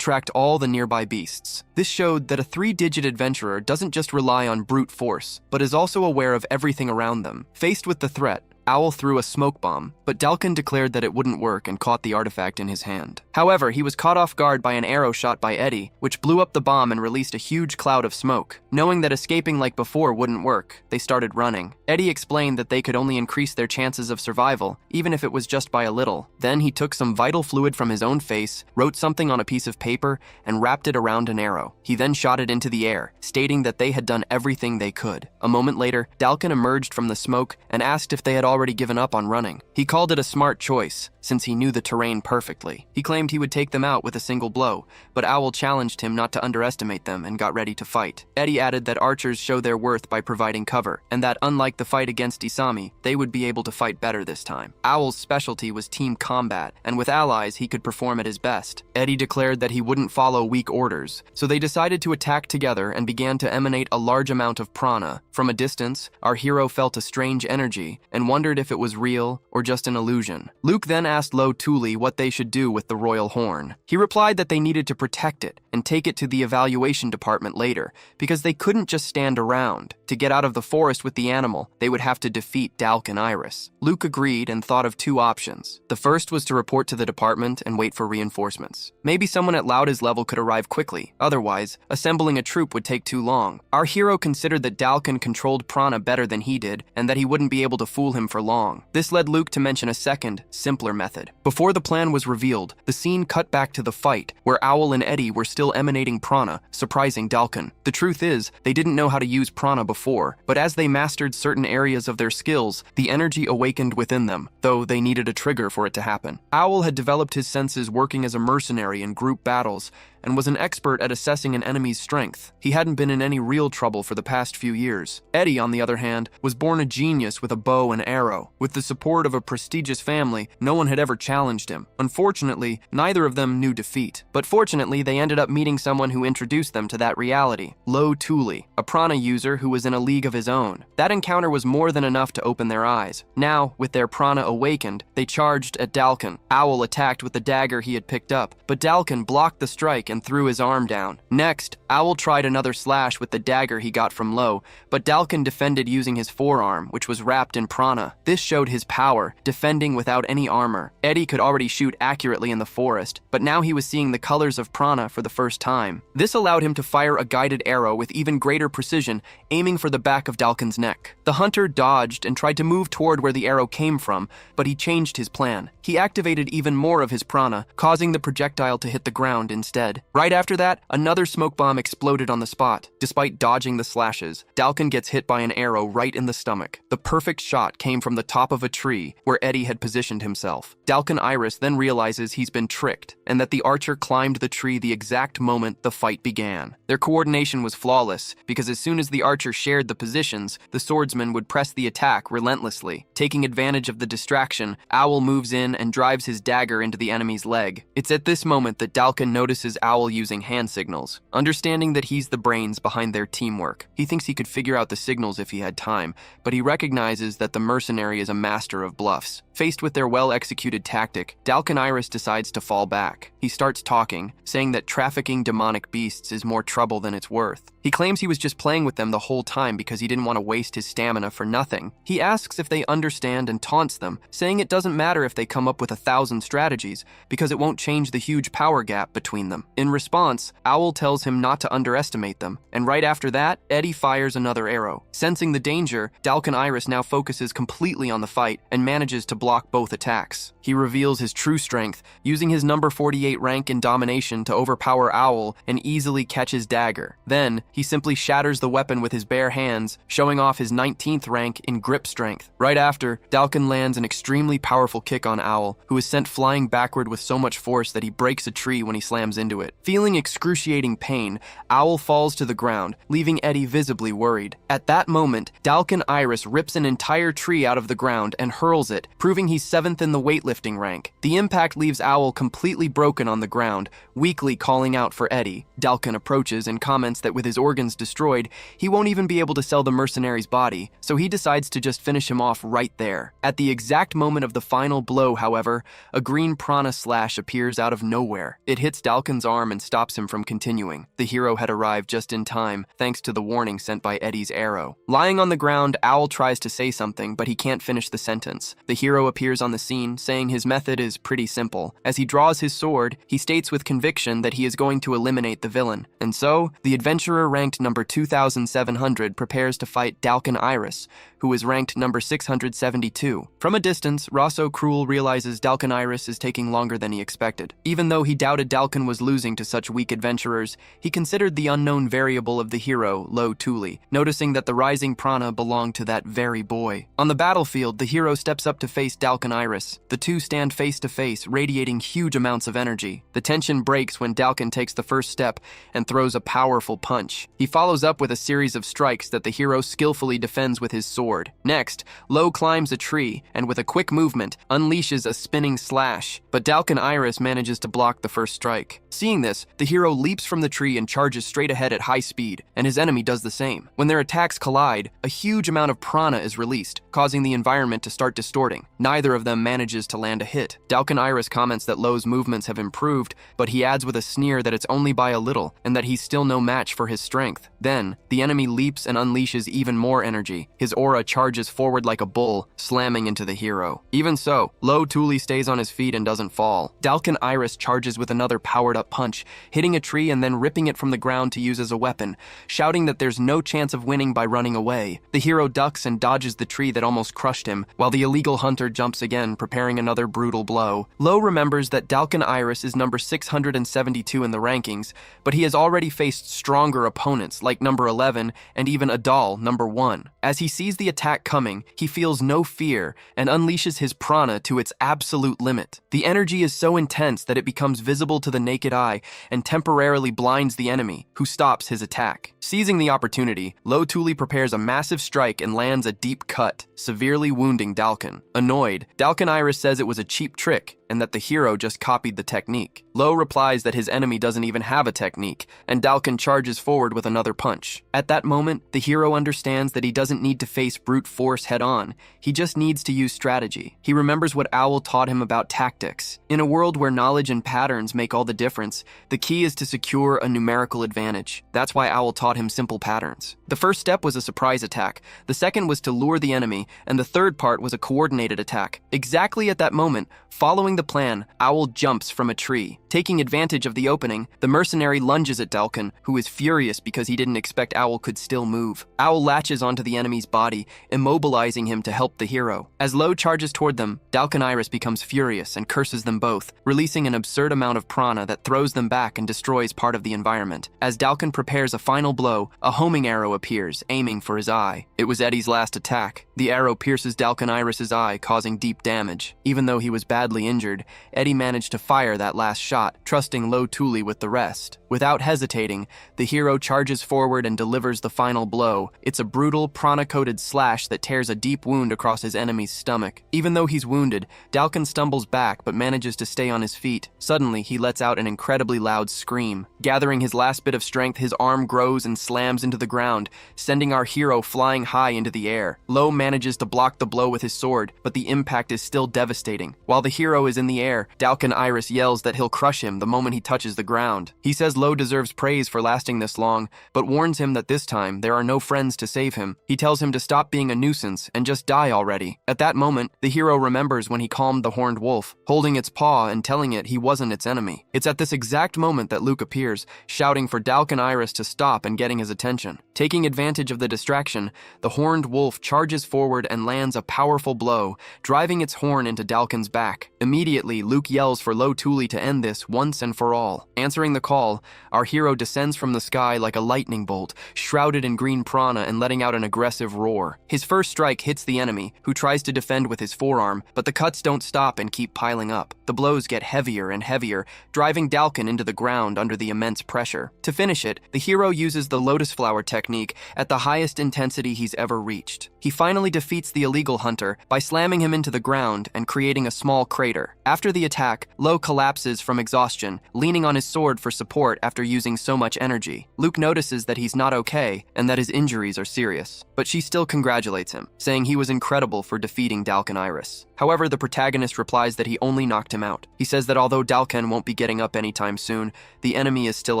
tracked all the nearby beasts. This showed that a 3-digit adventurer doesn't just rely on brute force, but is also aware of everything around them. Faced with the threat, Owl threw a smoke bomb, but but Dalkin declared that it wouldn't work and caught the artifact in his hand. However, he was caught off guard by an arrow shot by Eddie, which blew up the bomb and released a huge cloud of smoke. Knowing that escaping like before wouldn't work, they started running. Eddie explained that they could only increase their chances of survival, even if it was just by a little. Then he took some vital fluid from his own face, wrote something on a piece of paper, and wrapped it around an arrow. He then shot it into the air, stating that they had done everything they could. A moment later, Dalkin emerged from the smoke and asked if they had already given up on running. He called it a smart choice, since he knew the terrain perfectly. He claimed he would take them out with a single blow, but Owl challenged him not to underestimate them and got ready to fight. Eddie added that archers show their worth by providing cover, and that unlike the fight against Isami, they would be able to fight better this time. Owl's specialty was team combat, and with allies he could perform at his best. Eddie declared that he wouldn't follow weak orders, so they decided to attack together and began to emanate a large amount of prana. From a distance, our hero felt a strange energy and wondered if it was real or just an illusion. Luke then asked Lo Tuli what they should do with the royal horn. He replied that they needed to protect it and take it to the evaluation department later, because they couldn't just stand around. To get out of the forest with the animal, they would have to defeat Dalkin Iris. Luke agreed and thought of two options. The first was to report to the department and wait for reinforcements. Maybe someone at Lauda's level could arrive quickly. Otherwise, assembling a troop would take too long. Our hero considered that Dalkin controlled prana better than he did, and that he wouldn't be able to fool him for long. This led Luke to mention a second, simpler method. Before the plan was revealed, the scene cut back to the fight, where Owl and Eddie were still emanating prana, surprising Dalkin. The truth is, they didn't know how to use prana before, but as they mastered certain areas of their skills, the energy awakened within them, though they needed a trigger for it to happen. Owl had developed his senses working as a mercenary in group battles, and was an expert at assessing an enemy's strength. He hadn't been in any real trouble for the past few years. Eddie, on the other hand, was born a genius with a bow and arrow. With the support of a prestigious family, no one had ever challenged him. Unfortunately, neither of them knew defeat. But fortunately, they ended up meeting someone who introduced them to that reality. Lo Tuli, a prana user who was in a league of his own. That encounter was more than enough to open their eyes. Now, with their prana awakened, they charged at Dalkin. Owl attacked with the dagger he had picked up, but Dalkin blocked the strike and threw his arm down. Next, Owl tried another slash with the dagger he got from Lo, but Dalkin defended using his forearm, which was wrapped in prana. This showed his power, defending without any armor. Eddie could already shoot accurately in the forest, but now he was seeing the colors of prana for the first time. This allowed him to fire a guided arrow with even greater precision, aiming for the back of Dalkin's neck. The hunter dodged and tried to move toward where the arrow came from, but he changed his plan. He activated even more of his prana, causing the projectile to hit the ground instead. Right after that, another smoke bomb exploded on the spot. Despite dodging the slashes, Dalkin gets hit by an arrow right in the stomach. The perfect shot came from the top of a tree where Eddie had positioned himself. Dalkin Iris then realizes he's been tricked, and that the archer climbed the tree the exact moment the fight began. Their coordination was flawless, because as soon as the archer shared the positions, the swordsman would press the attack relentlessly. Taking advantage of the distraction, Owl moves in and drives his dagger into the enemy's leg. It's at this moment that Dalkin notices Owl using hand signals. Understanding that he's the brains behind their teamwork, he thinks he could figure out the signals if he had time, but he recognizes that the mercenary is a master of bluffs. Faced with their well-executed tactic, Dalkin Iris decides to fall back. He starts talking, saying that trafficking demonic beasts is more trouble than it's worth. He claims he was just playing with them the whole time because he didn't want to waste his stamina for nothing. He asks if they understand and taunts them, saying it doesn't matter if they come up with 1,000 strategies, because it won't change the huge power gap between them. In response, Owl tells him not to underestimate them, and right after that, Eddie fires another arrow. Sensing the danger, Dalkin Iris now focuses completely on the fight and manages to block both attacks. He reveals his true strength, using his number 48 rank in domination to overpower Owl and easily catch his dagger. Then, he simply shatters the weapon with his bare hands, showing off his 19th rank in grip strength. Right after, Dalkin lands an extremely powerful kick on Owl, who is sent flying backward with so much force that he breaks a tree when he slams into it. Feeling excruciating pain, Owl falls to the ground, leaving Eddie visibly worried. At that moment, Dalkin Iris rips an entire tree out of the ground and hurls it, proving he's 7th in the weightlifting rank. The impact leaves Owl completely broken on the ground, weakly calling out for Eddie. Dalkin approaches and comments that with his organs destroyed, he won't even be able to sell the mercenary's body, so he decides to just finish him off right there. At the exact moment of the final blow, however, a green prana slash appears out of nowhere. It hits Dalkin's arm and stops him from continuing. The hero had arrived just in time, thanks to the warning sent by Eddie's arrow. Lying on the ground, Owl tries to say something, but he can't finish the sentence. The hero appears on the scene, saying his method is pretty simple. As he draws his sword, he states with conviction that he is going to eliminate the villain. And so, the adventurer ranked number 2,700 prepares to fight Dalkin Iris, who is ranked number 672. From a distance, Rosso Cruel realizes Dalkin Iris is taking longer than he expected. Even though he doubted Dalkin was losing to such weak adventurers, he considered the unknown variable of the hero, Lo Tuli, noticing that the rising prana belonged to that very boy. On the battlefield, the hero steps up to face Dalkin Iris. The two stand face to face, radiating huge amounts of energy. The tension breaks when Dalkin takes the first step and throws a powerful punch. He follows up with a series of strikes that the hero skillfully defends with his sword. Next, Lo climbs a tree and with a quick movement, unleashes a spinning slash, but Dalkin Iris manages to block the first strike. Seeing this, the hero leaps from the tree and charges straight ahead at high speed, and his enemy does the same. When their attacks collide, a huge amount of prana is released, causing the environment to start distorting. Neither of them manages to land a hit. Dalkin Iris comments that Lo's movements have improved, but he adds with a sneer that it's only by a little, and that he's still no match for his strength. Then, the enemy leaps and unleashes even more energy. His aura charges forward like a bull, slamming into the hero. Even so, Lo Tuli stays on his feet and doesn't fall. Dalkin Iris charges with another powered-up punch, hitting a tree and then ripping it from the ground to use as a weapon, shouting that there's no chance of winning by running away. The hero ducks and dodges the tree that almost crushed him, while the illegal hunter jumps again, preparing another brutal blow. Lo remembers that Dalkin Iris is number 672 in the rankings, but he has already faced stronger opponents like number 11 and even Adal, number 1. As he sees the attack coming, he feels no fear and unleashes his prana to its absolute limit. The energy is so intense that it becomes visible to the naked eye and temporarily blinds the enemy, who stops his attack. Seizing the opportunity, Lo Tuli prepares a massive strike and lands a deep cut, severely wounding Dalkin. Annoyed, Dalkin Iris says it was a cheap trick and that the hero just copied the technique. Lo replies that his enemy doesn't even have a technique, and Dalkin charges forward with another punch. At that moment, the hero understands that he doesn't need to face brute force head-on, he just needs to use strategy. He remembers what Owl taught him about tactics. In a world where knowledge and patterns make all the difference, the key is to secure a numerical advantage. That's why Owl taught him simple patterns. The first step was a surprise attack, the second was to lure the enemy, and the third part was a coordinated attack. Exactly at that moment, following the plan, Owl jumps from a tree. Taking advantage of the opening, the mercenary lunges at Dalkin, who is furious because he didn't expect Owl could still move. Owl latches onto the enemy's body, immobilizing him to help the hero. As Lo charges toward them, Dalkin Iris becomes furious and curses them both, releasing an absurd amount of prana that throws them back and destroys part of the environment. As Dalkin prepares a final blow, a homing arrow appears, aiming for his eye. It was Eddie's last attack. The arrow pierces Dalkin Iris's eye, causing deep damage. Even though he was badly injured, Eddie managed to fire that last shot, trusting Lo Tuli with the rest. Without hesitating, the hero charges forward and delivers the final blow. It's a brutal, prana-coated slash that tears a deep wound across his enemy's stomach. Even though he's wounded, Dalkin stumbles back but manages to stay on his feet. Suddenly, he lets out an incredibly loud scream. Gathering his last bit of strength, his arm grows and slams into the ground, sending our hero flying high into the air. Lo manages to block the blow with his sword, but the impact is still devastating. While the hero is in the air, Dalkin Iris yells that he'll crush him the moment he touches the ground. He says Lo deserves praise for lasting this long, but warns him that this time there are no friends to save him. He tells him to stop being a nuisance and just die already. At that moment, the hero remembers when he calmed the horned wolf, holding its paw and telling it he wasn't its enemy. It's at this exact moment that Luke appears, shouting for Dalkin Iris to stop and getting his attention. Taking advantage of the distraction, the horned wolf charges forward and lands a powerful blow, driving its horn into Dalkin's back. Immediately, Luke yells for Lo Tuli to end this once and for all. Answering the call, our hero descends from the sky like a lightning bolt, shrouded in green prana and letting out an aggressive roar. His first strike hits the enemy, who tries to defend with his forearm, but the cuts don't stop and keep piling up. The blows get heavier and heavier, driving Dalkin into the ground under the immense pressure. To finish it, the hero uses the lotus flower technique rank at the highest intensity he's ever reached. He finally defeats the illegal hunter by slamming him into the ground and creating a small crater. After the attack, Lo collapses from exhaustion, leaning on his sword for support after using so much energy. Luke notices that he's not okay and that his injuries are serious, but she still congratulates him, saying he was incredible for defeating Dalkan Iris. However, the protagonist replies that he only knocked him out. He says that although Dalkan won't be getting up anytime soon, the enemy is still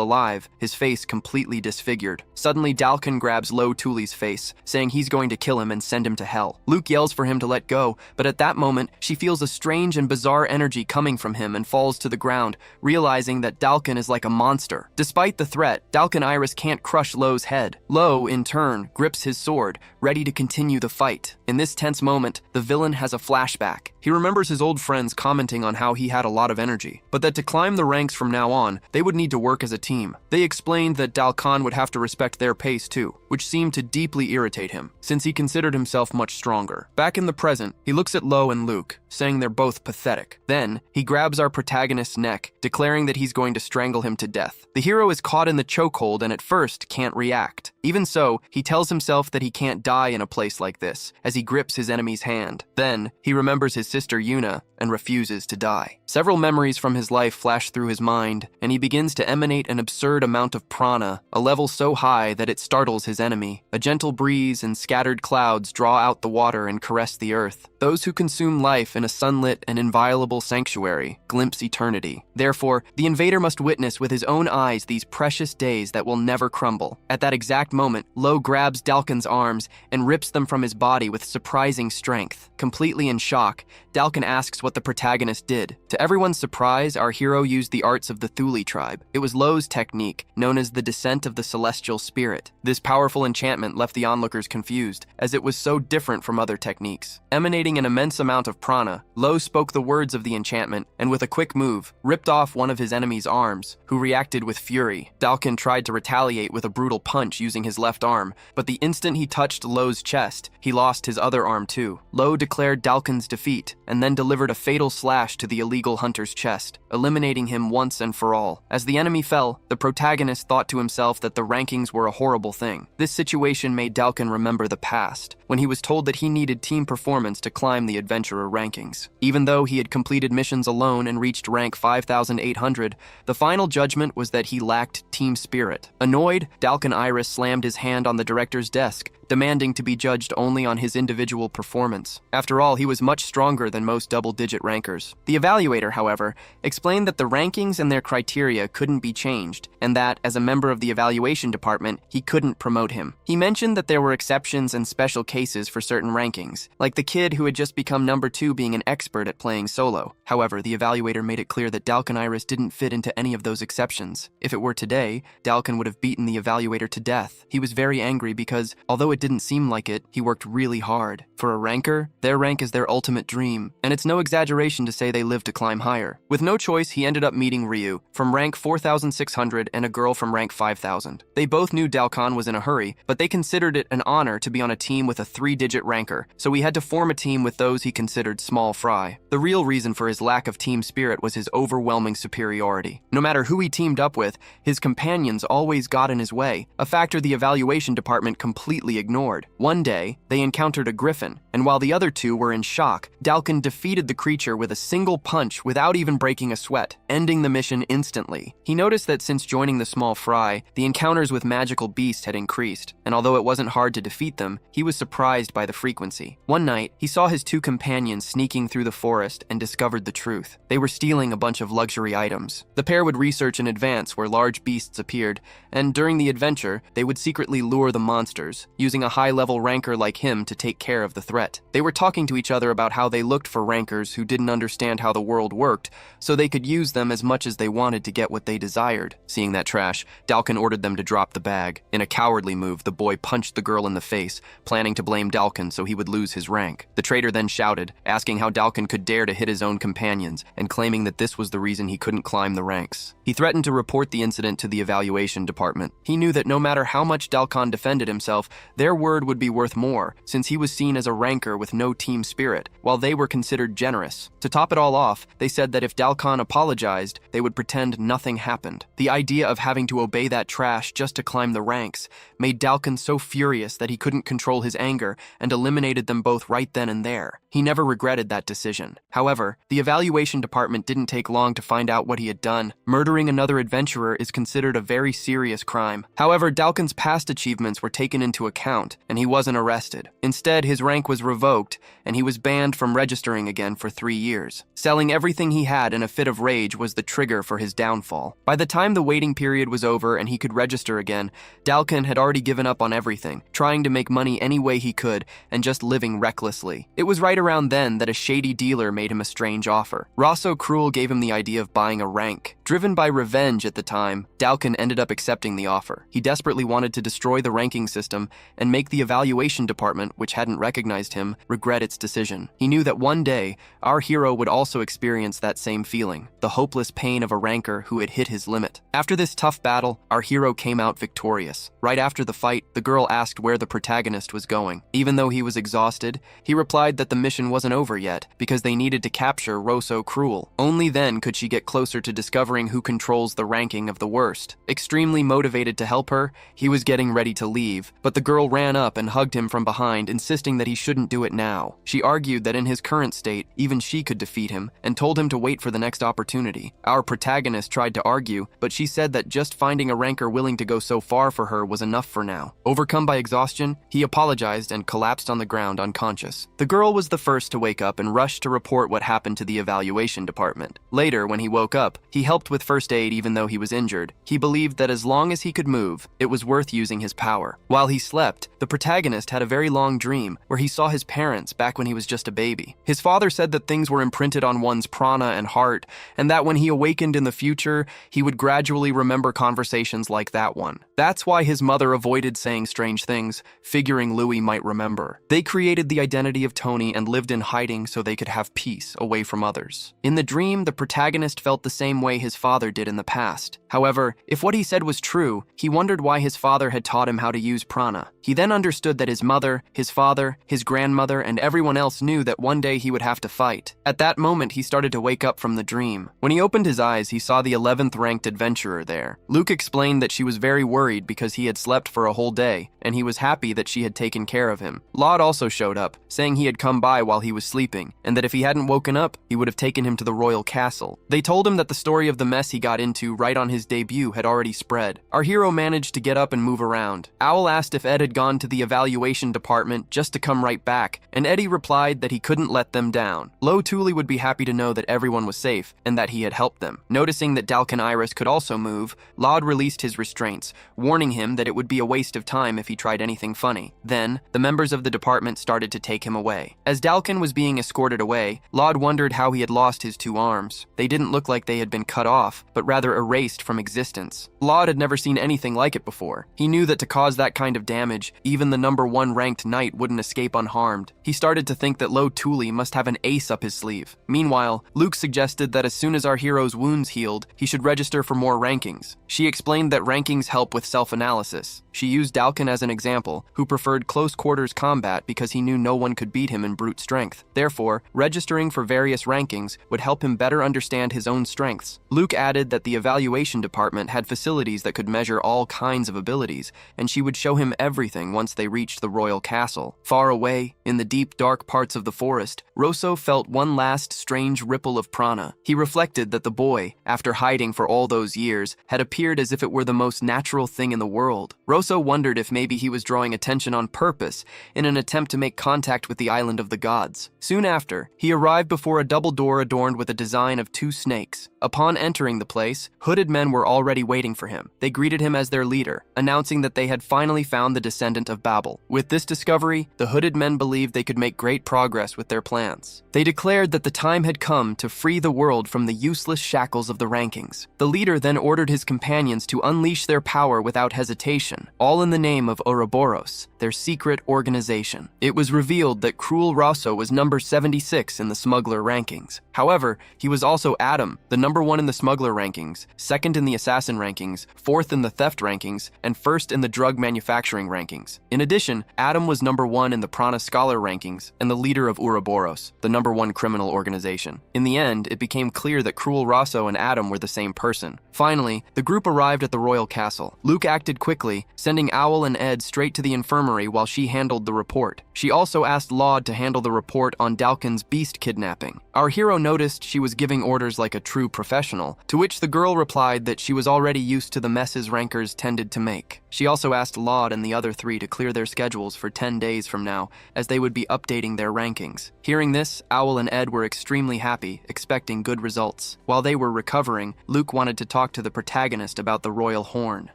alive, his face completely disfigured. Suddenly, Dalkan grabs Lo Tuli's face, saying he's going to kill him and send him to hell. Luke yells for him to let go, but at that moment, she feels a strange and bizarre energy coming from him and falls to the ground, realizing that Dalkan is like a monster. Despite the threat, Dalkan Iris can't crush Lo's head. Lo, in turn, grips his sword, ready to continue the fight. In this tense moment, the villain has a flashback. He remembers his old friends commenting on how he had a lot of energy, but that to climb the ranks from now on, they would need to work as a team. They explained that Dalkan would have to respect their pace too, which seemed to deeply irritate him, since he considered himself much stronger. Back in the present, he looks at Lo and Luke, saying they're both pathetic. Then, he grabs our protagonist's neck, declaring that he's going to strangle him to death. The hero is caught in the chokehold and at first can't react. Even so, he tells himself that he can't die in a place like this, as he grips his enemy's hand. Then, he remembers his sister Yuna and refuses to die. Several memories from his life flash through his mind, and he begins to emanate an absurd amount of prana, a level so high that it startles his enemy. A gentle breeze and scattered clouds draw out the water and caress the earth. Those who consume life in a sunlit and inviolable sanctuary glimpse eternity. Therefore, the invader must witness with his own eyes these precious days that will never crumble. At that exact moment, Lo grabs Dalkan's arms and rips them from his body with surprising strength. Completely in shock, Dalkan asks what the protagonist did. To everyone's surprise, our hero used the arts of the Thuli tribe. It was Lo's technique, known as the Descent of the Celestial Spirit. This powerful enchantment left the onlookers confused, as it was so different from other techniques. Emanating an immense amount of prana, Lo spoke the words of the enchantment, and with a quick move, ripped off one of his enemy's arms, who reacted with fury. Dalkan tried to retaliate with a brutal punch using his left arm, but the instant he touched Lo's chest, he lost his other arm too. Lo declared Dalkan's defeat, and then delivered a fatal slash to the illegal hunter's chest, eliminating him once and for all. As the enemy fell, the protagonist thought to himself that the rankings were a horrible thing. This situation made Dalkan remember the past, when he was told that he needed team performance to climb the adventurer rankings. Even though he had completed missions alone and reached rank 5,800, the final judgment was that he lacked team spirit. Annoyed, Dalkan Iris slammed his hand on the director's desk, demanding to be judged only on his individual performance. After all, he was much stronger than most double-digit rankers. The evaluator, however, explained that the rankings and their criteria couldn't be changed, and that, as a member of the evaluation department, he couldn't promote him. He mentioned that there were exceptions and special cases for certain rankings, like the kid who had just become number 2 being an expert at playing solo. However, the evaluator made it clear that Dalkan Iris didn't fit into any of those exceptions. If it were today, Dalkan would have beaten the evaluator to death. He was very angry because, although it didn't seem like it, he worked really hard. For a ranker, their rank is their ultimate dream, and it's no exaggeration to say they live to climb higher. With no choice, he ended up meeting Ryu, from rank 4,600 and a girl from rank 5,000. They both knew Dalkan was in a hurry, but they considered it an honor to be on a team with a 3-digit ranker, so he had to form a team with those he considered small fry. The real reason for his lack of team spirit was his overwhelming superiority. No matter who he teamed up with, his companions always got in his way, a factor the evaluation department completely ignored. One day, they encountered a griffin, and while the other two were in shock, Dalkan defeated the creature with a single punch without even breaking a sweat, ending the mission instantly. He noticed that since joining the small fry, the encounters with magical beasts had increased, and although it wasn't hard to defeat them, he was surprised by the frequency. One night, he saw his 2 companions sneaking through the forest and discovered the truth. They were stealing a bunch of luxury items. The pair would research in advance where large beasts appeared, and during the adventure, they would secretly lure the monsters, using a high-level ranker like him to take care of the threat. They were talking to each other about how they looked for rankers who didn't understand how the world worked, so they could use them as much as they wanted to get what they desired. Seeing that trash, Dalkan ordered them to drop the bag. In a cowardly move, the boy punched the girl in the face, planning to blame Dalkan so he would lose his rank. The traitor then shouted, asking how Dalkan could dare to hit his own companion companions and claiming that this was the reason he couldn't climb the ranks. He threatened to report the incident to the evaluation department. He knew that no matter how much Dalkan defended himself, their word would be worth more, since he was seen as a ranker with no team spirit, while they were considered generous. To top it all off, they said that if Dalkan apologized, they would pretend nothing happened. The idea of having to obey that trash just to climb the ranks made Dalkan so furious that he couldn't control his anger and eliminated them both right then and there. He never regretted that decision. However, the evaluation department didn't take long to find out what he had done. Murdering another adventurer is considered a very serious crime. However, Dalkan's past achievements were taken into account, and he wasn't arrested. Instead, his rank was revoked, and he was banned from registering again for 3 years. Selling everything he had in a fit of rage was the trigger for his downfall. By the time the waiting period was over and he could register again, Dalkan had already given up on everything, trying to make money any way he could and just living recklessly. It was right around then that a shady dealer made him a strange offer. Rosso Cruel gave him the idea of buying a rank. Driven by revenge at the time, Dalkan ended up accepting the offer. He desperately wanted to destroy the ranking system and make the evaluation department, which hadn't recognized him, regret its decision. He knew that one day, our hero would also experience that same feeling, the hopeless pain of a ranker who had hit his limit. After this tough battle, our hero came out victorious. Right after the fight, the girl asked where the protagonist was going. Even though he was exhausted, he replied that the mission wasn't over yet because they needed to capture Rosso Cruel. Only then could she get closer to discovering who controls the ranking of the worst. Extremely motivated to help her, he was getting ready to leave, but the girl ran up and hugged him from behind, insisting that he shouldn't do it now. She argued that in his current state, even she could defeat him, and told him to wait for the next opportunity. Our protagonist tried to argue, but she said that just finding a ranker willing to go so far for her was enough for now. Overcome by exhaustion, he apologized and collapsed on the ground unconscious. The girl was the first to wake up and rushed to report what happened to the evaluation department. Later, when he woke up, he helped with first aid even though he was injured. He believed that as long as he could move, it was worth using his power. While he slept, the protagonist had a very long dream where he saw his parents back when he was just a baby. His father said that things were imprinted on one's prana and heart, and that when he awakened in the future, he would gradually remember conversations like that one. That's why his mother avoided saying strange things, figuring Louis might remember. They created the identity of Tony and lived in hiding so they could have peace away from others. In the dream, the protagonist felt the same way his father did in the past. However, if what he said was true, he wondered why his father had taught him how to use prana. He then understood that his mother, his father, his grandmother, and everyone else knew that one day he would have to fight. At that moment, he started to wake up from the dream. When he opened his eyes, he saw the 11th ranked adventurer there. Luke explained that she was very worried because he had slept for a whole day, and he was happy that she had taken care of him. Laud also showed up, saying he had come by while he was sleeping, and that if he hadn't woken up, he would have taken him to the royal castle. They told him that the story of the mess he got into right on his debut had already spread. Our hero managed to get up and move around. Owl asked if Ed had gone to the evaluation department just to come right back, and Eddie replied that he couldn't let them down. Lo Thule would be happy to know that everyone was safe and that he had helped them. Noticing that Dalkan Iris could also move, Laud released his restraints, warning him that it would be a waste of time if he tried anything funny. Then, the members of the department started to take him away. As Dalkan was being escorted away, Laud wondered how he had lost his 2 arms. They didn't look like they had been cut off, but rather erased from existence. Laud had never seen anything like it before. He knew that to cause that kind of damage, even the number 1 ranked knight wouldn't escape unharmed. He started to think that Lo Thule must have an ace up his sleeve. Meanwhile, Luke suggested that as soon as our hero's wounds healed, he should register for more rankings. She explained that rankings help with self-analysis. She used Dalkan as an example, who preferred close-quarters combat because he knew no one could beat him in brute strength. Therefore, registering for various rankings would help him better understand his own strengths. Luke added that the evaluation department had facilities that could measure all kinds of abilities, and she would show him everything once they reached the royal castle. Far away, in the deep, dark parts of the forest, Rosso felt one last strange ripple of prana. He reflected that the boy, after hiding for all those years, had appeared as if it were the most natural thing in the world. Rosso wondered if maybe he was drawing attention on purpose in an attempt to make contact with the island of the gods. Soon after, he arrived before a double door adorned with a design of 2 snakes. Upon entering the place, hooded men were already waiting for him. They greeted him as their leader, announcing that they had finally found the descendant of Babel. With this discovery, the hooded men believed they could make great progress with their plans. They declared that the time had come to free the world from the useless shackles of the rankings. The leader then ordered his companions to unleash their power without hesitation, all in the name of Ouroboros, their secret organization. It was revealed that Cruel Rosso was number 76 in the smuggler ranking. rankings. However, he was also Adam, the number 1 in the smuggler rankings, 2nd in the assassin rankings, 4th in the theft rankings, and 1st in the drug manufacturing rankings. In addition, Adam was number 1 in the Prana Scholar rankings and the leader of Ouroboros, the number 1 criminal organization. In the end, it became clear that Cruel Rosso and Adam were the same person. Finally, the group arrived at the royal castle. Luke acted quickly, sending Owl and Ed straight to the infirmary while she handled the report. She also asked Laud to handle the report on Dalkin's beast kidnapping. Our hero noticed she was giving orders like a true professional, to which the girl replied that she was already used to the messes rankers tended to make. She also asked Laud and the other 3 to clear their schedules for 10 days from now, as they would be updating their rankings. Hearing this, Owl and Ed were extremely happy, expecting good results. While they were recovering, Luke wanted to talk to the protagonist about the royal horn.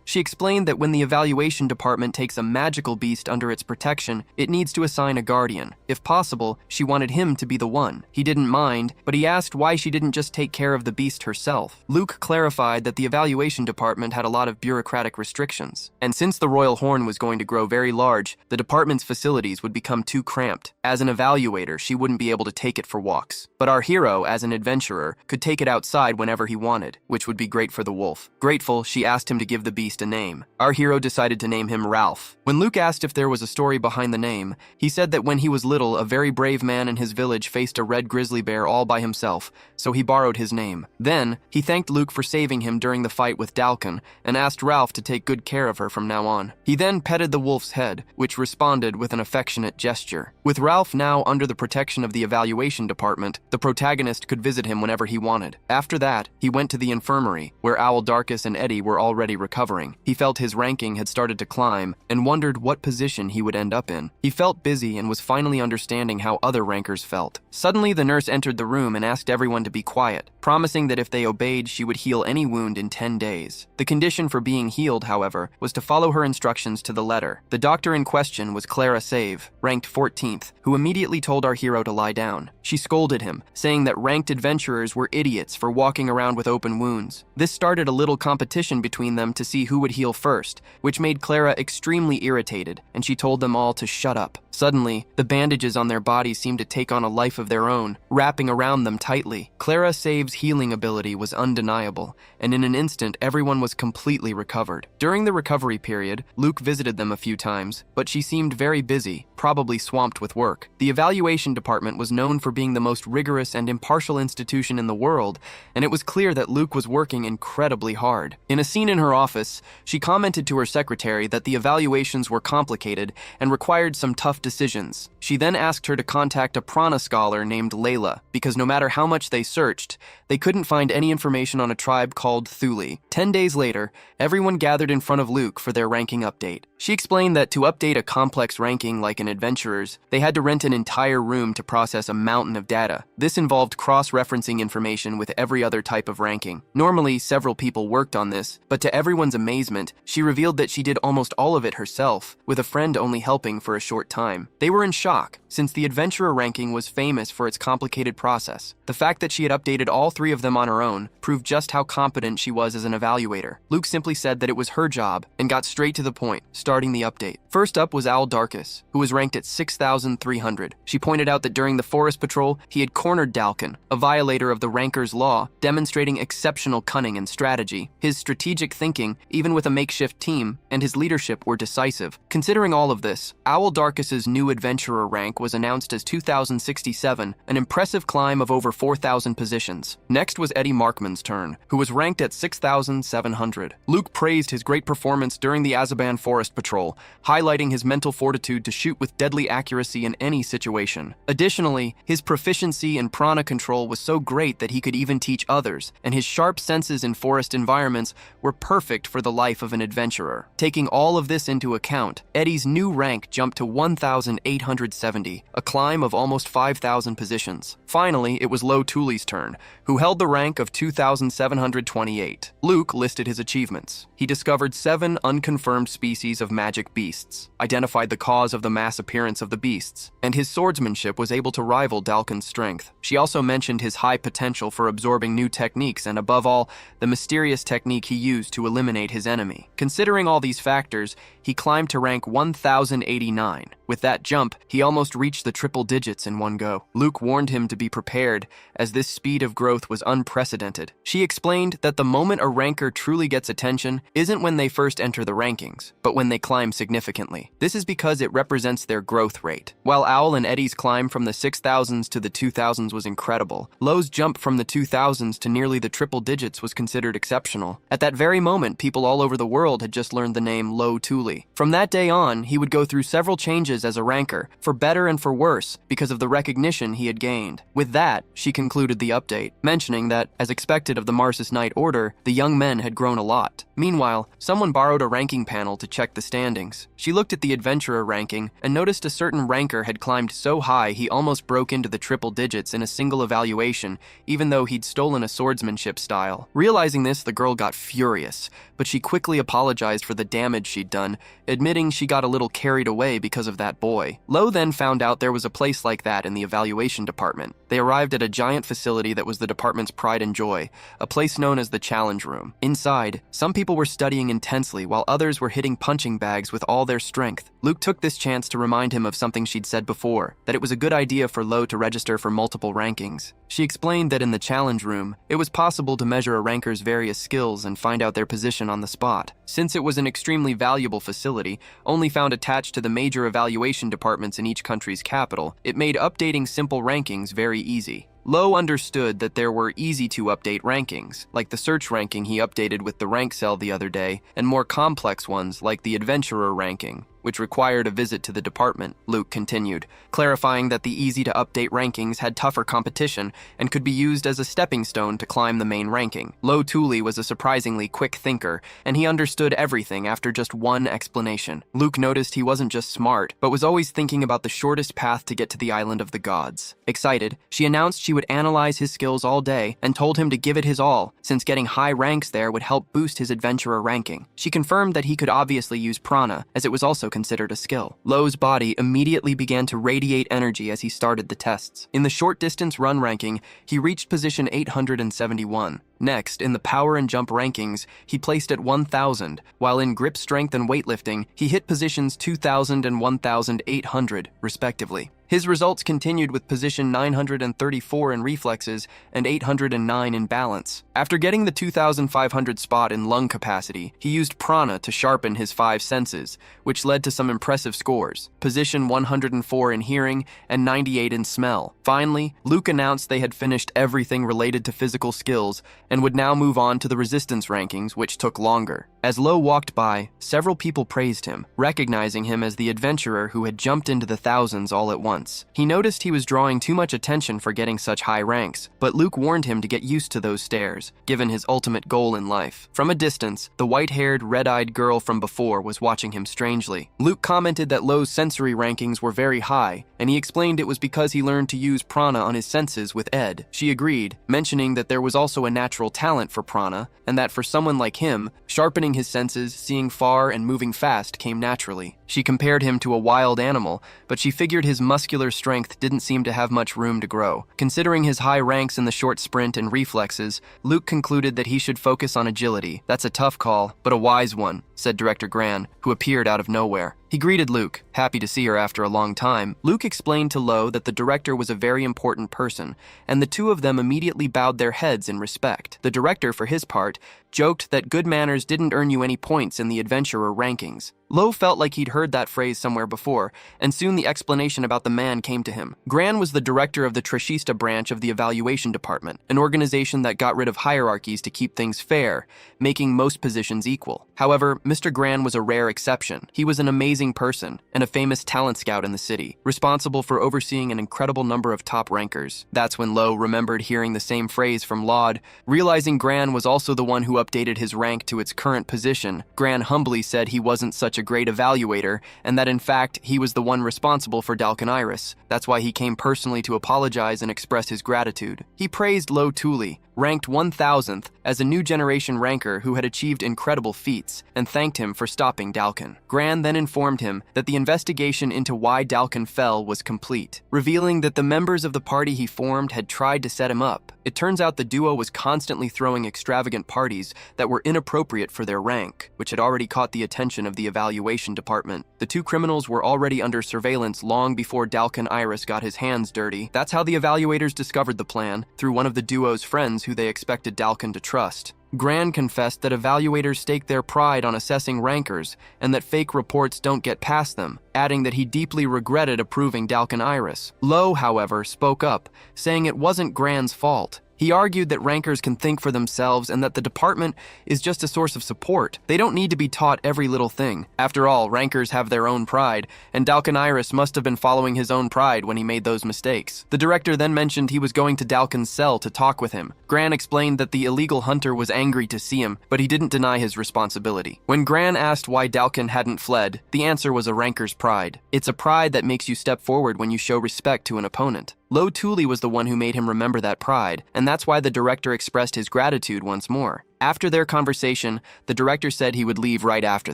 She explained that when the evaluation department takes a magical beast under its protection, it needs to assign a guardian. If possible, she wanted him to be the one. He didn't mind, but he asked why she didn't just take care of the beast herself. Luke clarified that the evaluation department had a lot of bureaucratic restrictions, and since the royal horn was going to grow very large, the department's facilities would become too cramped. As an evaluator, she wouldn't be able to take it for walks. But our hero, as an adventurer, could take it outside whenever he wanted, which would be great for the wolf. Grateful, she asked him to give the beast a name. Our hero decided to name him Ralph. When Luke asked if there was a story behind the name, he said that when he was little, a very brave man in his village faced a red grizzly bear all by himself, so he borrowed his name. Then, he thanked Luke for saving him during the fight with Dalkin, and asked Ralph to take good care of her from now on. He then petted the wolf's head, which responded with an affectionate gesture. With Ralph now under the protection of the evaluation department, the protagonist could visit him whenever he wanted. After that, he went to the infirmary, where Owl Darkus and Eddie were already recovering. He felt his ranking had started to climb, and wondered what position he would end up in. He felt busy and was finally understanding how other rankers felt. Suddenly, the nurse entered the room and asked everyone to be quiet, promising that if they obeyed, she would heal any wound in 10 days. The condition for being healed, however, was to follow her instructions to the letter. The doctor in question was Clara Save, ranked 14th, who immediately told our hero to lie down. She scolded him, saying that ranked adventurers were idiots for walking around with open wounds. This started a little competition between them to see who would heal first, which made Clara extremely irritated, and she told them all to shut up. Suddenly, the bandages on their bodies seemed to take on a life of their own, wrapping around them tightly. Clara Save's healing ability was undeniable, and in an instant, everyone was completely recovered. During the recovery period, Luke visited them a few times, but she seemed very busy, probably swamped with work. The evaluation department was known for being the most rigorous and impartial institution in the world, and it was clear that Luke was working incredibly hard. In a scene in her office, she commented to her secretary that the evaluations were complicated and required some tough decisions. She then asked her to contact a Prana scholar named Layla, because no matter how much they searched, they couldn't find any information on a tribe called Thule. 10 days later, everyone gathered in front of Luke for their ranking update. She explained that to update a complex ranking like an adventurer's, they had to rent an entire room to process a mountain of data. This involved cross-referencing information with every other type of ranking. Normally, several people worked on this, but to everyone's amazement, she revealed that she did almost all of it herself, with a friend only helping for a short time. They were in shock, since the adventurer ranking was famous for its complicated process. The fact that she had updated all 3 of them on her own proved just how competent she was as an evaluator. Luke simply said that it was her job, and got straight to the point, starting the update. First up was Owl Darkus, who was ranked at 6,300. She pointed out that during the forest patrol, he had cornered Dalkin, a violator of the ranker's law, demonstrating exceptional cunning and strategy. His strategic thinking, even with a makeshift team, and his leadership were decisive. Considering all of this, Owl Darkus's new adventurer rank was announced as 2,067, an impressive climb of over 4,000 positions. Next was Eddie Markman's turn, who was ranked at 6,700. Luke praised his great performance during the Azaban Forest Patrol, highlighting his mental fortitude to shoot with deadly accuracy in any situation. Additionally, his proficiency in prana control was so great that he could even teach others, and his sharp senses in forest environments were perfect for the life of an adventurer. Taking all of this into account, Eddie's new rank jumped to 1,870, a climb of almost 5,000 positions. Finally, it was Lo Tule's turn, who held the rank of 2,728. Luke listed his achievements. He discovered 7 unconfirmed species of magic beasts, identified the cause of the mass appearance of the beasts, and his swordsmanship was able to rival Dalkin's strength. She also mentioned his high potential for absorbing new techniques and, above all, the mysterious technique he used to eliminate his enemy. Considering all these factors, he climbed to rank 1,089. With that jump, he almost reached the triple digits in one go. Luke warned him to be prepared, as this speed of growth was unprecedented. She explained that the moment a ranker truly gets attention isn't when they first enter the rankings, but when they climb significantly. This is because it represents their growth rate. While Owl and Eddie's climb from the 6,000s to the 2,000s was incredible, Lowe's jump from the 2,000s to nearly the triple digits was considered exceptional. At that very moment, people all over the world had just learned the name Lo Thule. From that day on, he would go through several changes as a ranker, for better and for worse, because of the recognition he had gained. With that, she concluded the update, mentioning that, as expected of the Marsus Knight Order, the young men had grown a lot. Meanwhile, someone borrowed a ranking panel to check the standings. She looked at the adventurer ranking and noticed a certain ranker had climbed so high he almost broke into the triple digits in a single evaluation, even though he'd stolen a swordsmanship style. Realizing this, the girl got furious, but she quickly apologized for the damage she'd done, admitting she got a little carried away because of that boy. Lo then found out there was a place like that in the evaluation department. They arrived at a giant facility that was the department's pride and joy, a place known as the Challenge Room. Inside, some people were studying intensely while others were hitting punching bags with all their strength. Luke took this chance to remind him of something she'd said before, that it was a good idea for Lo to register for multiple rankings. She explained that in the Challenge Room, it was possible to measure a ranker's various skills and find out their position on the spot. Since it was an extremely valuable facility, only found attached to the major evaluation departments in each country's capital, it made updating simple rankings very easy. Lo understood that there were easy-to-update rankings, like the search ranking he updated with the rank cell the other day, and more complex ones like the adventurer ranking, which required a visit to the department, Luke continued, clarifying that the easy-to-update rankings had tougher competition and could be used as a stepping stone to climb the main ranking. Lo Thule was a surprisingly quick thinker, and he understood everything after just one explanation. Luke noticed he wasn't just smart, but was always thinking about the shortest path to get to the Island of the Gods. Excited, she announced she would analyze his skills all day and told him to give it his all, since getting high ranks there would help boost his adventurer ranking. She confirmed that he could obviously use prana, as it was also considered a skill. Lo's body immediately began to radiate energy as he started the tests. In the short distance run ranking, he reached position 871. Next, in the power and jump rankings, he placed at 1,000, while in grip strength and weightlifting, he hit positions 2,000 and 1,800, respectively. His results continued with position 934 in reflexes and 809 in balance. After getting the 2,500 spot in lung capacity, he used prana to sharpen his 5 senses, which led to some impressive scores, position 104 in hearing and 98 in smell. Finally, Luke announced they had finished everything related to physical skills and would now move on to the resistance rankings, which took longer. As Lo walked by, several people praised him, recognizing him as the adventurer who had jumped into the thousands all at once. He noticed he was drawing too much attention for getting such high ranks, but Luke warned him to get used to those stares, given his ultimate goal in life. From a distance, the white-haired, red-eyed girl from before was watching him strangely. Luke commented that Lo's sensory rankings were very high, and he explained it was because he learned to use prana on his senses with Ed. She agreed, mentioning that there was also a natural talent for prana, and that for someone like him, sharpening his senses, seeing far, and moving fast came naturally. She compared him to a wild animal, but she figured his muscular strength didn't seem to have much room to grow. Considering his high ranks in the short sprint and reflexes, Luke concluded that he should focus on agility. "That's a tough call, but a wise one," said Director Gran, who appeared out of nowhere. He greeted Luke, happy to see her after a long time. Luke explained to Lo that the director was a very important person, and the two of them immediately bowed their heads in respect. The director, for his part, joked that good manners didn't earn you any points in the adventurer rankings. Lo felt like he'd heard that phrase somewhere before, and soon the explanation about the man came to him. Gran was the director of the Trashista branch of the evaluation department, an organization that got rid of hierarchies to keep things fair, making most positions equal. However, Mr. Gran was a rare exception. He was an amazing person, and a famous talent scout in the city, responsible for overseeing an incredible number of top rankers. That's when Lo remembered hearing the same phrase from Laud. Realizing Gran was also the one who updated his rank to its current position, Gran humbly said he wasn't such a great evaluator, and that in fact, he was the one responsible for Dalkin Iris. That's why he came personally to apologize and express his gratitude. He praised Lo Thule, ranked 1,000th, as a new generation ranker who had achieved incredible feats, and thanked him for stopping Dalkin. Gran then informed him that the investigation into why Dalkin fell was complete, revealing that the members of the party he formed had tried to set him up. It turns out the duo was constantly throwing extravagant parties that were inappropriate for their rank, which had already caught the attention of the evaluators. evaluation department. The two criminals were already under surveillance long before Dalkin Iris got his hands dirty. That's how the evaluators discovered the plan, through one of the duo's friends who they expected Dalkin to trust. Gran confessed that evaluators stake their pride on assessing rankers and that fake reports don't get past them, adding that he deeply regretted approving Dalkin Iris. Lo, however, spoke up, saying it wasn't Gran's fault. He argued that rankers can think for themselves and that the department is just a source of support. They don't need to be taught every little thing. After all, rankers have their own pride, and Dalkin Iris must have been following his own pride when he made those mistakes. The director then mentioned he was going to Dalkin's cell to talk with him. Gran explained that the illegal hunter was angry to see him, but he didn't deny his responsibility. When Gran asked why Dalkin hadn't fled, the answer was a ranker's pride. It's a pride that makes you step forward when you show respect to an opponent. Lo Tuli was the one who made him remember that pride, and that's why the director expressed his gratitude once more. After their conversation, the director said he would leave right after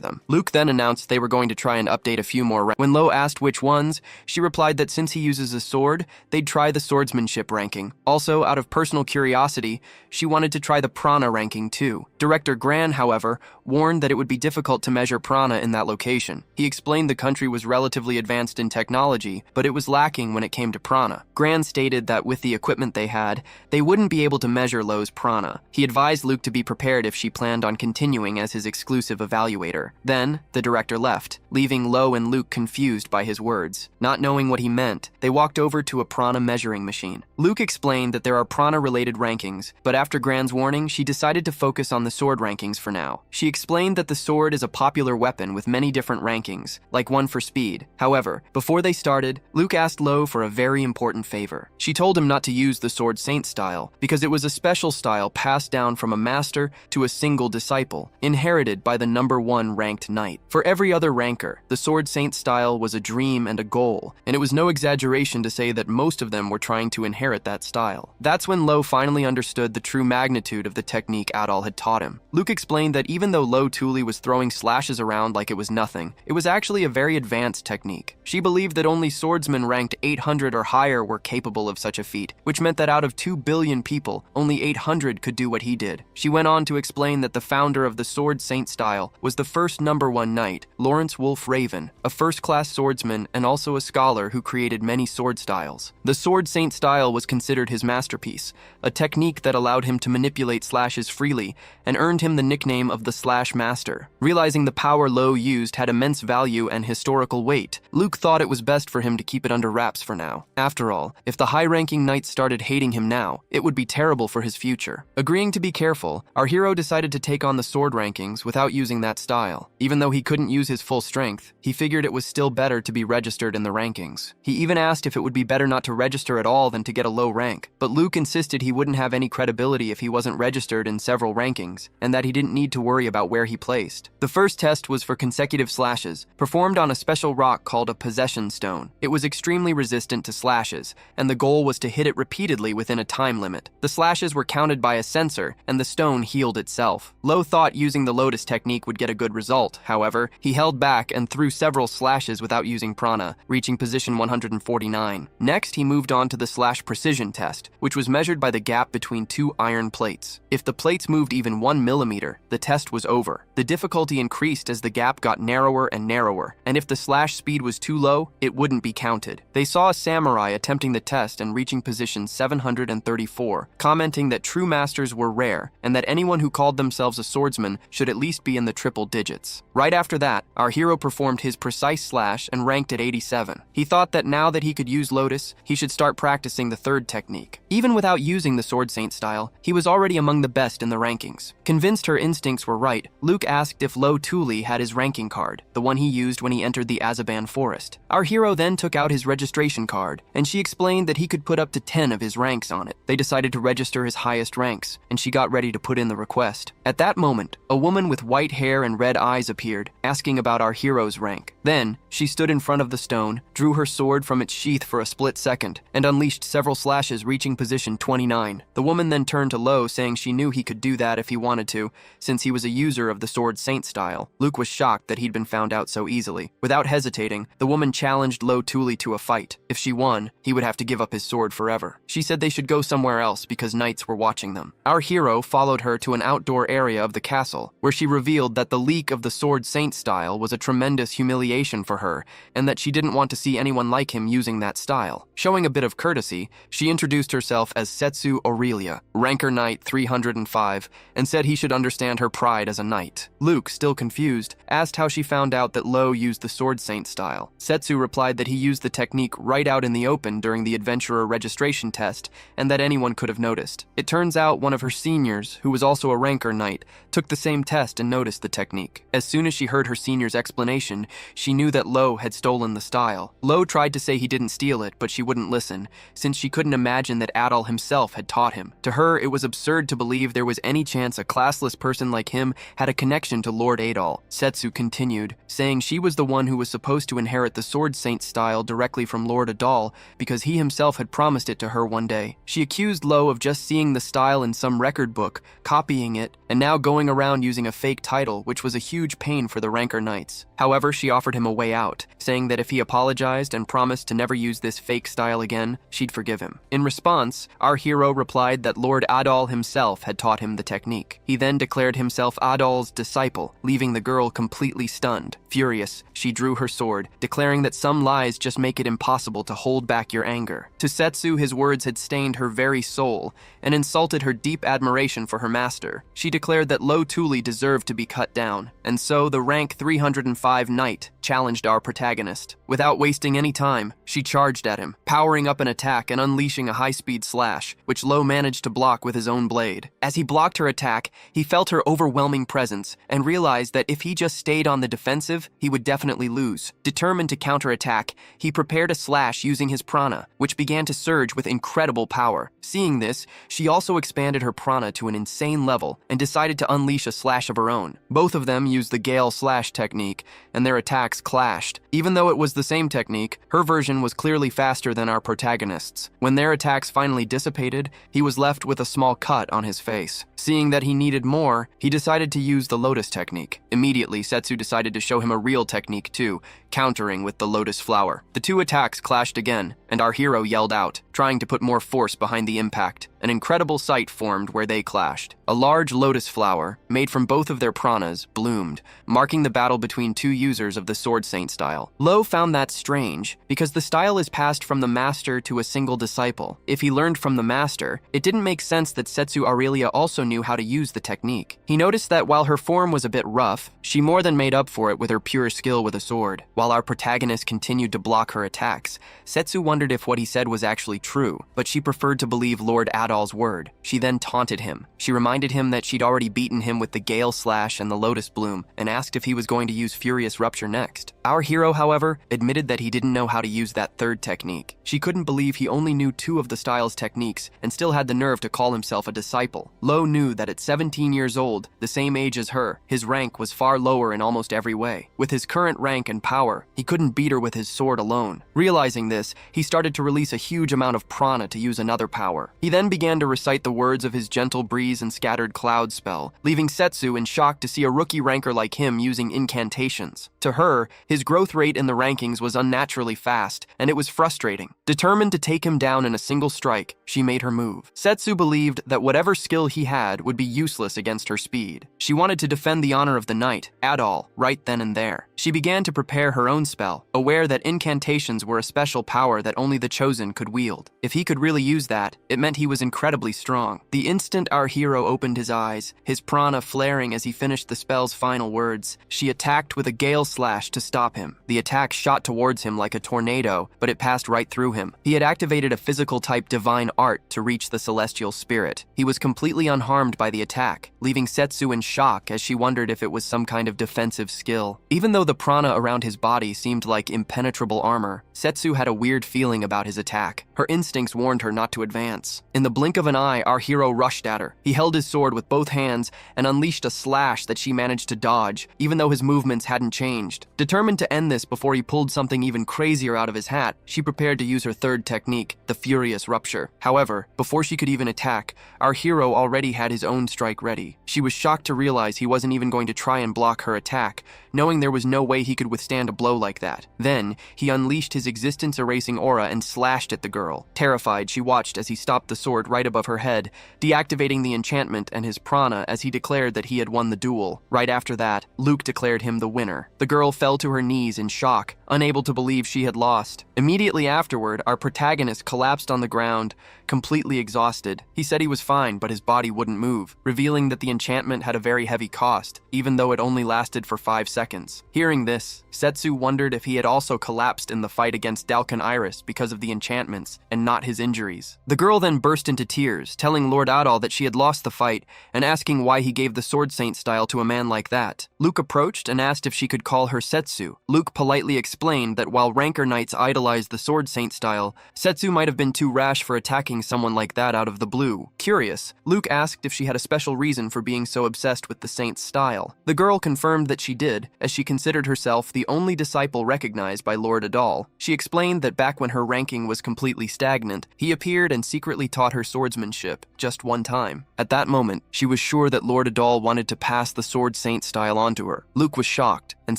them. Luke then announced they were going to try and update a few more. When Lo asked which ones, she replied that since he uses a sword, they'd try the swordsmanship ranking. Also, out of personal curiosity, she wanted to try the prana ranking too. Director Gran, however, warned that it would be difficult to measure prana in that location. He explained the country was relatively advanced in technology, but it was lacking when it came to prana. Gran stated that with the equipment they had, they wouldn't be able to measure Lo's prana. He advised Luke to be prepared if she planned on continuing as his exclusive evaluator. Then, the director left, leaving Lo and Luke confused by his words. Not knowing what he meant, they walked over to a prana measuring machine. Luke explained that there are prana-related rankings, but after Gran's warning, she decided to focus on the sword rankings for now. She explained that the sword is a popular weapon with many different rankings, like one for speed. However, before they started, Luke asked Lo for a very important favor. She told him not to use the Sword Saint style, because it was a special style passed down from a master to a single disciple, inherited by the #1 ranked knight. For every other ranker, the Sword Saint style was a dream and a goal, and it was no exaggeration to say that most of them were trying to inherit that style. That's when Lo finally understood the true magnitude of the technique Adal had taught him. Luke explained that even though Lo Tuli was throwing slashes around like it was nothing, it was actually a very advanced technique. She believed that only swordsmen ranked 800 or higher were capable of such a feat, which meant that out of 2 billion people, only 800 could do what he did. She went on to explain that the founder of the Sword Saint style was the first #1 knight, Lawrence Wolfe Raven, a first-class swordsman and also a scholar who created many sword styles. The Sword Saint style was considered his masterpiece, a technique that allowed him to manipulate slashes freely and earned him the nickname of the Slash Master. Realizing the power Lo used had immense value and historical weight, Luke thought it was best for him to keep it under wraps for now. After all, if the high-ranking knights started hating him now, it would be terrible for his future. Agreeing to be careful, our hero decided to take on the sword rankings without using that style. Even though he couldn't use his full strength, he figured it was still better to be registered in the rankings. He even asked if it would be better not to register at all than to get a low rank, but Luke insisted he wouldn't have any credibility if he wasn't registered in several rankings, and that he didn't need to worry about where he placed. The first test was for consecutive slashes, performed on a special rock called a possession stone. It was extremely resistant to slashes, and the goal was to hit it repeatedly within a time limit. The slashes were counted by a sensor, and the stone healed itself. Lo thought using the Lotus technique would get a good result. However, he held back and threw several slashes without using prana, reaching position 149. Next, he moved on to the slash precision test, which was measured by the gap between 2 iron plates. If the plates moved even 1 millimeter, the test was over. The difficulty increased as the gap got narrower and narrower, and if the slash speed was too low, it wouldn't be counted. They saw a samurai attempting the test and reaching position 734, commenting that true masters were rare, and that anyone who called themselves a swordsman should at least be in the triple digits. Right after that, our hero performed his precise slash and ranked at 87. He thought that now that he could use Lotus, he should start practicing the third technique. Even without using the Sword Saint style, he was already among the best in the rankings. Convinced her instincts were right, Luke asked if Lo Tuli had his ranking card, the one he used when he entered the Azaban forest. Our hero then took out his registration card, and she explained that he could put up to 10 of his ranks on it. They decided to register his highest ranks, and she got ready to put in the request. At that moment, a woman with white hair and red eyes appeared, asking about our hero's rank. Then, she stood in front of the stone, drew her sword from its sheath for a split second, and unleashed several slashes reaching position 29. The woman then turned to Lo, saying she knew he could do that if he wanted to, since he was a user of the Sword Saint style. Luke was shocked that he'd been found out so easily. Without hesitating, the woman challenged Lo Tuli to a fight. If she won, he would have to give up his sword forever. She said they should go somewhere else because knights were watching them. Our hero followed her to an outdoor area of the castle, where she revealed that the leak of the Sword Saint style was a tremendous humiliation for her, and that she didn't want to see anyone like him using that style. Showing a bit of courtesy, she introduced herself as Setsu Aurelia, Ranker Knight 305, and said he should understand her pride as a knight. Luke, still confused, asked how she found out that Lo used the Sword Saint style. Setsu replied that he used the technique right out in the open during the adventurer registration test, and that anyone could have noticed. It turns out one of her seniors, who was also a Ranker Knight, took the same test and noticed the technique. As soon as she heard her senior's explanation, she knew that Lo had stolen the style. Lo tried to say he didn't steal it, but she wouldn't listen, since she couldn't imagine that Adol himself had taught him. To her, it was absurd to believe there was any chance a classless person like him had a connection to Lord Adol. Setsu continued, saying she was the one who was supposed to inherit the Sword Saint style directly from Lord Adol because he himself had promised it to her one day. She accused Lo of just seeing the style in some record book, copying it, and now going around using a fake title, which was a huge pain for the Ranker Knights. However, she offered him a way out, saying that if he apologized and promised to never use this fake style again, she'd forgive him. In response, our hero replied that Lord Adol himself had taught him the technique. He then declared himself Adol's disciple, leaving the girl completely stunned. Furious, she drew her sword, declaring that some lies just make it impossible to hold back your anger. To Setsu, his words had stained her very soul and insulted her deep admiration for her master. She declared that Lo Tuli deserved to be cut down, and so the rank 305 knight challenged our protagonist. Without wasting any time, she charged at him, powering up an attack and unleashing a high-speed slash, which Lo managed to block with his own blade. As he blocked her attack, he felt her overwhelming presence and realized that if he just stayed on the defensive, he would definitely lose. Determined to counterattack, he prepared a slash using his prana, which began to surge with incredible power. Seeing this, she also expanded her prana to an insane level and decided to unleash a slash of her own. Both of them used the Gale slash technique, and their attacks clashed. Even though it was the same technique, her version was clearly faster than our protagonist's. When their attacks finally dissipated, he was left with a small cut on his face. Seeing that he needed more, he decided to use the Lotus technique. Immediately, Setsu decided to show him a real technique too, countering with the Lotus flower. The two attacks clashed again, and our hero yelled out, trying to put more force behind the impact. An incredible sight formed where they clashed. A large lotus flower, made from both of their pranas, bloomed, marking the battle between two users of the Sword Saint style. Lo found that strange, because the style is passed from the master to a single disciple. If he learned from the master, it didn't make sense that Setsu Aurelia also knew how to use the technique. He noticed that while her form was a bit rough, she more than made up for it with her pure skill with a sword. While our protagonist continued to block her attacks, Setsu wondered if what he said was actually true, but she preferred to believe Lord Adol's word. She then taunted him. She reminded him that she'd already beaten him with the Gale Slash and the Lotus Bloom, and asked if he was going to use Furious Rupture next. Our hero, however, admitted that he didn't know how to use that third technique. She couldn't believe he only knew two of the style's techniques, and still had the nerve to call himself a disciple. Lo knew that at 17 years old, the same age as her, his rank was far lower in almost every way. With his current rank and power, he couldn't beat her with his sword alone. Realizing this, he started to release a huge amount of prana to use another power. He then began to recite the words of his Gentle Breeze and Scattered Cloud spell, leaving Setsu in shock to see a rookie ranker like him using incantations. To her, his growth rate in the rankings was unnaturally fast, and it was frustrating. Determined to take him down in a single strike, she made her move. Setsu believed that whatever skill he had would be useless against her speed. She wanted to defend the honor of the knight, Adol, right then and there. She began to prepare her own spell, aware that incantations were a special power that only the chosen could wield. If he could really use that, it meant he was incredibly strong. The instant our hero opened his eyes, his prana flaring as he finished the spell's final words, she attacked with a Gale Slash to stop him. The attack shot towards him like a tornado, but it passed right through him. He had activated a physical type divine art to reach the celestial spirit. He was completely unharmed by the attack, leaving Setsu in shock as she wondered if it was some kind of defensive skill. Even though the prana around his body seemed like impenetrable armor, Setsu had a weird feeling about his attack. Her instincts warned her not to advance. In the blink of an eye, our hero rushed at her. He held his sword with both hands and unleashed a slash that she managed to dodge, even though his movements hadn't changed. Determined to end this before he pulled something even crazier out of his hat, she prepared to use use her third technique, the Furious Rupture. However, before she could even attack, our hero already had his own strike ready. She was shocked to realize he wasn't even going to try and block her attack, knowing there was no way he could withstand a blow like that. Then, he unleashed his existence-erasing aura and slashed at the girl. Terrified, she watched as he stopped the sword right above her head, deactivating the enchantment and his prana as he declared that he had won the duel. Right after that, Luke declared him the winner. The girl fell to her knees in shock, unable to believe she had lost. Immediately afterward, our protagonist collapsed on the ground, completely exhausted. He said he was fine, but his body wouldn't move, revealing that the enchantment had a very heavy cost, even though it only lasted for 5 seconds. Hearing this, Setsu wondered if he had also collapsed in the fight against Dalkan Iris because of the enchantments and not his injuries. The girl then burst into tears, telling Lord Adal that she had lost the fight and asking why he gave the Sword Saint style to a man like that. Luke approached and asked if she could call her Setsu. Luke politely explained that while Rancor Knights idolized the Sword Saint style, Setsu might have been too rash for attacking someone like that out of the blue. Curious, Luke asked if she had a special reason for being so obsessed with the Saint's style. The girl confirmed that she did, as she considered herself the only disciple recognized by Lord Adal. She explained that back when her ranking was completely stagnant, he appeared and secretly taught her swordsmanship, just one time. At that moment, she was sure that Lord Adal wanted to pass the Sword Saint style onto her. Luke was shocked, and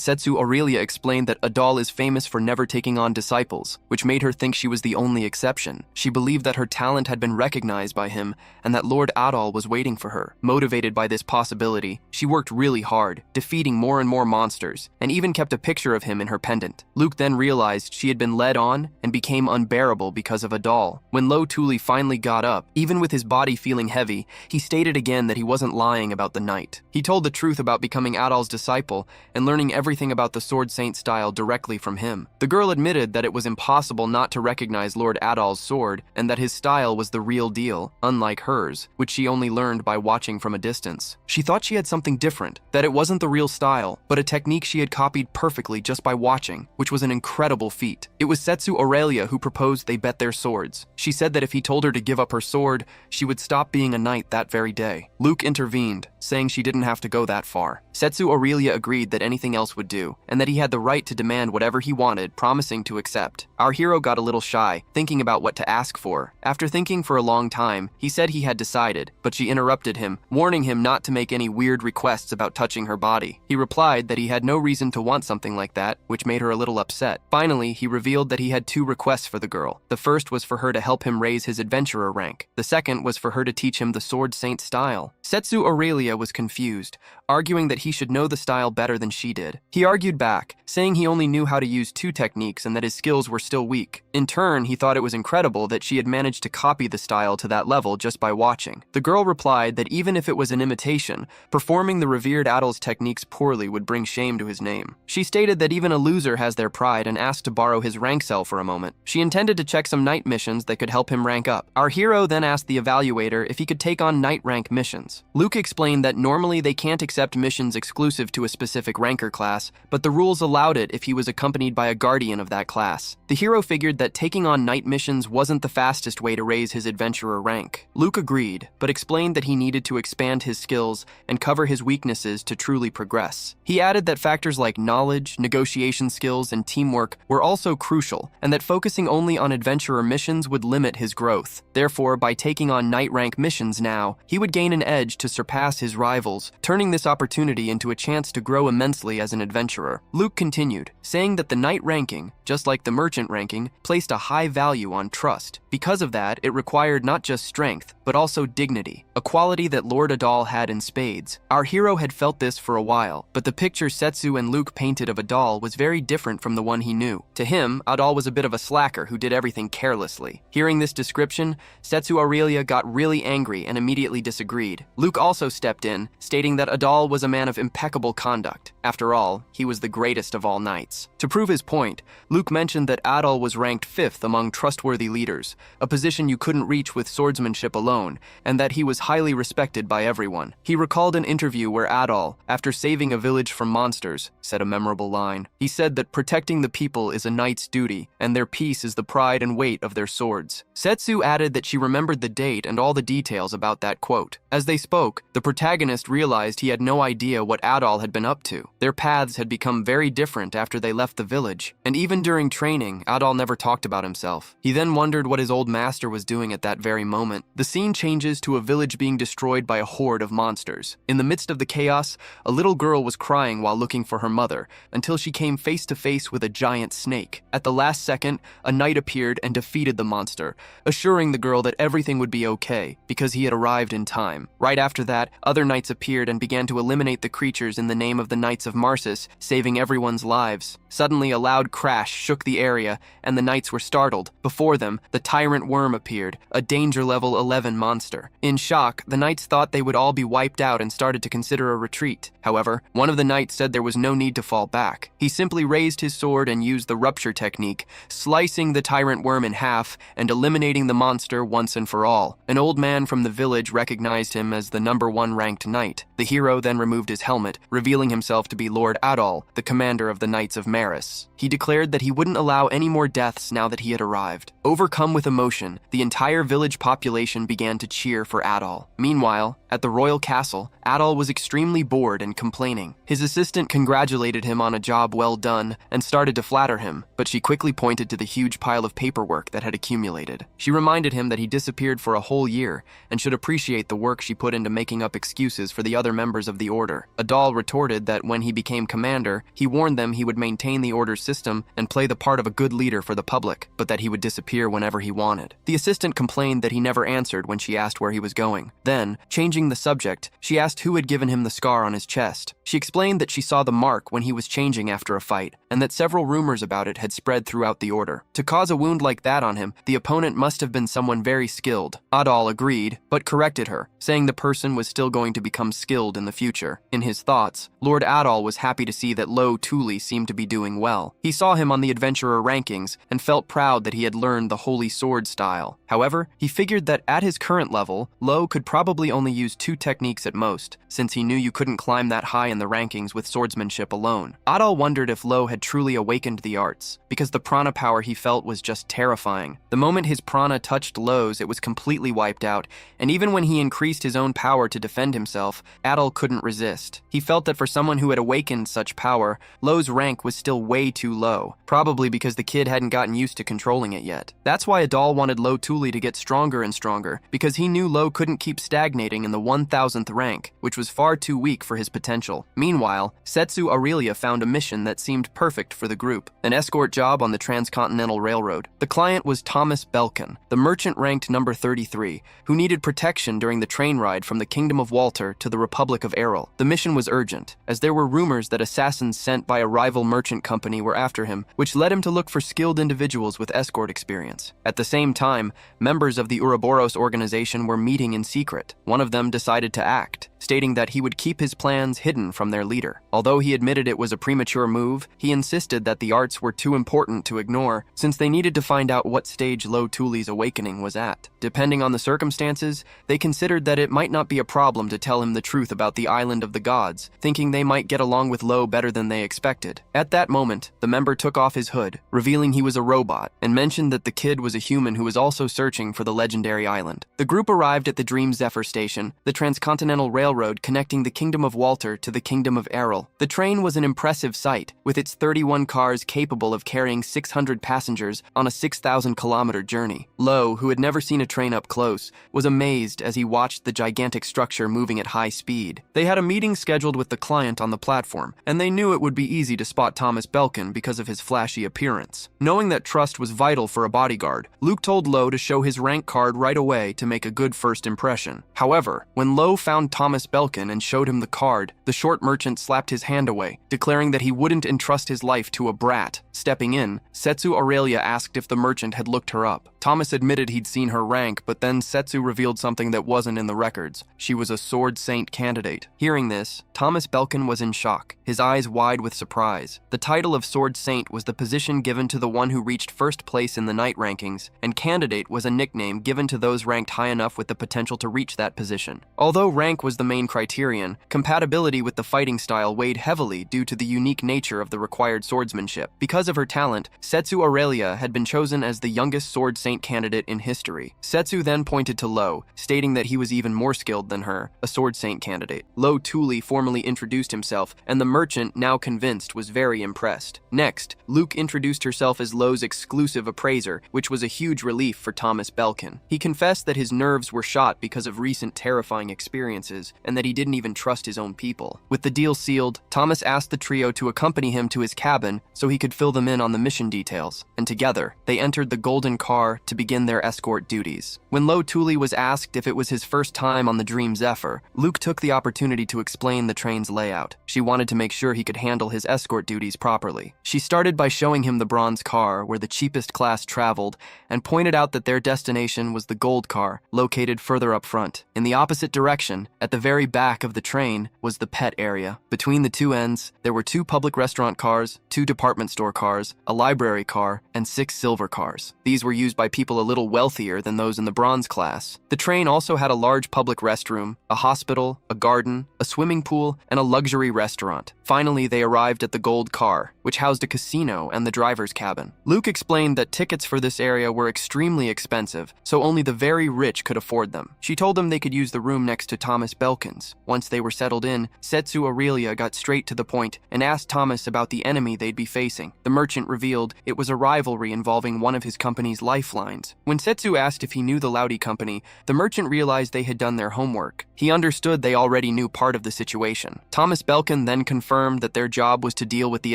Setsu Aurelia explained that Adal is famous for never taking on disciples, which made her think she was the only exception. She believed that her talent had been recognized by him and that Lord Adal was waiting for her. Motivated by this possibility, she worked really hard, defeating more and more monsters, and even kept a picture of him in her pendant. Luke then realized she had been led on and became unbearable because of Adal. When Lo Tuli finally got up, even with his body feeling heavy, he stated again that he wasn't lying about the knight. He told the truth about becoming Adal's disciple and learning everything about the Sword Saint style directly from him. The girl admitted that it was impossible not to recognize Lord Adal's sword and that his style was the real deal, unlike hers, which she only learned by watching from a distance. She thought she had something different, that it wasn't the real style, but a technique she had copied perfectly just by watching, which was an incredible feat. It was Setsu Aurelia who proposed they bet their swords. She said that if he told her to give up her sword, she would stop being a knight that very day. Luke intervened, saying she didn't have to go that far. Setsu Aurelia agreed that anything else would do, and that he had the right to demand whatever he wanted, promising to accept. Our hero got a little shy, thinking about what to ask for. After thinking for a long time, he said he had decided, but she interrupted him, warning him not to make any weird requests about touching her body. He replied that he had no reason to want something like that, which made her a little upset. Finally, he revealed that he had 2 requests for the girl. The first was for her to help him raise his adventurer rank. The second was for her to teach him the Sword Saint style. Setsu Aurelia was confused, arguing that he should know the style better than she did. He argued back, saying he only knew how to use 2 techniques and that his skills were still weak. In turn, he thought it was incredible that she had managed to copy the style to that level just by watching. The girl replied that even if it was an imitation, performing the revered Adal's techniques poorly would bring shame to his name. She stated that even a loser has their pride and asked to borrow his rank cell for a moment. She intended to check some knight missions that could help him rank up. Our hero then asked the evaluator if he could take on knight rank missions. Luke explained that normally they can't accept missions exclusive to a specific ranker class, but the rules allowed it if he was accompanied by a guardian of that class. The hero figured that taking on knight missions wasn't the fastest way to raise his adventurer rank. Luke agreed, but explained that he needed to expand his skills and cover his weaknesses to truly progress. He added that factors like knowledge, negotiation skills, and teamwork were also crucial, and that focusing only on adventurer missions would limit his growth. Therefore, by taking on knight rank missions now, he would gain an edge to surpass his rivals, turning this opportunity into a chance to grow immensely as an adventurer. Luke continued, saying that the knight ranking, just like the merchant ranking, placed a high value on trust. Because of that, it required not just strength, but also dignity, a quality that Lord Adal had in spades. Our hero had felt this for a while, but the picture Setsu and Luke painted of Adal was very different from the one he knew. To him, Adal was a bit of a slacker who did everything carelessly. Hearing this description, Setsu Aurelia got really angry and immediately disagreed. Luke also stepped in, stating that Adal was a man of impeccable conduct. After all, he was the greatest of all knights. To prove his point, Luke mentioned that Adal was ranked 5th among trustworthy leaders, a position you couldn't reach with swordsmanship alone. alone, and that he was highly respected by everyone. He recalled an interview where Adol, after saving a village from monsters, said a memorable line. He said that protecting the people is a knight's duty, and their peace is the pride and weight of their swords. Setsu added that she remembered the date and all the details about that quote. As they spoke, the protagonist realized he had no idea what Adol had been up to. Their paths had become very different after they left the village, and even during training, Adol never talked about himself. He then wondered what his old master was doing at that very moment. The scene changes to a village being destroyed by a horde of monsters. In the midst of the chaos, a little girl was crying while looking for her mother, until she came face to face with a giant snake. At the last second, a knight appeared and defeated the monster, assuring the girl that everything would be okay, because he had arrived in time. Right after that, other knights appeared and began to eliminate the creatures in the name of the Knights of Marsis, saving everyone's lives. Suddenly, a loud crash shook the area, and the knights were startled. Before them, the tyrant worm appeared, a danger level 11 monster. In shock, the knights thought they would all be wiped out and started to consider a retreat. However, one of the knights said there was no need to fall back. He simply raised his sword and used the rupture technique, slicing the tyrant worm in half and eliminating the monster once and for all. An old man from the village recognized him as the #1 ranked knight. The hero then removed his helmet, revealing himself to be Lord Adol, the commander of the Knights of Maris. He declared that he wouldn't allow any more deaths now that he had arrived. Overcome with emotion, the entire village population began to cheer for Adol. Meanwhile, at the royal castle, Adol was extremely bored and complaining. His assistant congratulated him on a job well done and started to flatter him, but she quickly pointed to the huge pile of paperwork that had accumulated. She reminded him that he disappeared for a whole year and should appreciate the work she put into making up excuses for the other members of the order. Adol retorted that when he became commander, he warned them he would maintain the order's system and play the part of a good leader for the public, but that he would disappear whenever he wanted. The assistant complained that he never answered when she asked where he was going. Then, changing the subject, she asked who had given him the scar on his chest. She explained that she saw the mark when he was changing after a fight, and that several rumors about it had spread throughout the order. To cause a wound like that on him, the opponent must have been someone very skilled. Adol agreed, but corrected her, saying the person was still going to become skilled in the future. In his thoughts, Lord Adol was happy to see that Lo Tuli seemed to be doing well. He saw him on the adventurer rankings and felt proud that he had learned the holy sword style. However, he figured that at his current level, Lo could probably only use 2 techniques at most, since he knew you couldn't climb that high in the rankings with swordsmanship alone. Adol wondered if Lo had truly awakened the arts, because the prana power he felt was just terrifying. The moment his prana touched Lo's, it was completely wiped out, and even when he increased his own power to defend himself, Adol couldn't resist. He felt that for someone who had awakened such power, Lo's rank was still way too low, probably because the kid hadn't gotten used to controlling it yet. That's why Adol wanted Lo Tuli to get stronger and stronger, because he knew Lo couldn't keep stagnating in the 1000th rank, which was far too weak for his potential. Meanwhile, Setsu Aurelia found a mission that seemed perfect for the group, an escort job on the Transcontinental Railroad. The client was Thomas Belkin, the merchant ranked number 33, who needed protection during the train ride from the Kingdom of Walter to the Republic of Errol. The mission was urgent, as there were rumors that assassins sent by a rival merchant company were after him, which led him to look for skilled individuals with escort experience. At the same time, members of the Ouroboros organization were meeting in secret. One of them decided to act, stating that he would keep his plans hidden from their leader. Although he admitted it was a premature move, he insisted that the arts were too important to ignore, since they needed to find out what stage Lo Tuli's awakening was at. Depending on the circumstances, they considered that it might not be a problem to tell him the truth about the Island of the Gods, thinking they might get along with Lo better than they expected. At that moment, the member took off his hood, revealing he was a robot, and mentioned that the kid was a human who was also searching for the legendary island. The group arrived at the Dream Zephyr station, the Transcontinental Railroad connecting the Kingdom of Walter to the Kingdom of Errol. The train was an impressive sight, with its 31 cars capable of carrying 600 passengers on a 6,000-kilometer journey. Lo, who had never seen a train up close, was amazed as he watched the gigantic structure moving at high speed. They had a meeting scheduled with the client on the platform, and they knew it would be easy to spot Thomas Belkin because of his flashy appearance. Knowing that trust was vital for a bodyguard, Luke told Lo to show his rank card right away to make a good first impression. However, when Lo found Thomas Belkin and showed him the card, the short merchant slapped his hand away, declaring that he wouldn't entrust his life to a brat. Stepping in, Setsu Aurelia asked if the merchant had looked her up. Thomas admitted he'd seen her rank, but then Setsu revealed something that wasn't in the records. She was a Sword Saint candidate. Hearing this, Thomas Belkin was in shock, his eyes wide with surprise. The title of Sword Saint was the position given to the one who reached first place in the overnight rankings, and candidate was a nickname given to those ranked high enough with the potential to reach that position. Although rank was the main criterion, compatibility with the fighting style weighed heavily due to the unique nature of the required swordsmanship. Because of her talent, Setsu Aurelia had been chosen as the youngest sword saint candidate in history. Setsu then pointed to Lo, stating that he was even more skilled than her, a sword saint candidate. Lo Tuli formally introduced himself, and the merchant, now convinced, was very impressed. Next, Luke introduced herself as Lo's exclusive appraiser, which was a huge relief for Thomas Belkin. He confessed that his nerves were shot because of recent terrifying experiences, and that he didn't even trust his own people. With the deal sealed, Thomas asked the trio to accompany him to his cabin so he could fill them in on the mission details, and together, they entered the golden car to begin their escort duties. When Lo Tuli was asked if it was his first time on the Dream Zephyr, Luke took the opportunity to explain the train's layout. She wanted to make sure he could handle his escort duties properly. She started by showing him the bronze car, where the cheapest class traveled, and pointed out that their destination was the gold car, located further up front. In the opposite direction, at the very back of the train, was the pet area. Between the two ends, there were 2 public restaurant cars, 2 department store cars, a library car, and 6 silver cars. These were used by people a little wealthier than those in the bronze class. The train also had a large public restroom, a hospital, a garden, a swimming pool, and a luxury restaurant. Finally, they arrived at the gold car, which housed a casino and the driver's cabin. Luke explained that tickets for this area were extremely expensive, so only the very rich could afford them. She told them they could use the room next to Thomas Belkin's. Once they were settled in, Setsu Aurelia got straight to the point and asked Thomas about the enemy they'd be facing. The merchant revealed it was a rivalry involving one of his company's lifelines. When Setsu asked if he knew the Laude company, the merchant realized they had done their homework. He understood they already knew part of the situation. Thomas Belkin then confirmed that their job was to deal with the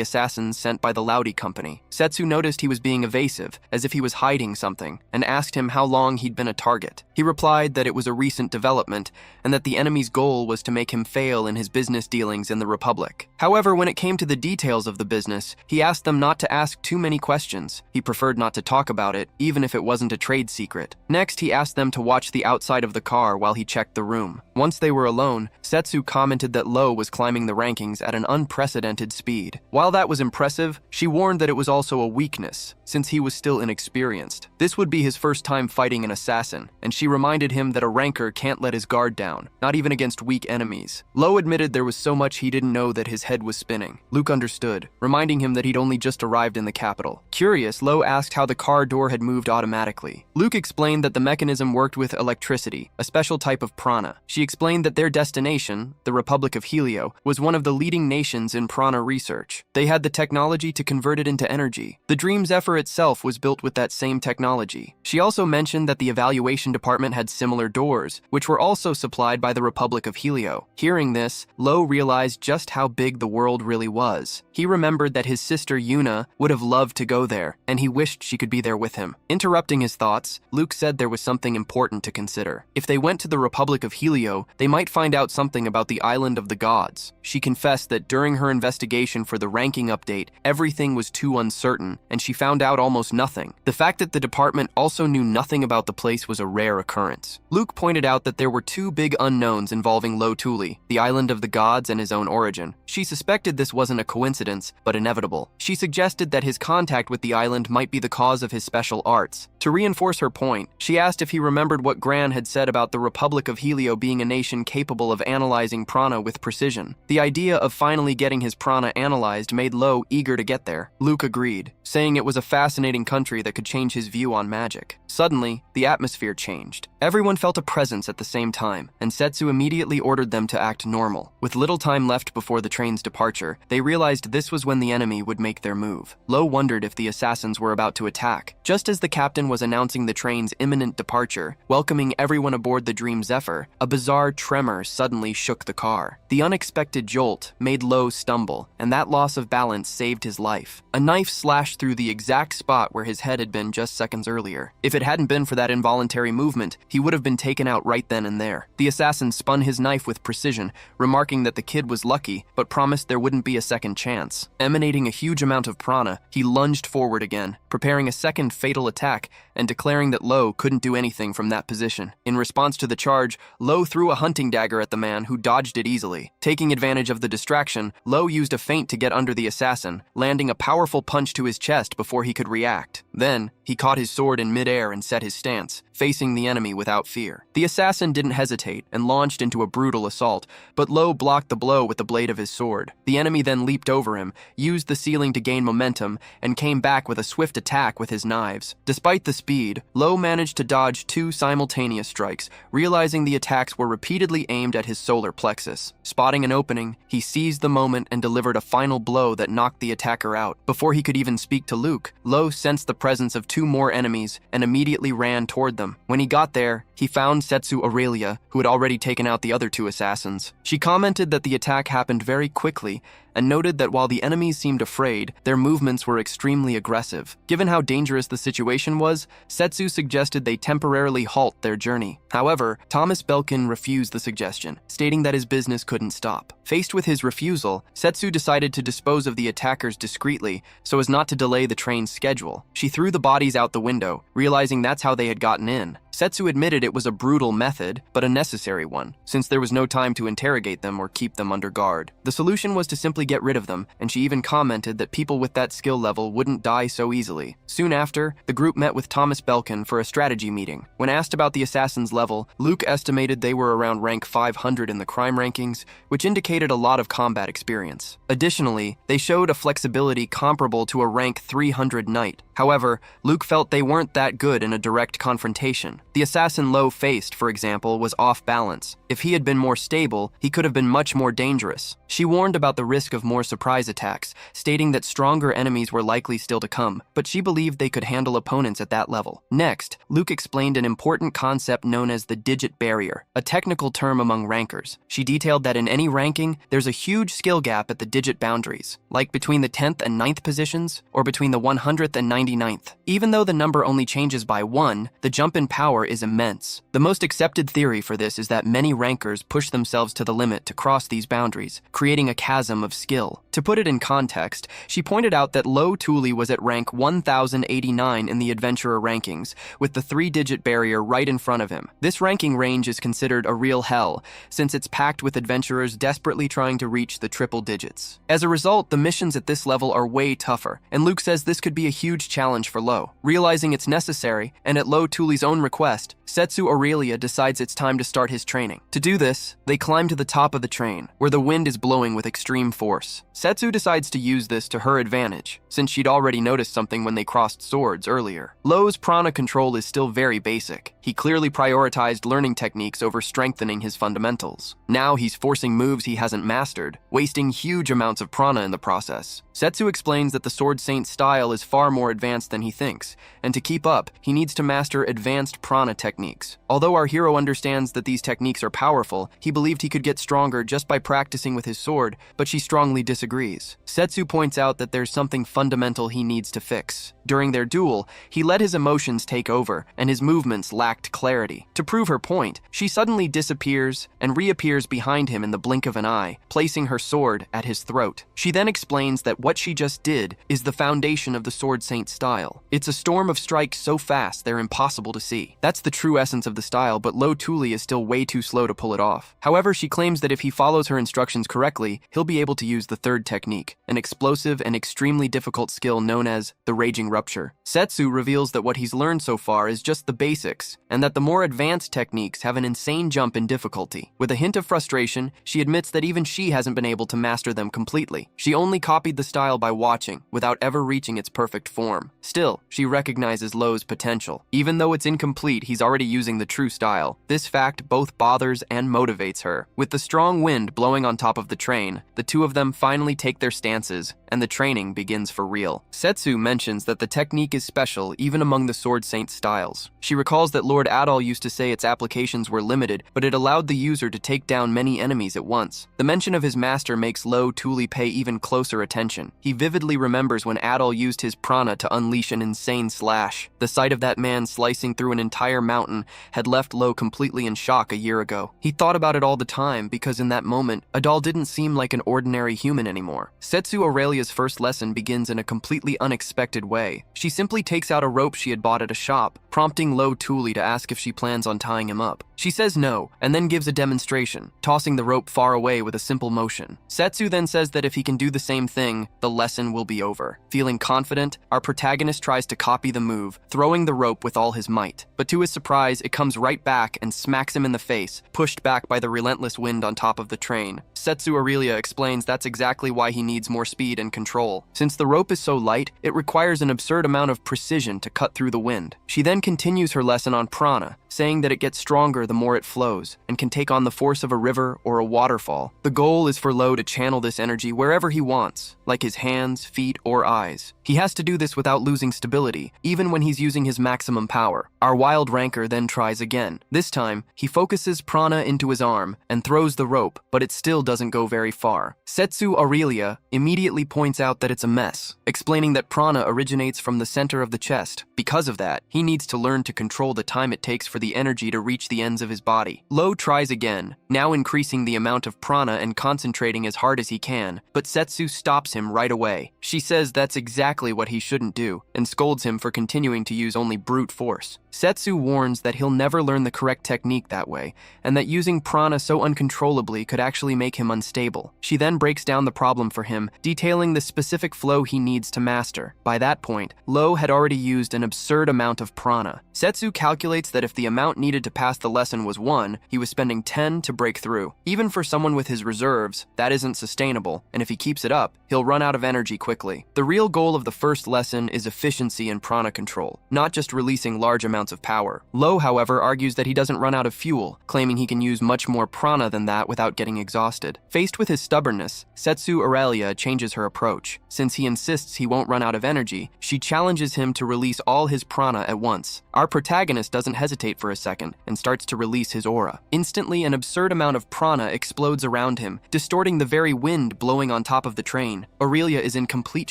assassins sent by the Laude company. Setsu noticed he was being evasive, as if he was hiding something, and asked him how long he'd been a target. He replied that it was a recent development, and that the enemy's goal was to make him fail in his business dealings in the Republic. However, when it came to the details of the business, he asked them not to ask too many questions. He preferred not to talk about it, even if it wasn't a trade secret. Next, he asked them to watch the outside of the car while he checked the room. Once they were alone, Setsu commented that Lo was climbing the rankings at an unprecedented speed. While that was impressive, she warned that it was also a weakness, since he was still inexperienced. This would be his first time fighting an assassin, and she reminded him that a ranker can't let his guard down, not even against weak enemies. Lo admitted there was so much he didn't know that his head was spinning. Luke understood, reminding him that he'd only just arrived in the capital. Curious, Lo asked how the car door had moved automatically. Luke explained that the mechanism worked with electricity, a special type of prana. She explained that their destination, the Republic of Helio, was one of the leading nations in prana research. They had the technology to convert it into energy. The Dream Zephyr itself was built with that same technology. She also mentioned that the evaluation department had similar doors, which were also supplied by the Republic of Helio. Hearing this, Lo realized just how big the world really was. He remembered that his sister Yuna would have loved to go there, and he wished she could be there with him. Interrupting his thoughts, Luke said there was something important to consider. If they went to the Republic of Helio, they might find out something about the Island of the Gods. She confessed that during her investigation for the ranking update, everything was too uncertain, and she found out almost nothing. The fact that the department also knew nothing about the place was a rare occurrence. Luke pointed out that there were 2 big unknowns involving Lo Tuli, the Island of the Gods and his own origin. She suspected this wasn't a coincidence, but inevitable. She suggested that his contact with the island might be the cause of his special arts. To reinforce her point, she asked if he remembered what Gran had said about the Republic of Helio being a nation capable of analyzing prana with precision. The idea of finally getting his prana analyzed made Lo eager to get there. Luke agreed, saying it was a fascinating country that could change his view on magic. Suddenly, the atmosphere changed. Everyone felt a presence at the same time, and Setsu immediately ordered them to act normal. With little time left before the train's departure, they realized this was when the enemy would make their move. Lo wondered if the assassins were about to attack. Just as the captain was announcing the train's imminent departure, welcoming everyone aboard the Dream Zephyr, a bizarre tremor suddenly shook the car. The unexpected jolt made Lo stumble, and that loss of balance saved his life. A knife slashed through the exact spot where his head had been just seconds earlier. If it hadn't been for that involuntary movement, he would have been taken out right then and there. The assassin spun his knife with precision, remarking that the kid was lucky, but promised there wouldn't be a second chance. Emanating a huge amount of prana, he lunged forward again, preparing a second fatal attack, and declaring that Lo couldn't do anything from that position. In response to the charge, Lo threw a hunting dagger at the man, who dodged it easily. Taking advantage of the distraction, Lo used a feint to get under the assassin, landing a powerful punch to his chest before he could react. Then, he caught his sword in midair and set his stance, facing the enemy without fear. The assassin didn't hesitate and launched into a brutal assault, but Lo blocked the blow with the blade of his sword. The enemy then leaped over him, used the ceiling to gain momentum, and came back with a swift attack with his knives. Despite the speed, Lo managed to dodge 2 simultaneous strikes, realizing the attacks were repeatedly aimed at his solar plexus. Spotting an opening, he seized the moment and delivered a final blow that knocked the attacker out. Before he could even speak to Luke, Lo sensed the presence of 2 more enemies and immediately ran toward them. When he got there, he found Setsu Aurelia, who had already taken out the other 2 assassins. She commented that the attack happened very quickly and noted that while the enemies seemed afraid, their movements were extremely aggressive. Given how dangerous the situation was, Setsu suggested they temporarily halt their journey. However, Thomas Belkin refused the suggestion, stating that his business couldn't stop. Faced with his refusal, Setsu decided to dispose of the attackers discreetly so as not to delay the train's schedule. She threw the bodies out the window, realizing that's how they had gotten in. Setsu admitted it was a brutal method, but a necessary one, since there was no time to interrogate them or keep them under guard. The solution was to simply get rid of them, and she even commented that people with that skill level wouldn't die so easily. Soon after, the group met with Thomas Belkin for a strategy meeting. When asked about the assassin's level, Luke estimated they were around rank 500 in the crime rankings, which indicated a lot of combat experience. Additionally, they showed a flexibility comparable to a rank 300 knight. However, Luke felt they weren't that good in a direct confrontation. The assassin Lo faced, for example, was off balance. If he had been more stable, he could have been much more dangerous. She warned about the risk of more surprise attacks, stating that stronger enemies were likely still to come, but she believed they could handle opponents at that level. Next, Luke explained an important concept known as the digit barrier, a technical term among rankers. She detailed that in any ranking, there's a huge skill gap at the digit boundaries, like between the 10th and 9th positions, or between the 100th and 99th. Even though the number only changes by 1, the jump in power is immense. The most accepted theory for this is that many rankers push themselves to the limit to cross these boundaries, creating a chasm of skill. To put it in context, she pointed out that Lo Tuli was at rank 1089 in the adventurer rankings, with the 3-digit barrier right in front of him. This ranking range is considered a real hell, since it's packed with adventurers desperately trying to reach the triple digits. As a result, the missions at this level are way tougher, and Luke says this could be a huge challenge for Lo. Realizing it's necessary, and at Lo Tuli's own request, Setsu Aurelia decides it's time to start his training. To do this, they climb to the top of the train, where the wind is blowing with extreme force. Setsu decides to use this to her advantage, since she'd already noticed something when they crossed swords earlier. Lo's prana control is still very basic. He clearly prioritized learning techniques over strengthening his fundamentals. Now he's forcing moves he hasn't mastered, wasting huge amounts of prana in the process. Setsu explains that the Sword Saint style is far more advanced than he thinks, and to keep up, he needs to master advanced prana techniques. Although our hero understands that these techniques are powerful, he believed he could get stronger just by practicing with his sword, but she strongly disagrees. Setsu points out that there's something fundamental he needs to fix. During their duel, he let his emotions take over, and his movements lacked clarity. To prove her point, she suddenly disappears and reappears behind him in the blink of an eye, placing her sword at his throat. She then explains that what she just did is the foundation of the Sword Saint style. It's a storm of strikes so fast they're impossible to see. That's the true essence of the style, but Lo Tuli is still way too slow to pull it off. However, she claims that if he follows her instructions correctly, he'll be able to use the third technique, an explosive and extremely difficult skill known as the Raging Rupture. Setsu reveals that what he's learned so far is just the basics, and that the more advanced techniques have an insane jump in difficulty. With a hint of frustration, she admits that even she hasn't been able to master them completely. She only copied the style by watching, without ever reaching its perfect form. Still, she recognizes Lo's potential. Even though it's incomplete, he's already using the true style. This fact both bothers and motivates her. With the strong wind blowing on top of the train, the two of them finally take their stances, and the training begins for real. Setsu mentions that the technique is special even among the Sword Saint styles. She recalls that Lord Adol used to say its applications were limited, but it allowed the user to take down many enemies at once. The mention of his master makes Lo Tuli pay even closer attention. He vividly remembers when Adol used his prana to unleash an insane slash. The sight of that man slicing through an entire mountain had left Lo completely in shock a year ago. He thought about it all the time because in that moment, Adol didn't seem like an ordinary human anymore. Setsu Aurelia Aurelia's first lesson begins in a completely unexpected way. She simply takes out a rope she had bought at a shop, prompting Lo Tuli to ask if she plans on tying him up. She says no, and then gives a demonstration, tossing the rope far away with a simple motion. Setsu then says that if he can do the same thing, the lesson will be over. Feeling confident, our protagonist tries to copy the move, throwing the rope with all his might. But to his surprise, it comes right back and smacks him in the face, pushed back by the relentless wind on top of the train. Setsu Aurelia explains that's exactly why he needs more speed and control. Since the rope is so light, it requires an absurd amount of precision to cut through the wind. She then continues her lesson on prana, saying that it gets stronger the more it flows, and can take on the force of a river or a waterfall. The goal is for Lo to channel this energy wherever he wants, like his hands, feet, or eyes. He has to do this without losing stability, even when he's using his maximum power. Our wild ranker then tries again. This time, he focuses prana into his arm and throws the rope, but it still doesn't go very far. Setsu Aurelia immediately points out that it's a mess, explaining that prana originates from the center of the chest. Because of that, he needs to learn to control the time it takes for the energy to reach the ends of his body. Lo tries again, now increasing the amount of prana and concentrating as hard as he can, but Setsu stops him right away. She says that's exactly what he shouldn't do, and scolds him for continuing to use only brute force. Setsu warns that he'll never learn the correct technique that way, and that using prana so uncontrollably could actually make him unstable. She then breaks down the problem for him, detailing the specific flow he needs to master. By that point, Lo had already used an absurd amount of prana. Setsu calculates that if the amount needed to pass the lesson was 1, he was spending 10 to break through. Even for someone with his reserves, that isn't sustainable, and if he keeps it up, he'll run out of energy quickly. The real goal of the first lesson is efficiency and prana control, not just releasing large amounts of power. Lo, however, argues that he doesn't run out of fuel, claiming he can use much more prana than that without getting exhausted. Faced with his stubbornness, Setsu Aurelia changes her approach. Since he insists he won't run out of energy, she challenges him to release all his prana at once. Our protagonist doesn't hesitate for a second and starts to release his aura. Instantly, an absurd amount of prana explodes around him, distorting the very wind blowing on top of the train. Aurelia is in complete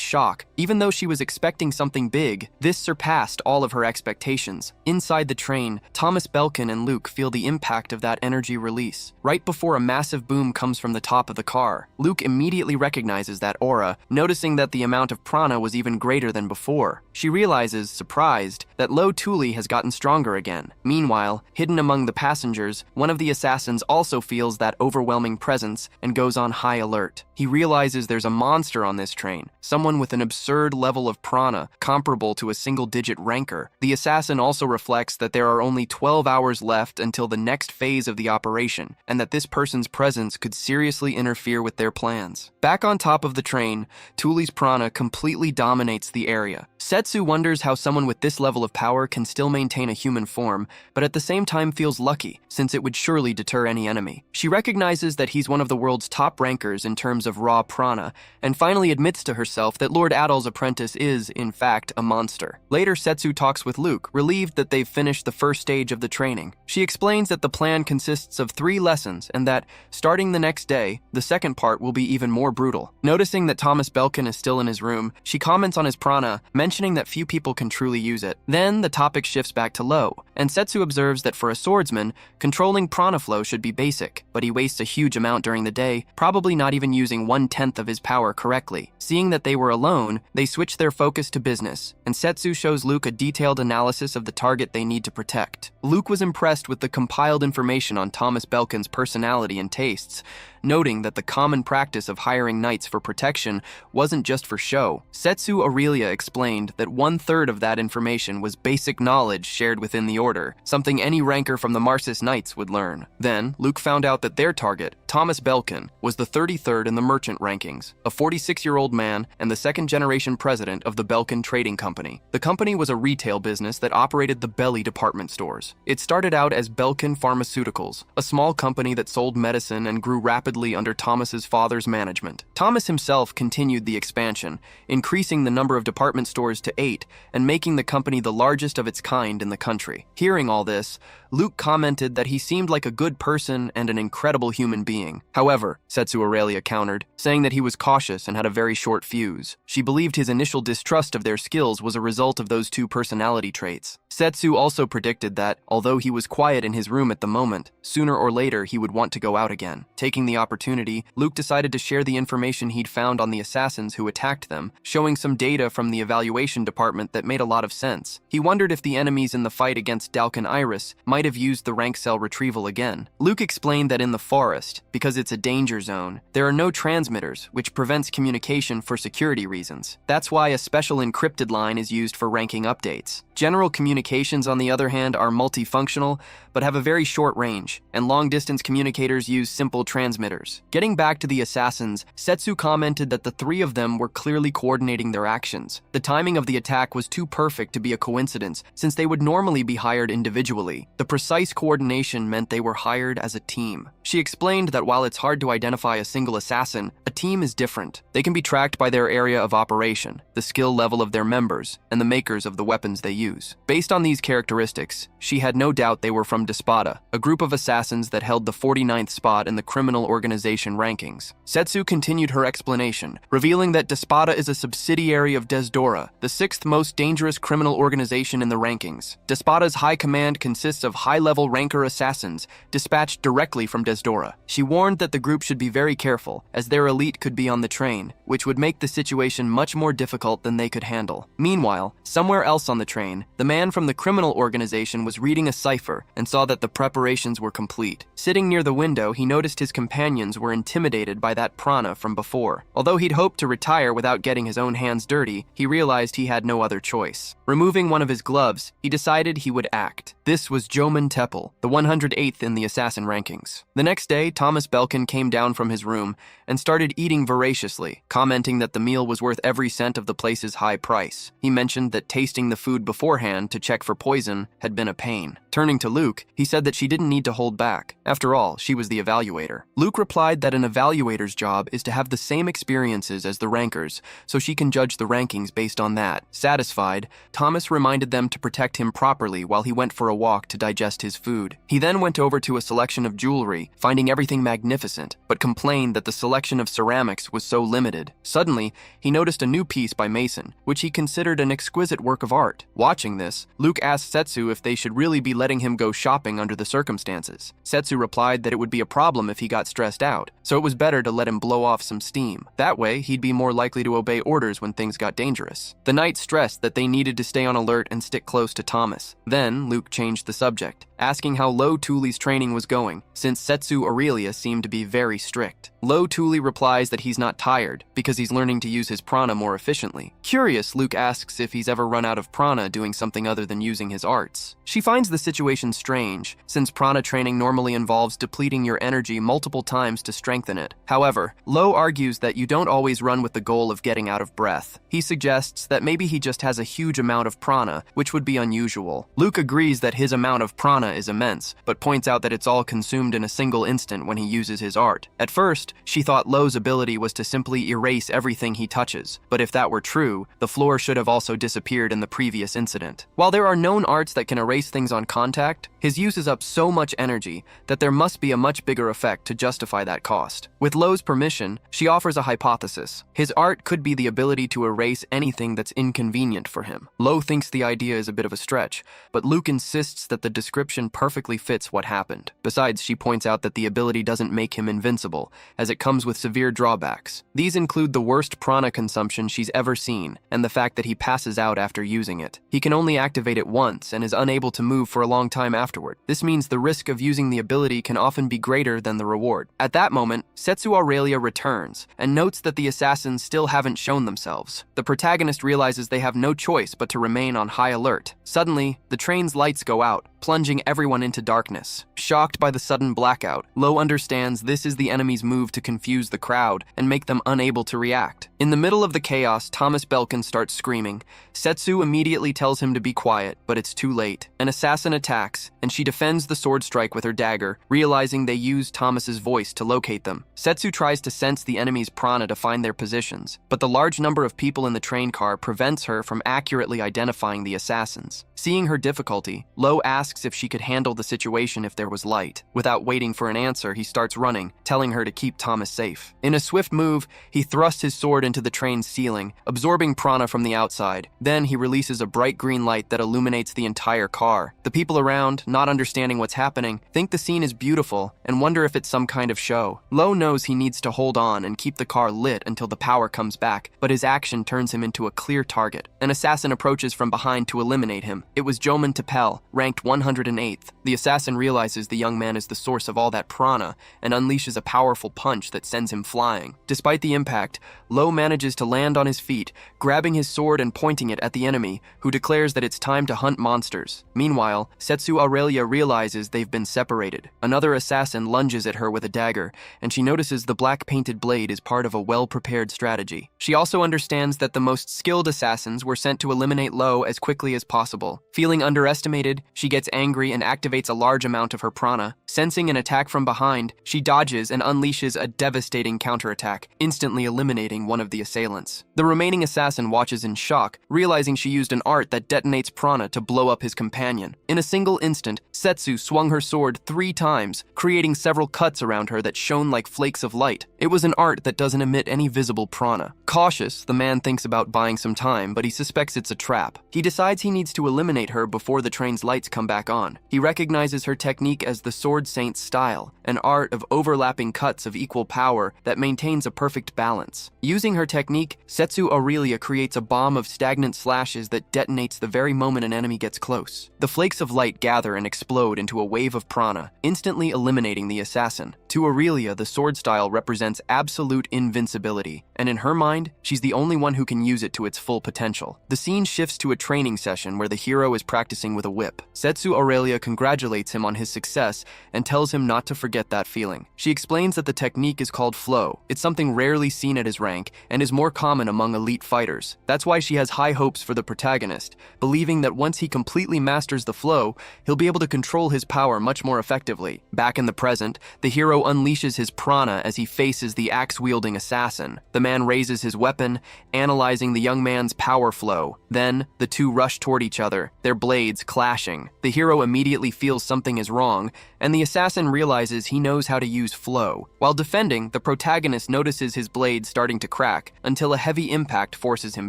shock. Even though she was expecting something big, this surpassed all of her expectations. Inside the train, Thomas Belkin and Luke feel the impact of that energy release. Right before a massive boom comes from the top of the car, Luke immediately recognizes that aura, noticing that the amount of prana was even greater than before. She realizes, surprised, that Lo Tuli has gotten stronger again. Meanwhile, hidden among the passengers, one of the assassins also feels that overwhelming presence and goes on high alert. He realizes there's a monster on this train, someone with an absurd level of prana, comparable to a single-digit ranker. The assassin also reflects that there are only 12 hours left until the next phase of the operation, and that this person's presence could seriously interfere with their plans. Back on top of the train, Tuli's prana completely dominates the area. Setsu wonders how someone with this level of power can still maintain a human form, but at the same time feels lucky, since it would surely deter any enemy. She recognizes that he's one of the world's top rankers in terms of raw prana, and finally admits to herself that Lord Adol's apprentice is, in fact, a monster. Later, Setsu talks with Luke, relieved that they've finished the first stage of the training. She explains that the plan consists of 3 lessons, and that, starting the next day, the second part will be even more brutal. Noticing that Thomas Belkin is still in his room, she comments on his prana, mentioning that few people can truly use it. Then, the topic shifts back to Lo, and Setsu observes that for a swordsman, controlling prana flow should be basic, but he wastes a huge amount during the day, probably not even using 1/10 of his power correctly. Seeing that they were alone, they switch their focus to business, and Setsu shows Luke a detailed analysis of the target they need to protect. Luke was impressed with the compiled information on Thomas Belkin's personality and tastes, noting that the common practice of hiring knights for protection wasn't just for show. Setsu Aurelia explained that 1/3 of that information was basic knowledge shared within the order, something any ranker from the Marsis Knights would learn. Then, Luke found out that their target, Thomas Belkin, was the 33rd in the merchant rankings, a 46-year-old man and the second-generation president of the Belkin Trading Company. The company was a retail business that operated the Belly department stores. It started out as Belkin Pharmaceuticals, a small company that sold medicine and grew rapidly under Thomas's father's management. Thomas himself continued the expansion, increasing the number of department stores to 8 and making the company the largest of its kind in the country. Hearing all this, Luke commented that he seemed like a good person and an incredible human being. However, Setsu Aurelia countered, saying that he was cautious and had a very short fuse. She believed his initial distrust of their skills was a result of those 2 personality traits. Setsu also predicted that, although he was quiet in his room at the moment, sooner or later he would want to go out again. Taking the opportunity, Luke decided to share the information he'd found on the assassins who attacked them, showing some data from the evaluation department that made a lot of sense. He wondered if the enemies in the fight against Dalkin Iris might have used the rank cell retrieval again. Luke explained that in the forest, because it's a danger zone, there are no transmitters, which prevents communication for security reasons. That's why a special encrypted line is used for ranking updates. General communications, on the other hand, are multifunctional, but have a very short range, and long-distance communicators use simple transmitters. Getting back to the assassins, Setsu commented that the three of them were clearly coordinating their actions. The timing of the attack was too perfect to be a coincidence, since they would normally be hired individually. The precise coordination meant they were hired as a team. She explained that while it's hard to identify a single assassin, a team is different. They can be tracked by their area of operation, the skill level of their members, and the makers of the weapons they use. Based on these characteristics, she had no doubt they were from Despada, a group of assassins that held the 49th spot in the criminal organization rankings. Setsu continued her explanation, revealing that Despada is a subsidiary of Desdora, the 6th most dangerous criminal organization in the rankings. Despada's high command consists of high-level ranker assassins dispatched directly from Desdora. She warned that the group should be very careful, as their elite could be on the train, which would make the situation much more difficult than they could handle. Meanwhile, somewhere else on the train, the man from the criminal organization was reading a cipher and saw that the preparations were complete. Sitting near the window, he noticed his companions were intimidated by that prana from before. Although he'd hoped to retire without getting his own hands dirty, he realized he had no other choice. Removing one of his gloves, he decided he would act. This was Joman Teppel, the 108th in the assassin rankings. The next day, Thomas Belkin came down from his room and started eating voraciously, commenting that the meal was worth every cent of the place's high price. He mentioned that tasting the food beforehand to check for poison had been a pain. Turning to Luke, he said that she didn't need to hold back. After all, she was the evaluator. Luke replied that an evaluator's job is to have the same experiences as the rankers, so she can judge the rankings based on that. Satisfied, Thomas reminded them to protect him properly while he went for a walk to digest his food. He then went over to a selection of jewelry, finding everything magnificent, but complained that the selection of ceramics was so limited. Suddenly, he noticed a new piece by Mason, which he considered an exquisite work of art. Watching this, Luke asked Setsu if they should really be letting him go shopping under the circumstances. Setsu replied that it would be a problem if he got stressed out, so it was better to let him blow off some steam. That way, he'd be more likely to obey orders when things got dangerous. The knight stressed that they needed to stay on alert and stick close to Thomas. Then, Luke changed the subject, asking how Lo Tuli's training was going, since Setsu Aurelia seemed to be very strict. Lo Tuli replies that he's not tired, because he's learning to use his prana more efficiently. Curious, Luke asks if he's ever run out of prana doing something other than using his arts. She finds the situation strange, since prana training normally involves depleting your energy multiple times to strengthen it. However, Lo argues that you don't always run with the goal of getting out of breath. He suggests that maybe he just has a huge amount of prana, which would be unusual. Luke agrees that his amount of prana is immense, but points out that it's all consumed in a single instant when he uses his art. At first, she thought Lo's ability was to simply erase everything he touches, but if that were true, the floor should have also disappeared in the previous incident. While there are known arts that can erase things on contact, his uses up so much energy that there must be a much bigger effect to justify that cost. With Lo's permission, she offers a hypothesis. His art could be the ability to erase anything that's inconvenient for him. Lo thinks the idea is a bit of a stretch, but Luke insists that the description perfectly fits what happened. Besides, she points out that the ability doesn't make him invincible, as it comes with severe drawbacks. These include the worst prana consumption she's ever seen, and the fact that he passes out after using it. He can only activate it once and is unable to move for a long time afterward. This means the risk of using the ability can often be greater than the reward. At that moment, Setsu Aurelia returns and notes that the assassins still haven't shown themselves. The protagonist realizes they have no choice but to remain on high alert. Suddenly, the train's lights go out, plunging everyone into darkness. Shocked by the sudden blackout, Lo understands this is the enemy's move to confuse the crowd and make them unable to react. In the middle of the chaos, Thomas Belkin starts screaming. Setsu immediately tells him to be quiet, but it's too late. An assassin attacks, and she defends the sword strike with her dagger, realizing they use Thomas's voice to locate them. Setsu tries to sense the enemy's prana to find their positions, but the large number of people in the train car prevents her from accurately identifying the assassins. Seeing her difficulty, Lo asks asks if she could handle the situation if there was light. Without waiting for an answer, he starts running, telling her to keep Thomas safe. In a swift move, he thrusts his sword into the train's ceiling, absorbing prana from the outside. Then he releases a bright green light that illuminates the entire car. The people around, not understanding what's happening, think the scene is beautiful and wonder if it's some kind of show. Lo knows he needs to hold on and keep the car lit until the power comes back, but his action turns him into a clear target. An assassin approaches from behind to eliminate him. It was Joman Tapel, ranked 108th. The assassin realizes the young man is the source of all that prana and unleashes a powerful punch that sends him flying. Despite the impact, Lo manages to land on his feet, grabbing his sword and pointing it at the enemy, who declares that it's time to hunt monsters. Meanwhile, Setsu Aurelia realizes they've been separated. Another assassin lunges at her with a dagger, and she notices the black-painted blade is part of a well-prepared strategy. She also understands that the most skilled assassins were sent to eliminate Lo as quickly as possible. Feeling underestimated, she gets angry and activates a large amount of her prana. Sensing an attack from behind, she dodges and unleashes a devastating counterattack, instantly eliminating one of the assailants. The remaining assassin watches in shock, realizing she used an art that detonates prana to blow up his companion. In a single instant, Setsu swung her sword 3 times, creating several cuts around her that shone like flakes of light. It was an art that doesn't emit any visible prana. Cautious, the man thinks about buying some time, but he suspects it's a trap. He decides he needs to eliminate her before the train's lights come back on. He recognizes her technique as the Sword Saint's style, an art of overlapping cuts of equal power that maintains a perfect balance. Using her technique, Setsu Aurelia creates a bomb of stagnant slashes that detonates the very moment an enemy gets close. The flakes of light gather and explode into a wave of prana, instantly eliminating the assassin. To Aurelia, the sword style represents absolute invincibility, and in her mind, she's the only one who can use it to its full potential. The scene shifts to a training session where the hero is practicing with a whip. Setsu Aurelia congratulates him on his success and tells him not to forget that feeling. She explains that the technique is called flow. It's something rarely seen at his rank and is more common among elite fighters. That's why she has high hopes for the protagonist, believing that once he completely masters the flow, he'll be able to control his power much more effectively. Back in the present, the hero unleashes his prana as he faces the axe-wielding assassin. The man raises his weapon, analyzing the young man's power flow. Then, the two rush toward each other, their blades clashing. The hero immediately feels something is wrong, and the assassin realizes he knows how to use flow. While defending, the protagonist notices his blade starting to crack until a heavy impact forces him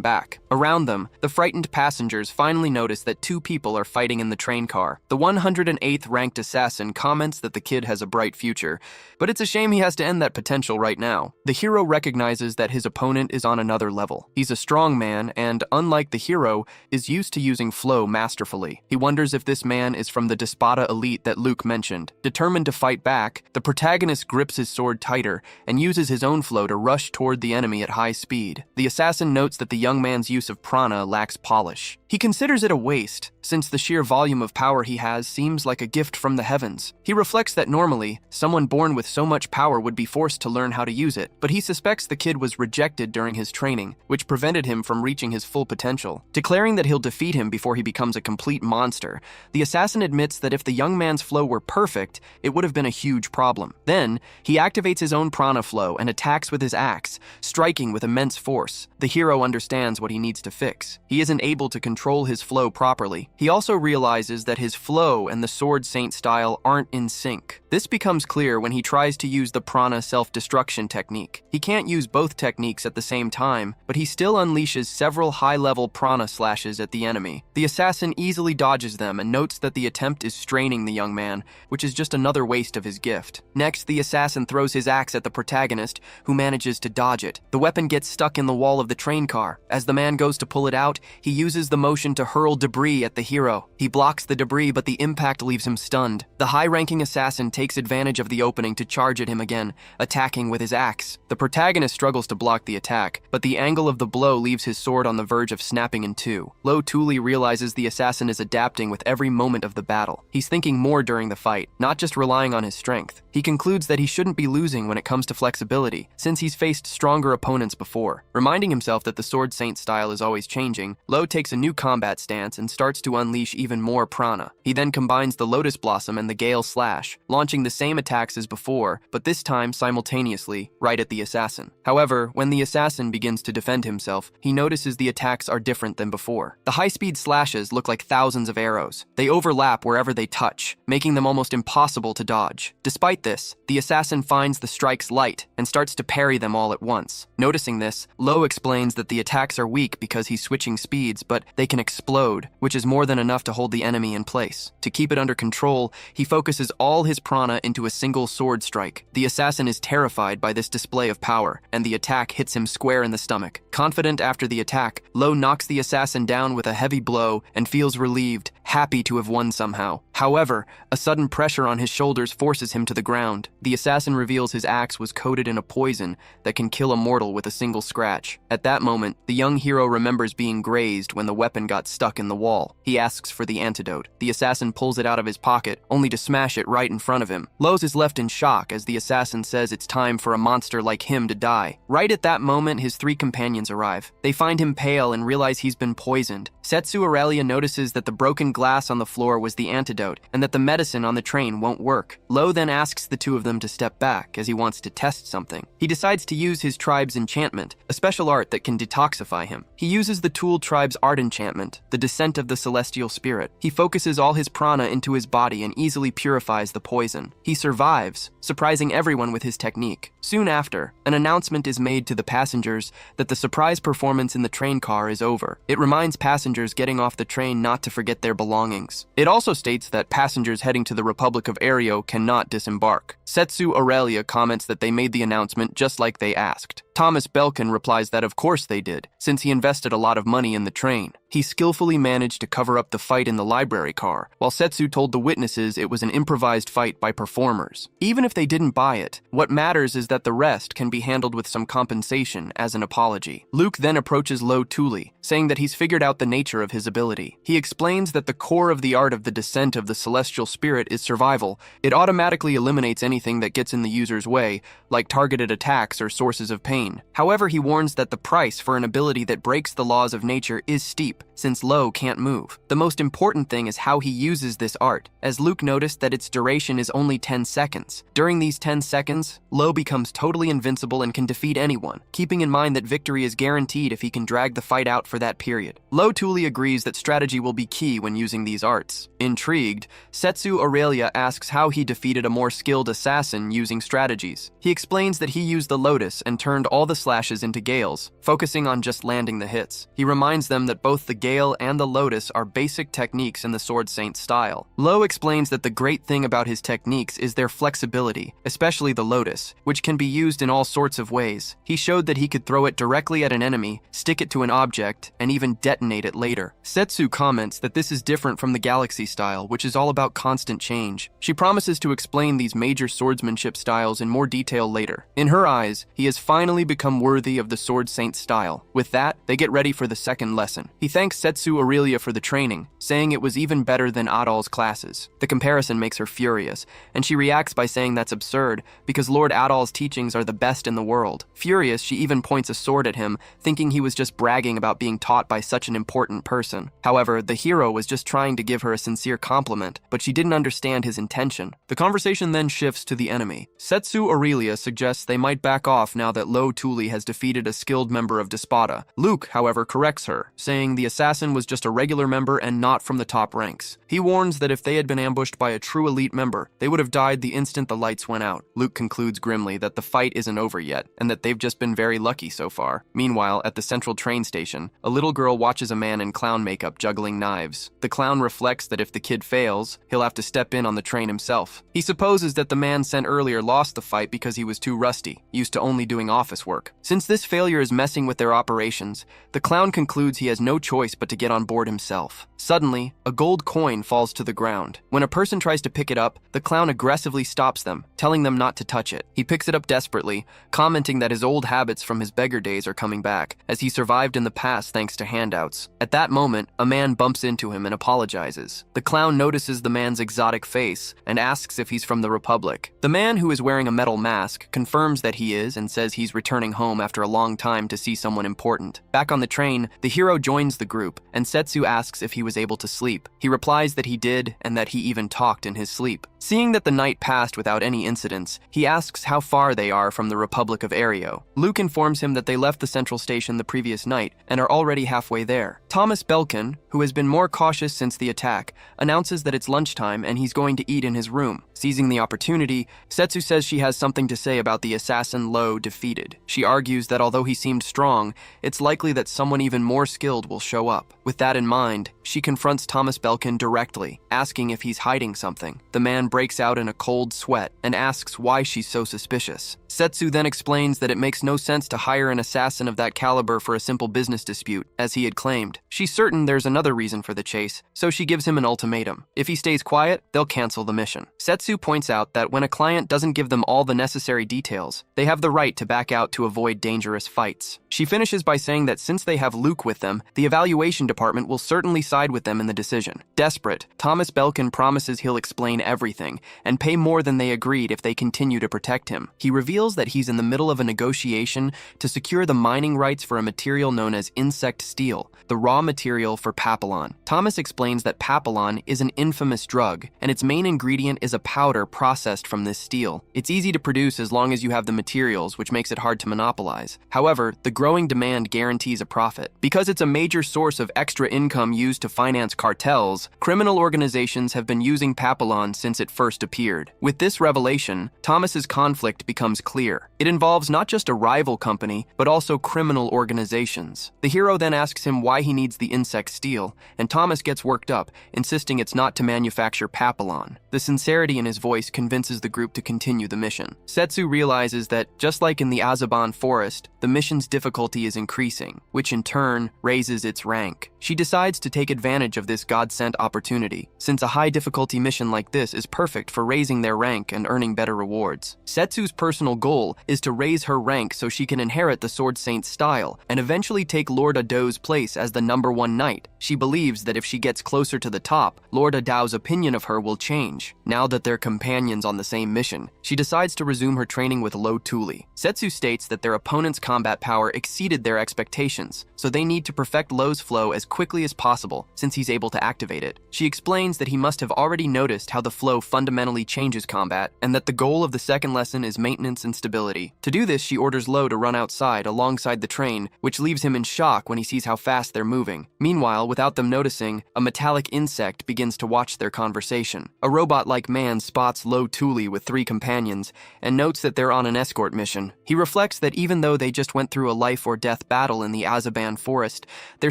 back. Around them, the frightened passengers finally notice that 2 people are fighting in the train car. The 108th ranked assassin comments that the kid has a bright future, but it's a shame he has to end that potential right now. The hero recognizes that his opponent is on another level. He's a strong man and, unlike the hero, is used to using flow masterfully. He wonders if this man is from the Despada elite that Luke mentioned. Determined to fight back, the protagonist grips his sword tighter and uses his own flow to rush toward the enemy at high speed. The assassin notes that the young man's use of prana lacks polish. He considers it a waste, since the sheer volume of power he has seems like a gift from the heavens. He reflects that normally, someone born with so much power would be forced to learn how to use it, but he suspects the kid was rejected during his training, which prevented him from reaching his full potential. Declaring that he'll defeat him before he becomes a complete monster, the assassin admits that if the young man's flow were perfect, it would have been a huge problem. Then, he activates his own prana flow and attacks with his axe, striking with immense force. The hero understands what he needs to fix. He isn't able to control his flow properly. He also realizes that his flow and the Sword Saint style aren't in sync. This becomes clear when he tries to use the prana self-destruction technique. He can't use both techniques at the same time, but he still unleashes several high-level prana slashes at the enemy. The assassin easily dodges them and notes that the attempt is straining the young man, which is just another waste of his gift. Next, the assassin throws his axe at the protagonist, who manages to dodge it. The weapon gets stuck in the wall of the train car. As the man goes to pull it out, he uses the motion to hurl debris at the hero. He blocks the debris, but the impact leaves him stunned. The high-ranking assassin takes advantage of the opening to charge at him again, attacking with his axe. The protagonist struggles to block the attack, but the angle of the blow leaves his sword on the verge of snapping in two. Lo Tuli realizes the assassin is adapting with every moment of the battle. He's thinking more during the fight, not just relying on his strength. He concludes that he shouldn't be losing when it comes to flexibility, since he's faced stronger opponents before. Reminding himself that the Sword Saint style is always changing, Lo takes a new combat stance and starts to unleash even more prana. He then combines the Lotus Blossom and the Gale Slash, launching the same attacks as before, but this time simultaneously, right at the assassin. However, when the assassin begins to defend himself, he notices the attacks are different than before. The high-speed slashes look like thousands of arrows. They overlap wherever they touch, making them almost impossible to dodge. Despite this, the assassin finds the strikes light and starts to parry them all at once. Noticing this, Lo explains that the attacks are weak because he's switching speeds, but they can explode, which is more than enough to hold the enemy in place. To keep it under control, he focuses all his prana into a single sword strike. The assassin is terrified by this display of power, and the attack hits him square in the stomach. Confident after the attack, Lo knocks the assassin down with a heavy blow and feels relieved, happy to have won somehow. However, a sudden pressure on his shoulders forces him to the ground. The assassin reveals his axe was coated in a poison that can kill a mortal with a single scratch. At that moment, the young hero remembers being grazed when the weapon got stuck in the wall. He asks for the antidote. The assassin pulls it out of his pocket, only to smash it right in front of him. Lo's is left in shock as the assassin says it's time for a monster like him to die. Right at that moment, his three companions arrive. They find him pale and realize he's been poisoned. Setsu Aurelia notices that the broken glass on the floor was the antidote, and that the medicine on the train won't work. Lo then asks the two of them to step back, as he wants to test something. He decides to use his tribe's enchantment, a special art that can detoxify him. He uses the Tool tribe's art enchantment, the Descent of the Celestial Spirit. He focuses all his prana into his body and easily purifies the poison. He survives, surprising everyone with his technique. Soon after, an announcement is made to the passengers that the surprise performance in the train car is over. It reminds passengers getting off the train not to forget their belongings. It also states that passengers heading to the Republic of Aereo cannot disembark. Setsu Aurelia comments that they made the announcement just like they asked. Thomas Belkin replies that of course they did, since he invested a lot of money in the train. He skillfully managed to cover up the fight in the library car, while Setsu told the witnesses it was an improvised fight by performers. Even if they didn't buy it, what matters is that the rest can be handled with some compensation as an apology. Luke then approaches Lo Tuli, saying that he's figured out the nature of his ability. He explains that the core of the art of the Descent of the Celestial Spirit is survival. It automatically eliminates anything that gets in the user's way, like targeted attacks or sources of pain. However, he warns that the price for an ability that breaks the laws of nature is steep, since Lo can't move. The most important thing is how he uses this art, as Luke noticed that its duration is only 10 seconds. During these 10 seconds, Lo becomes totally invincible and can defeat anyone, keeping in mind that victory is guaranteed if he can drag the fight out for that period. Lo Tuli agrees that strategy will be key when using these arts. Intrigued, Setsu Aurelia asks how he defeated a more skilled assassin using strategies. He explains that he used the lotus and turned all the slashes into gales, focusing on just landing the hits. He reminds them that both the gale and the lotus are basic techniques in the Sword Saint style. Lo explains that the great thing about his techniques is their flexibility, especially the lotus, which can be used in all sorts of ways. He showed that he could throw it directly at an enemy, stick it to an object, and even detonate it later. Setsu comments that this is different from the Galaxy style, which is all about constant change. She promises to explain these major swordsmanship styles in more detail later. In her eyes, he has finally become worthy of the Sword Saint style. With that, they get ready for the second lesson. He thanks Setsu Aurelia for the training, saying it was even better than Adal's classes. The comparison makes her furious, and she reacts by saying that's absurd, because Lord Adal's teachings are the best in the world. Furious, she even points a sword at him, thinking he was just bragging about being taught by such an important person. However, the hero was just trying to give her a sincere compliment, but she didn't understand his intention. The conversation then shifts to the enemy. Setsu Aurelia suggests they might back off now that Lo Tuli has defeated a skilled member of Despada. Luke, however, corrects her, saying the assassin was just a regular member and not from the top ranks. He warns that if they had been ambushed by a true elite member, they would have died the instant the lights went out. Luke concludes grimly that the fight isn't over yet, and that they've just been very lucky so far. Meanwhile, at the central train station, a little girl watches a man in clown makeup juggling knives. The clown reflects that if the kid fails, he'll have to step in on the train himself. He supposes that the man sent earlier lost the fight because he was too rusty, used to only doing office work. Since this failure is messing with their operations, the clown concludes he has no choice but to get on board himself. Suddenly, a gold coin falls to the ground. When a person tries to pick it up, the clown aggressively stops them, telling them not to touch it. He picks it up desperately, commenting that his old habits from his beggar days are coming back, as he survived in the past thanks to handouts. At that moment, a man bumps into him and apologizes. The clown notices the man's exotic face and asks if he's from the Republic. The man, who is wearing a metal mask, confirms that he is and says he's returning home after a long time to see someone important. Back on the train, the hero joins the group, and Setsu asks if he was able to sleep. He replies that he did and that he even talked in his sleep. Seeing that the night passed without any incidents, he asks how far they are from the Republic of Aereo. Luke informs him that they left the central station the previous night and are already halfway there. Thomas Belkin, who has been more cautious since the attack, announces that it's lunchtime and he's going to eat in his room. Seizing the opportunity, Setsu says she has something to say about the assassin Lo defeated. She argues that although he seemed strong, it's likely that someone even more skilled will show up. With that in mind, she confronts Thomas Belkin directly, asking if he's hiding something. The man breaks out in a cold sweat and asks why she's so suspicious. Setsu then explains that it makes no sense to hire an assassin of that caliber for a simple business dispute, as he had claimed. She's certain there's another reason for the chase, so she gives him an ultimatum. If he stays quiet, they'll cancel the mission. Setsu points out that when a client doesn't give them all the necessary details, they have the right to back out to avoid dangerous fights. She finishes by saying that since they have Luke with them, the evaluation department will certainly side with them in the decision. Desperate, Thomas Belkin promises he'll explain everything and pay more than they agreed if they continue to protect him. He reveals that he's in the middle of a negotiation to secure the mining rights for a material known as insect steel, the raw material for papillon. Thomas explains that papillon is an infamous drug, and its main ingredient is a powder processed from this steel. It's easy to produce as long as you have the materials, which makes it hard to monopolize. However, the growing demand guarantees a profit. Because it's a major source of extra income used to finance cartels, criminal organizations have been using papillon since it first appeared. With this revelation, Thomas's conflict becomes clear. It involves not just a rival company, but also criminal organizations. The hero then asks him why he needs the insect steel, and Thomas gets worked up, insisting it's not to manufacture papillon. The sincerity in his voice convinces the group to continue the mission. Setsu realizes that, just like in the Azaban forest, the mission's difficulty is increasing, which in turn raises its rank. She decides to take advantage of this God-sent opportunity, since a high-difficulty mission like this is perfect for raising their rank and earning better rewards. Setsu's personal goal is to raise her rank so she can inherit the Sword Saint's style and eventually take Lord Adao's place as the #1 knight. She believes that if she gets closer to the top, Lord Adao's opinion of her will change. Now that they're companions on the same mission, she decides to resume her training with Lo Tuli. Setsu states that their opponent's combat power exceeded their expectations, so they need to perfect Lo's flow as quickly as possible since he's able to activate it. She explains that he must have already noticed how the flow fundamentally changes combat, and that the goal of the second lesson is maintenance and stability. To do this, she orders Lo to run outside alongside the train, which leaves him in shock when he sees how fast they're moving. Meanwhile, without them noticing, a metallic insect begins to watch their conversation. A robot-like man spots Lo Tuli with 3 companions and notes that they're on an escort mission. He reflects that even though they just went through a life-or-death battle in the Azaban forest, they're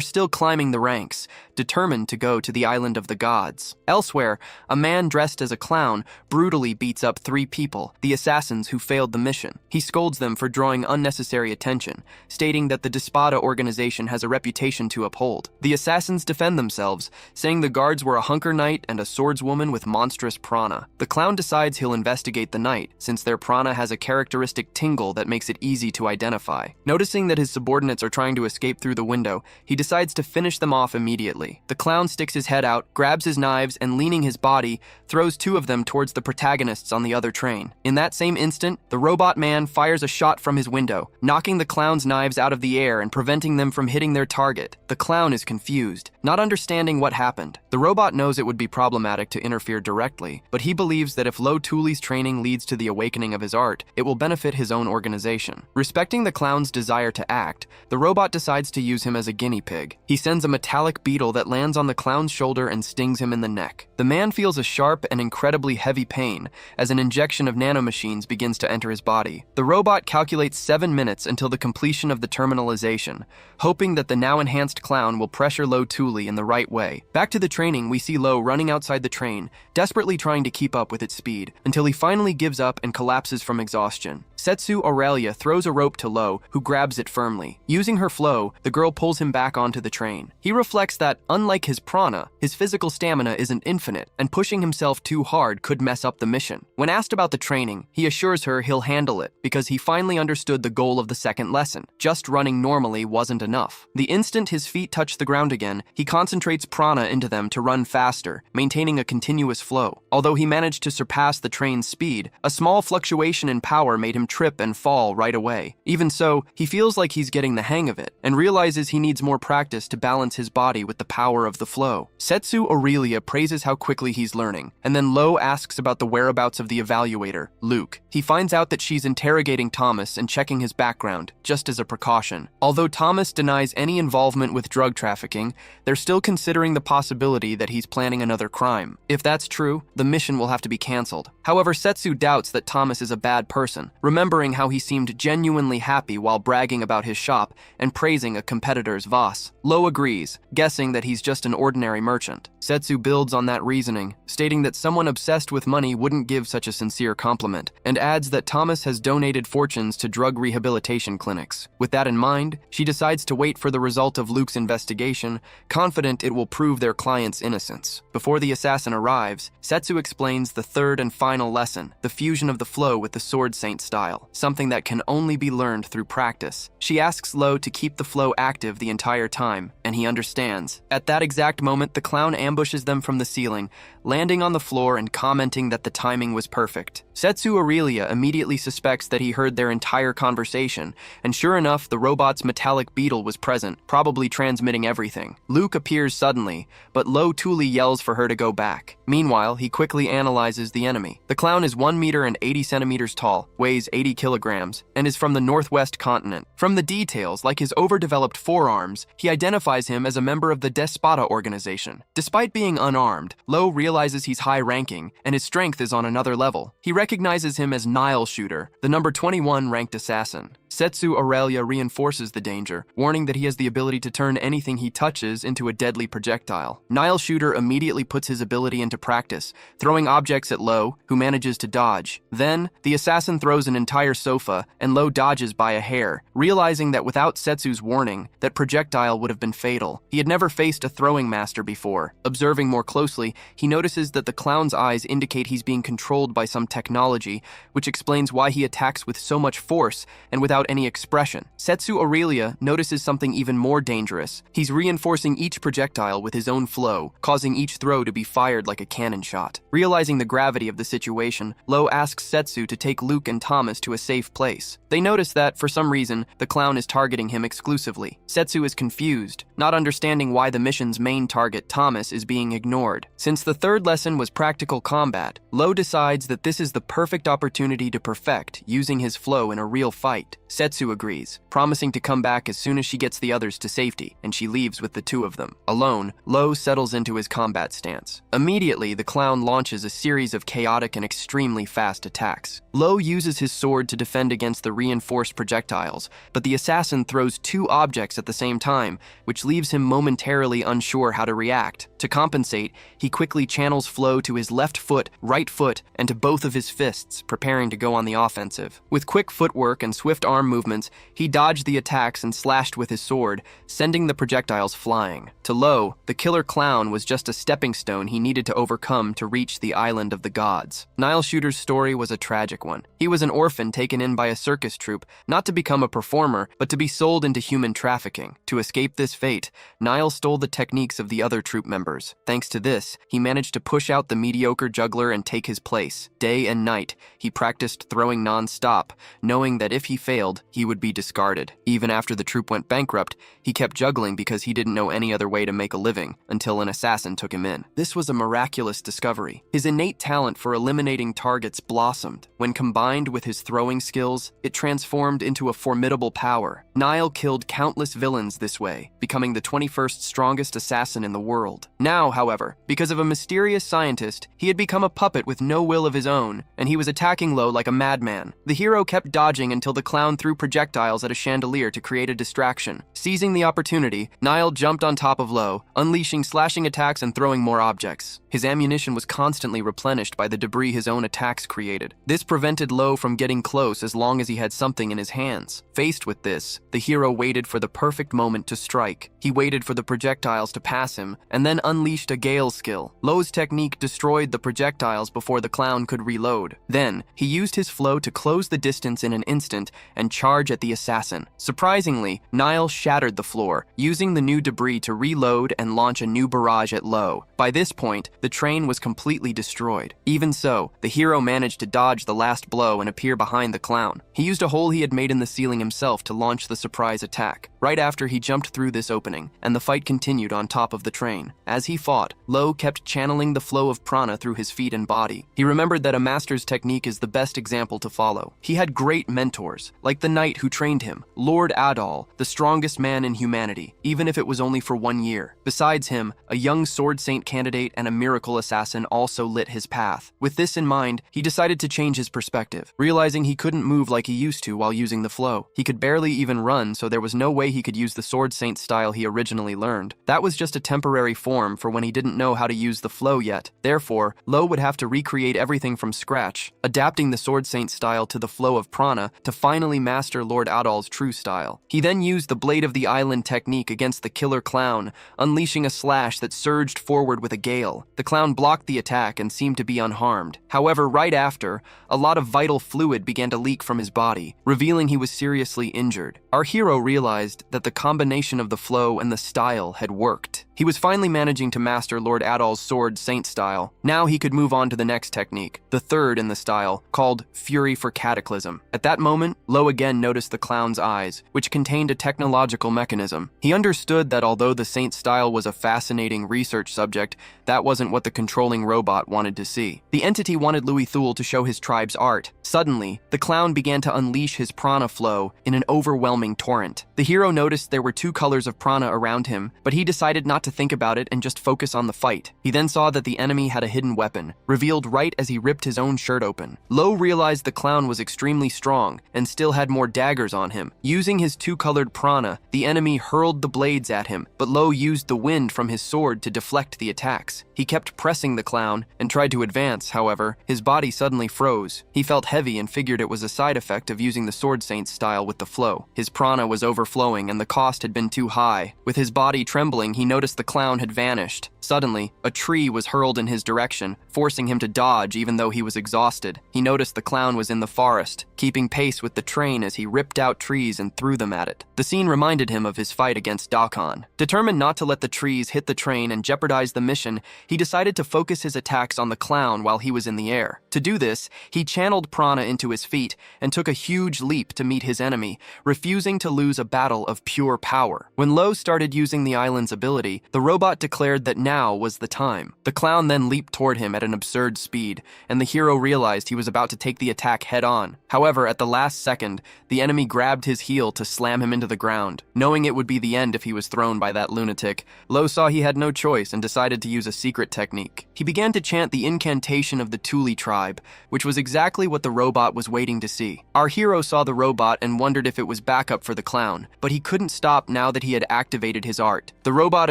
still climbing the ranks, determined to go to the island of the gods. Elsewhere, a man dressed as a clown brutally beats up 3 people, the assassins who failed the mission. He scolds them for drawing unnecessary attention, stating that the Despada organization has a reputation to uphold. The assassins defend themselves, saying the guards were a hunker knight and a swordswoman with monstrous prana. The clown decides he'll investigate the knight, since their prana has a characteristic tingle that makes it easy to identify. Noticing that his subordinates are trying to escape through the window, he decides to finish them off immediately. The clown sticks his head out, grabs his knives, and leaning his body, throws 2 of them towards the protagonists on the other train. In that same instant, the robot man fires a shot from his window, knocking the clown's knives out of the air and preventing them from hitting their target. The clown is confused, not understanding what happened. The robot knows it would be problematic to interfere directly, but he believes that if Lo Tuli's training leads to the awakening of his art, it will benefit his own organization. Respecting the clown's desire to act, the robot decides to use him as a guinea pig. He sends a metallic beetle that lands on the clown's shoulder and stings him in the neck. The man feels a sharp and incredibly heavy pain as an injection of nanomachines begins to enter his body. The robot calculates 7 minutes until the completion of the terminalization, hoping that the now enhanced clown will pressure Lo Tuli in the right way. Back to the training, we see Lo running outside the train, desperately trying to keep up with its speed, until he finally gives up and collapses from exhaustion. Setsu Aurelia throws a rope to Lo, who grabs it firmly. Using her flow, the girl pulls him back onto the train. He reflects that, unlike his prana, his physical stamina isn't infinite, and pushing himself too hard could mess up the mission. When asked about the training, he assures her he'll handle it, because he finally understood the goal of the second lesson. Just running normally wasn't enough. The instant his feet touch the ground again, he concentrates prana into them to run faster, maintaining a continuous flow. Although he managed to surpass the train's speed, a small fluctuation in power made him trip and fall right away. Even so, he feels like he's getting the hang of it, and realizes he needs more practice to balance his body with the power of the flow. Setsu Aurelia praises how quickly he's learning, and then Lo asks about the whereabouts of the evaluator, Luke. He finds out that she's interrogating Thomas and checking his background, just as a precaution. Although Thomas denies any involvement with drug trafficking, they're still considering the possibility that he's planning another crime. If that's true, the mission will have to be cancelled. However, Setsu doubts that Thomas is a bad person, remembering how he seemed genuinely happy while bragging about his shop and praising a competitor's Voss. Lo agrees, guessing that he's just an ordinary merchant. Setsu builds on that reasoning, stating that someone obsessed with money wouldn't give such a sincere compliment, and adds that Thomas has donated fortunes to drug rehabilitation clinics. With that in mind, she decides to wait for the result of Luke's investigation, confident it will prove their client's innocence. Before the assassin arrives, Setsu explains the third and final lesson, the fusion of the flow with the Sword Saint style, something that can only be learned through practice. She asks Lo to keep the flow active the entire time, and he understands. At that exact moment, the clown ambushes them from the ceiling, landing on the floor and commenting that the timing was perfect. Setsu Aurelia immediately suspects that he heard their entire conversation, and sure enough, the robot's metallic beetle was present, probably transmitting everything. Luke appears suddenly, but Lo Tuli yells for her to go back. Meanwhile, he quickly analyzes the enemy. The clown is 1 meter and 80 centimeters tall, weighs 80 kilograms, and is from the northwest continent. From the details, like his overdeveloped forearms, he identifies him as a member of the Despota organization. Despite being unarmed, Lo realizes he's high-ranking, and his strength is on another level. He recognizes him as Nile Shooter, the number 21 ranked assassin. Setsu Aurelia reinforces the danger, warning that he has the ability to turn anything he touches into a deadly projectile. Nile Shooter immediately puts his ability into practice, throwing objects at Lo, who manages to dodge. Then, the assassin throws an entire sofa, and Lo dodges by a hair, realizing that without Setsu's warning, that projectile would have been fatal. He had never faced a throwing master before. Observing more closely, he notices that the clown's eyes indicate he's being controlled by some technology, which explains why he attacks with so much force and without any expression. Setsu Aurelia notices something even more dangerous. He's reinforcing each projectile with his own flow, causing each throw to be fired like a cannon shot. Realizing the gravity of the situation, Lo asks Setsu to take Luke and Thomas to a safe place. They notice that, for some reason, the clown is targeting him exclusively. Setsu is confused, not understanding why the mission's main target, Thomas, is being ignored. Since the third lesson was practical combat, Lo decides that this is the perfect opportunity to perfect using his flow in a real fight. Setsu agrees, promising to come back as soon as she gets the others to safety, and she leaves with the two of them. Alone, Lo settles into his combat stance. Immediately, the clown launches a series of chaotic and extremely fast attacks. Lo uses his sword to defend against the reinforced projectiles, but the assassin throws two objects at the same time, which leaves him momentarily unsure how to react. To compensate, he quickly channels flow to his left foot, right foot, and to both of his fists, preparing to go on the offensive. With quick footwork and swift arm movements, he dodged the attacks and slashed with his sword, sending the projectiles flying. To Lo, the killer clown was just a stepping stone he needed to overcome to reach the island of the gods. Nile Shooter's story was a tragic one. He was an orphan taken in by a circus troupe, not to become a performer, but to be sold into human trafficking. To escape this fate, Nile stole the techniques of the other troupe members. Thanks to this, he managed to push out the mediocre juggler and take his place. Day and night, he practiced throwing non-stop, knowing that if he failed, he would be discarded. Even after the troupe went bankrupt, he kept juggling because he didn't know any other way to make a living, until an assassin took him in. This was a miraculous discovery. His innate talent for eliminating targets blossomed. When combined with his throwing skills, it transformed into a formidable power. Nile killed countless villains this way, becoming the 21st strongest assassin in the world. Now, however, because of a mysterious scientist, he had become a puppet with no will of his own, and he was attacking Lo like a madman. The hero kept dodging until the clown threw projectiles at a chandelier to create a distraction. Seizing the opportunity, Nile jumped on top of Lo, unleashing slashing attacks and throwing more objects. His ammunition was constantly replenished by the debris his own attacks created. This prevented Lo from getting close as long as he had something in his hands. Faced with this, the hero waited for the perfect moment to strike. He waited for the projectiles to pass him, and then unleashed a gale skill. Lo's technique destroyed the projectiles before the clown could reload. Then, he used his flow to close the distance in an instant and charge at the assassin. Surprisingly, Nile shattered the floor, using the new debris to reload and launch a new barrage at Lo. By this point, the train was completely destroyed. Even so, the hero managed to dodge the last blow and appear behind the clown. He used a hole he had made in the ceiling himself to launch the surprise attack. Right after, he jumped through this opening, and the fight continued on top of the train. As he fought, Lo kept channeling the flow of prana through his feet and body. He remembered that a master's technique is the best example to follow. He had great mentors, like the knight who trained him, Lord Adal, the strongest man in humanity, even if it was only for 1 year. Besides him, a young sword saint candidate and a miracle assassin also lit his path. With this in mind, he decided to change his perspective, realizing he couldn't move like he used to while using the flow. He could barely even run, so there was no way he could use the sword saint style he originally learned. That was just a temporary form for when he didn't know how to use the flow yet. Therefore, Lo would have to recreate everything from scratch, adapting the sword saint style to the flow of prana to finally master Lord Adal's true style. He then used the Blade of the Island technique against the killer clown, unleashing a slash that surged forward with a gale. The clown blocked the attack and seemed to be unharmed. However, right after, a lot of vital fluid began to leak from his body, revealing he was seriously injured. Our hero realized that the combination of the flow and the style had worked. He was finally managing to master Lord Adal's sword saint style. Now he could move on to the next technique, the third in the style, called Fury for Cataclysm. At that moment, Lo again noticed the clown's eyes, which contained a technological mechanism. He understood that although the saint style was a fascinating research subject, that wasn't what the controlling robot wanted to see. The entity wanted Louis Thule to show his tribe's art. Suddenly, the clown began to unleash his prana flow in an overwhelming torrent. The hero noticed there were 2 colors of prana around him, but he decided not to think about it and just focus on the fight. He then saw that the enemy had a hidden weapon, revealed right as he ripped his own shirt open. Lo realized the clown was extremely strong and still had more daggers on him. Using his 2-colored prana, the enemy hurled the blades at him, but Lo used the wind from his sword to deflect the attacks. He kept pressing the clown and tried to advance. However, his body suddenly froze. He felt heavy and figured it was a side effect of using the sword saint style with the flow. His prana was overflowing and the cost had been too high. With his body trembling, he noticed the clown had vanished. Suddenly, a tree was hurled in his direction, forcing him to dodge even though he was exhausted. He noticed the clown was in the forest, keeping pace with the train as he ripped out trees and threw them at it. The scene reminded him of his fight against Dakan. Determined not to let the trees hit the train and jeopardize the mission, he decided to focus his attacks on the clown while he was in the air. To do this, he channeled prana into his feet and took a huge leap to meet his enemy, refusing to lose a battle of pure power. When Lo started using the island's ability, the robot declared that now was the time. The clown then leaped toward him at an absurd speed, and the hero realized he was about to take the attack head-on. However, at the last second, the enemy grabbed his heel to slam him into the ground. Knowing it would be the end if he was thrown by that lunatic, Lo saw he had no choice and decided to use a secret technique. He began to chant the incantation of the Thule tribe, which was exactly what the robot was waiting to see. Our hero saw the robot and wondered if it was backup for the clown, but he couldn't stop now that he had activated his art. The robot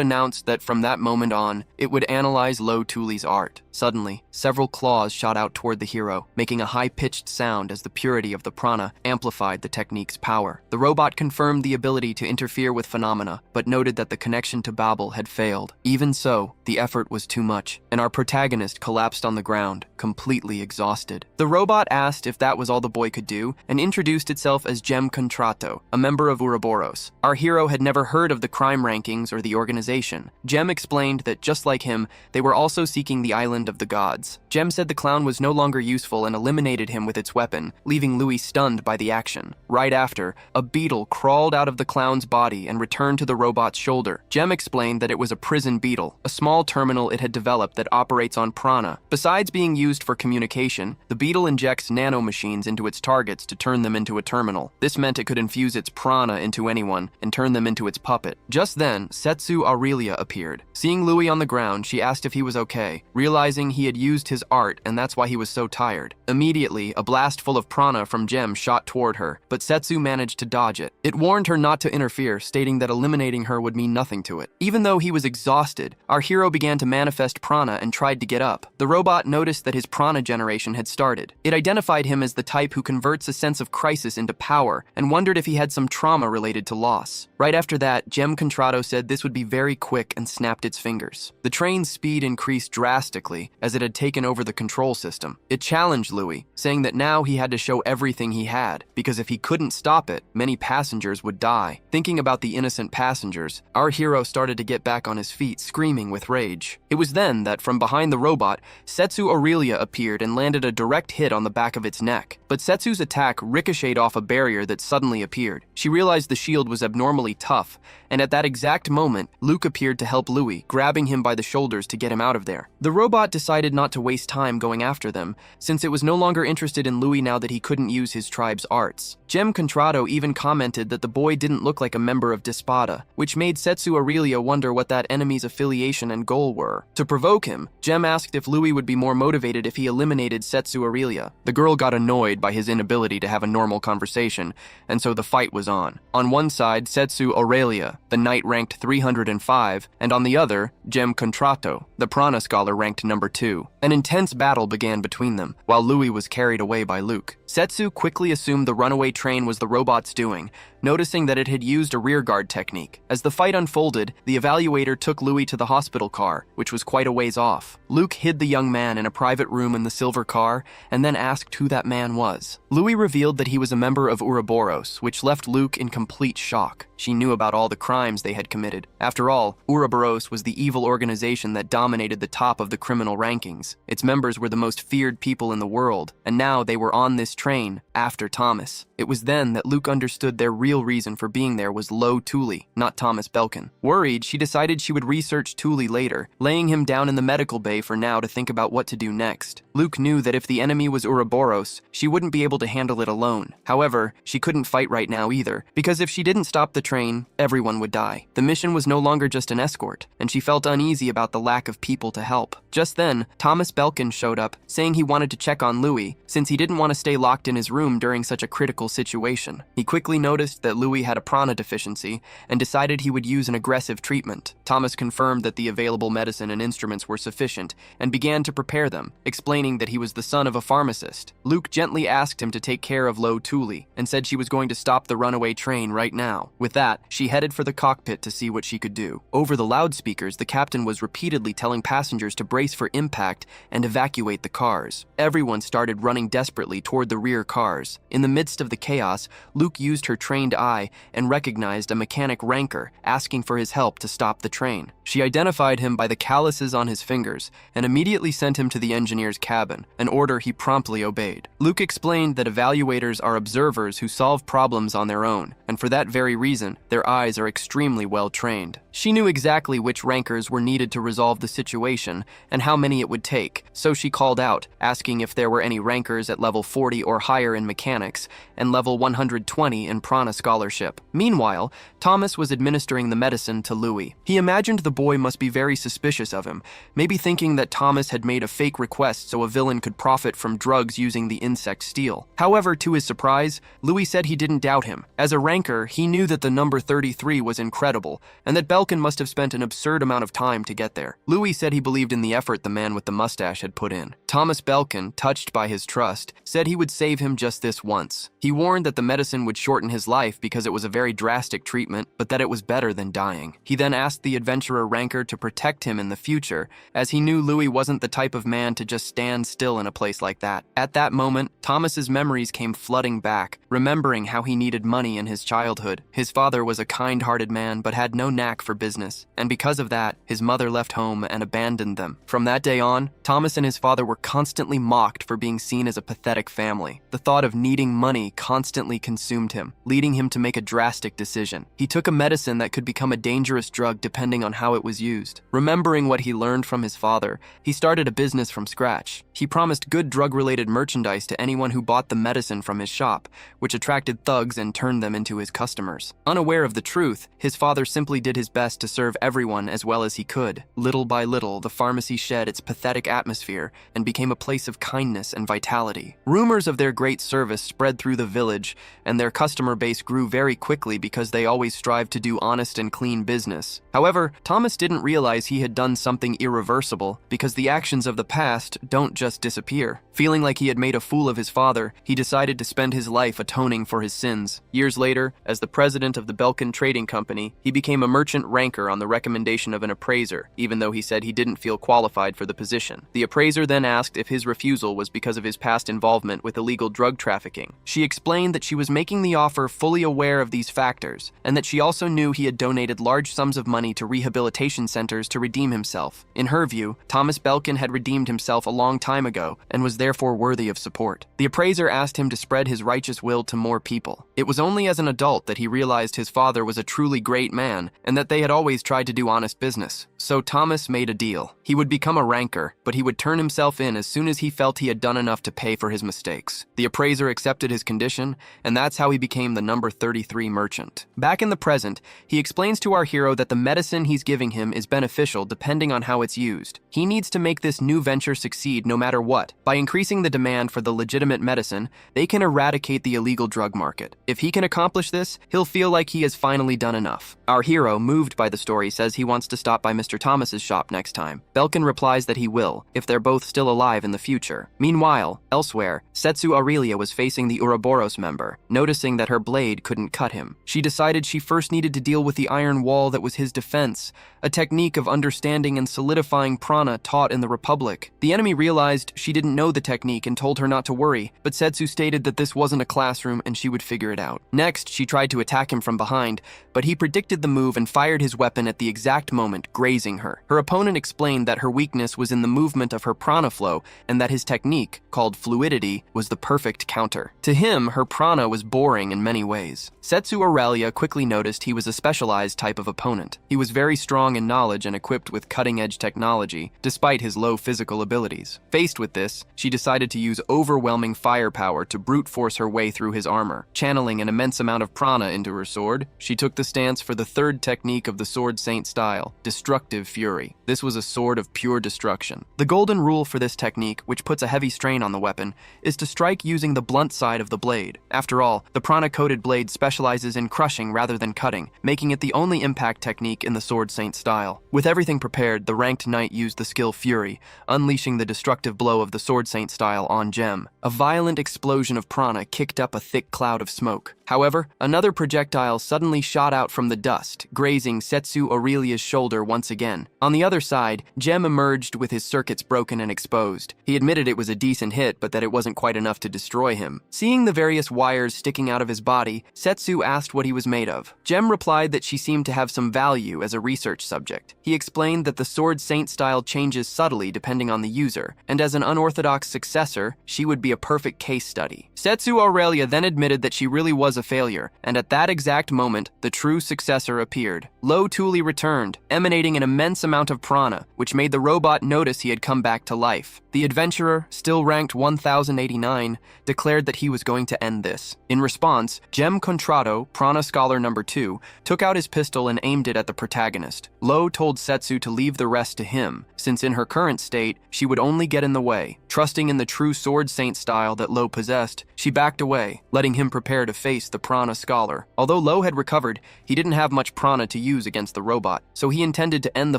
announced that from that moment on, it would analyze Lo Thule's art. Suddenly, several claws shot out toward the hero, making a high-pitched sound as the purity of the prana amplified the technique's power. The robot confirmed the ability to interfere with phenomena, but noted that the connection to Babel had failed. Even so, the effort was too much, and our protagonist collapsed on the ground, completely exhausted. The robot asked if that was all the boy could do, and introduced itself as Gem Contrato, a member of Ouroboros. Our hero had never heard of the crime rankings or the organization. Gem explained that just like him, they were also seeking the island of the gods. Gem said the clown was no longer useful and eliminated him with its weapon, leaving Louis stunned by the action. Right after, a beetle crawled out of the clown's body and returned to the robot's shoulder. Gem explained that it was a prison beetle, a small terminal it had developed that operates on prana. Besides being used for communication, the beetle injects nanomachines into its targets to turn them into a terminal. This meant it could infuse its prana into anyone and turn them into its puppet. Just then, Setsu Aurelius Aurelia appeared. Seeing Louis on the ground, she asked if he was okay, realizing he had used his art and that's why he was so tired. Immediately, a blast full of prana from Gem shot toward her, but Setsu managed to dodge it. It warned her not to interfere, stating that eliminating her would mean nothing to it. Even though he was exhausted, our hero began to manifest prana and tried to get up. The robot noticed that his prana generation had started. It identified him as the type who converts a sense of crisis into power and wondered if he had some trauma related to loss. Right after that, Gem Contrato said this would be very quick and snapped its fingers. The train's speed increased drastically as it had taken over the control system. It challenged Louis, saying that now he had to show everything he had, because if he couldn't stop it, many passengers would die. Thinking about the innocent passengers, our hero started to get back on his feet, screaming with rage. It was then that from behind the robot, Setsu Aurelia appeared and landed a direct hit on the back of its neck. But Setsu's attack ricocheted off a barrier that suddenly appeared. She realized the shield was abnormally tough, and at that exact moment, Luke appeared to help Louis, grabbing him by the shoulders to get him out of there. The robot decided not to waste time going after them, since it was no longer interested in Louis now that he couldn't use his tribe's arts. Gem Contrato even commented that the boy didn't look like a member of Dispada, which made Setsu Aurelia wonder what that enemy's affiliation and goal were. To provoke him, Gem asked if Louis would be more motivated if he eliminated Setsu Aurelia. The girl got annoyed by his inability to have a normal conversation, and so the fight was on. On one side, Setsu Aurelia, the knight ranked 305, and on the other, Gem Contrato, the prana scholar ranked number 2. An intense battle began between them, while Louis was carried away by Luke. Setsu quickly assumed the runaway train was the robot's doing, noticing that it had used a rearguard technique. As the fight unfolded, the evaluator took Louis to the hospital car, which was quite a ways off. Luke hid the young man in a private room in the silver car, and then asked who that man was. Louis revealed that he was a member of Ouroboros, which left Luke in complete shock. She knew about all the crimes they had committed. After all, Ouroboros was the evil organization that dominated the top of the criminal rankings. Its members were the most feared people in the world, and now they were on this train after Thomas. It was then that Luke understood their real reason for being there was Lo Thule, not Thomas Belkin. Worried, she decided she would research Thule later, laying him down in the medical bay for now to think about what to do next. Luke knew that if the enemy was Ouroboros, she wouldn't be able to handle it alone. However, she couldn't fight right now either, because if she didn't stop the train, everyone would die. The mission was no longer just an escort, and she felt uneasy about the lack of people to help. Just then, Thomas Belkin showed up, saying he wanted to check on Louis, since he didn't want to stay locked in his room during such a critical situation. He quickly noticed that Louis had a prana deficiency, and decided he would use an aggressive treatment. Thomas confirmed that the available medicine and instruments were sufficient, and began to prepare them, explaining that he was the son of a pharmacist. Luke gently asked him to take care of Lo Thule, and said she was going to stop the runaway train right now. With that, she headed for the cockpit to see what she could do. Over the loudspeakers, the captain was repeatedly telling passengers to brace for impact and evacuate the cars. Everyone started running desperately toward the rear cars. In the midst of the chaos, Luke used her trained eye and recognized a mechanic Ranker, asking for his help to stop the train. She identified him by the calluses on his fingers and immediately sent him to the engineer's cabin, an order he promptly obeyed. Luke explained that evaluators are observers who solve problems on their own, and for that very reason, their eyes are extremely well trained. She knew exactly which rankers were needed to resolve the situation and how many it would take, so she called out, asking if there were any rankers at level 40 or higher in mechanics and level 120 in prana scholarship. Meanwhile, Thomas was administering the medicine to Louis. He imagined the boy must be very suspicious of him, maybe thinking that Thomas had made a fake request so a villain could profit from drugs using the insect steel. However, to his surprise, Louis said he didn't doubt him. As a ranker, he knew that the number 33 was incredible, and that Belkin must have spent an absurd amount of time to get there. Louis said he believed in the effort the man with the mustache had put in. Thomas Belkin, touched by his trust, said he would save him just this once. He warned that the medicine would shorten his life because it was a very drastic treatment, but that it was better than dying. He then asked the adventurer ranker to protect him in the future, as he knew Louis wasn't the type of man to just stand still in a place like that. At that moment, Thomas's memories came flooding back, remembering how he needed money in his childhood. His father was a kind-hearted man but had no knack for business, and because of that, his mother left home and abandoned them. From that day on, Thomas and his father were constantly mocked for being seen as a pathetic family. The thought of needing money constantly consumed him, leading leading him to make a drastic decision. He took a medicine that could become a dangerous drug depending on how it was used. Remembering what he learned from his father, he started a business from scratch. He promised good drug-related merchandise to anyone who bought the medicine from his shop, which attracted thugs and turned them into his customers. Unaware of the truth, his father simply did his best to serve everyone as well as he could. Little by little, the pharmacy shed its pathetic atmosphere and became a place of kindness and vitality. Rumors of their great service spread through the village, and their customer base grew very quickly because they always strived to do honest and clean business. However, Thomas didn't realize he had done something irreversible, because the actions of the past don't just disappear. Feeling like he had made a fool of his father, he decided to spend his life atoning for his sins. Years later, as the president of the Belkin Trading Company, he became a merchant ranker on the recommendation of an appraiser, even though he said he didn't feel qualified for the position. The appraiser then asked if his refusal was because of his past involvement with illegal drug trafficking. She explained that she was making the offer fully aware of these factors, and that she also knew he had donated large sums of money to rehabilitation centers to redeem himself. In her view, Thomas Belkin had redeemed himself a long time ago and was therefore worthy of support. The appraiser asked him to spread his righteous will to more people. It was only as an adult that he realized his father was a truly great man and that they had always tried to do honest business. So Thomas made a deal. He would become a ranker, but he would turn himself in as soon as he felt he had done enough to pay for his mistakes. The appraiser accepted his condition, and that's how he became the number 33 merchant. Back in the present, he explains to our hero that the medicine he's giving him is beneficial depending on how it's used. He needs to make this new venture succeed no matter what. By increasing the demand for the legitimate medicine, they can eradicate the illegal drug market. If he can accomplish this, he'll feel like he has finally done enough. Our hero, moved by the story, says he wants to stop by Mr. Thomas's shop next time. Belkin replies that he will, if they're both still alive in the future. Meanwhile, elsewhere, Setsu Aurelia was facing the Ouroboros member, noticing that her blade couldn't cut him. She decided she first needed to deal with the iron wall that was his defense, a technique of understanding and solidifying prana taught in the Republic. The enemy realized she didn't know the technique and told her not to worry, but Setsu stated that this wasn't a classroom and she would figure it out. Next, she tried to attack him from behind, but he predicted the move and fired his weapon at the exact moment, grazing her. Her opponent explained that her weakness was in the movement of her prana flow and that his technique, called fluidity, was the perfect counter. To him, her prana was boring in many ways. Setsu Aurelia quickly noticed he was a specialized type of opponent. He was very strong in knowledge and equipped with cutting-edge technology, despite his low physical abilities. Faced with this, she decided to use overwhelming firepower to brute force her way through his armor. Channeling an immense amount of prana into her sword, she took the stance for the third technique of the Sword Saint style, Destructive Fury. This was a sword of pure destruction. The golden rule for this technique, which puts a heavy strain on the weapon, is to strike using the blunt side of the blade. After all, the prana-coated blade specializes in crushing rather than cutting, making it the only impact technique in the Sword Saint style. With everything prepared, the ranked knight used the skill Fury, unleashing the destructive blow of the Sword Saint style on Gem. A violent explosion of prana kicked up a thick cloud of smoke. However, another projectile suddenly shot out from the dust, grazing Setsu Aurelia's shoulder once again. On the other side, Gem emerged with his circuits broken and exposed. He admitted it was a decent hit, but that it wasn't quite enough to destroy him. Seeing the various wires sticking out of his body, Setsu asked what he was made of. Gem replied that she seemed to have some value as a research subject. He explained that the Sword Saint style changes subtly depending on the user, and as an unorthodox successor, she would be a perfect case study. Setsu Aurelia then admitted that she really was a failure, and at that exact moment, the true successor appeared. Lo Tuli returned, emanating an immense amount of prana, which made the robot notice he had come back to life. The adventurer, still ranked 1089, declared that he was going to end this. In response, Gem Contrado, Prana Scholar number 2, took out his pistol and aimed it at the protagonist. Lo told Setsu to leave the rest to him, since in her current state, she would only get in the way. Trusting in the true Sword Saint style that Lo possessed, she backed away, letting him prepare to face the Prana Scholar. Although Lo had recovered, he didn't have much prana to use against the robot, so he intended to end the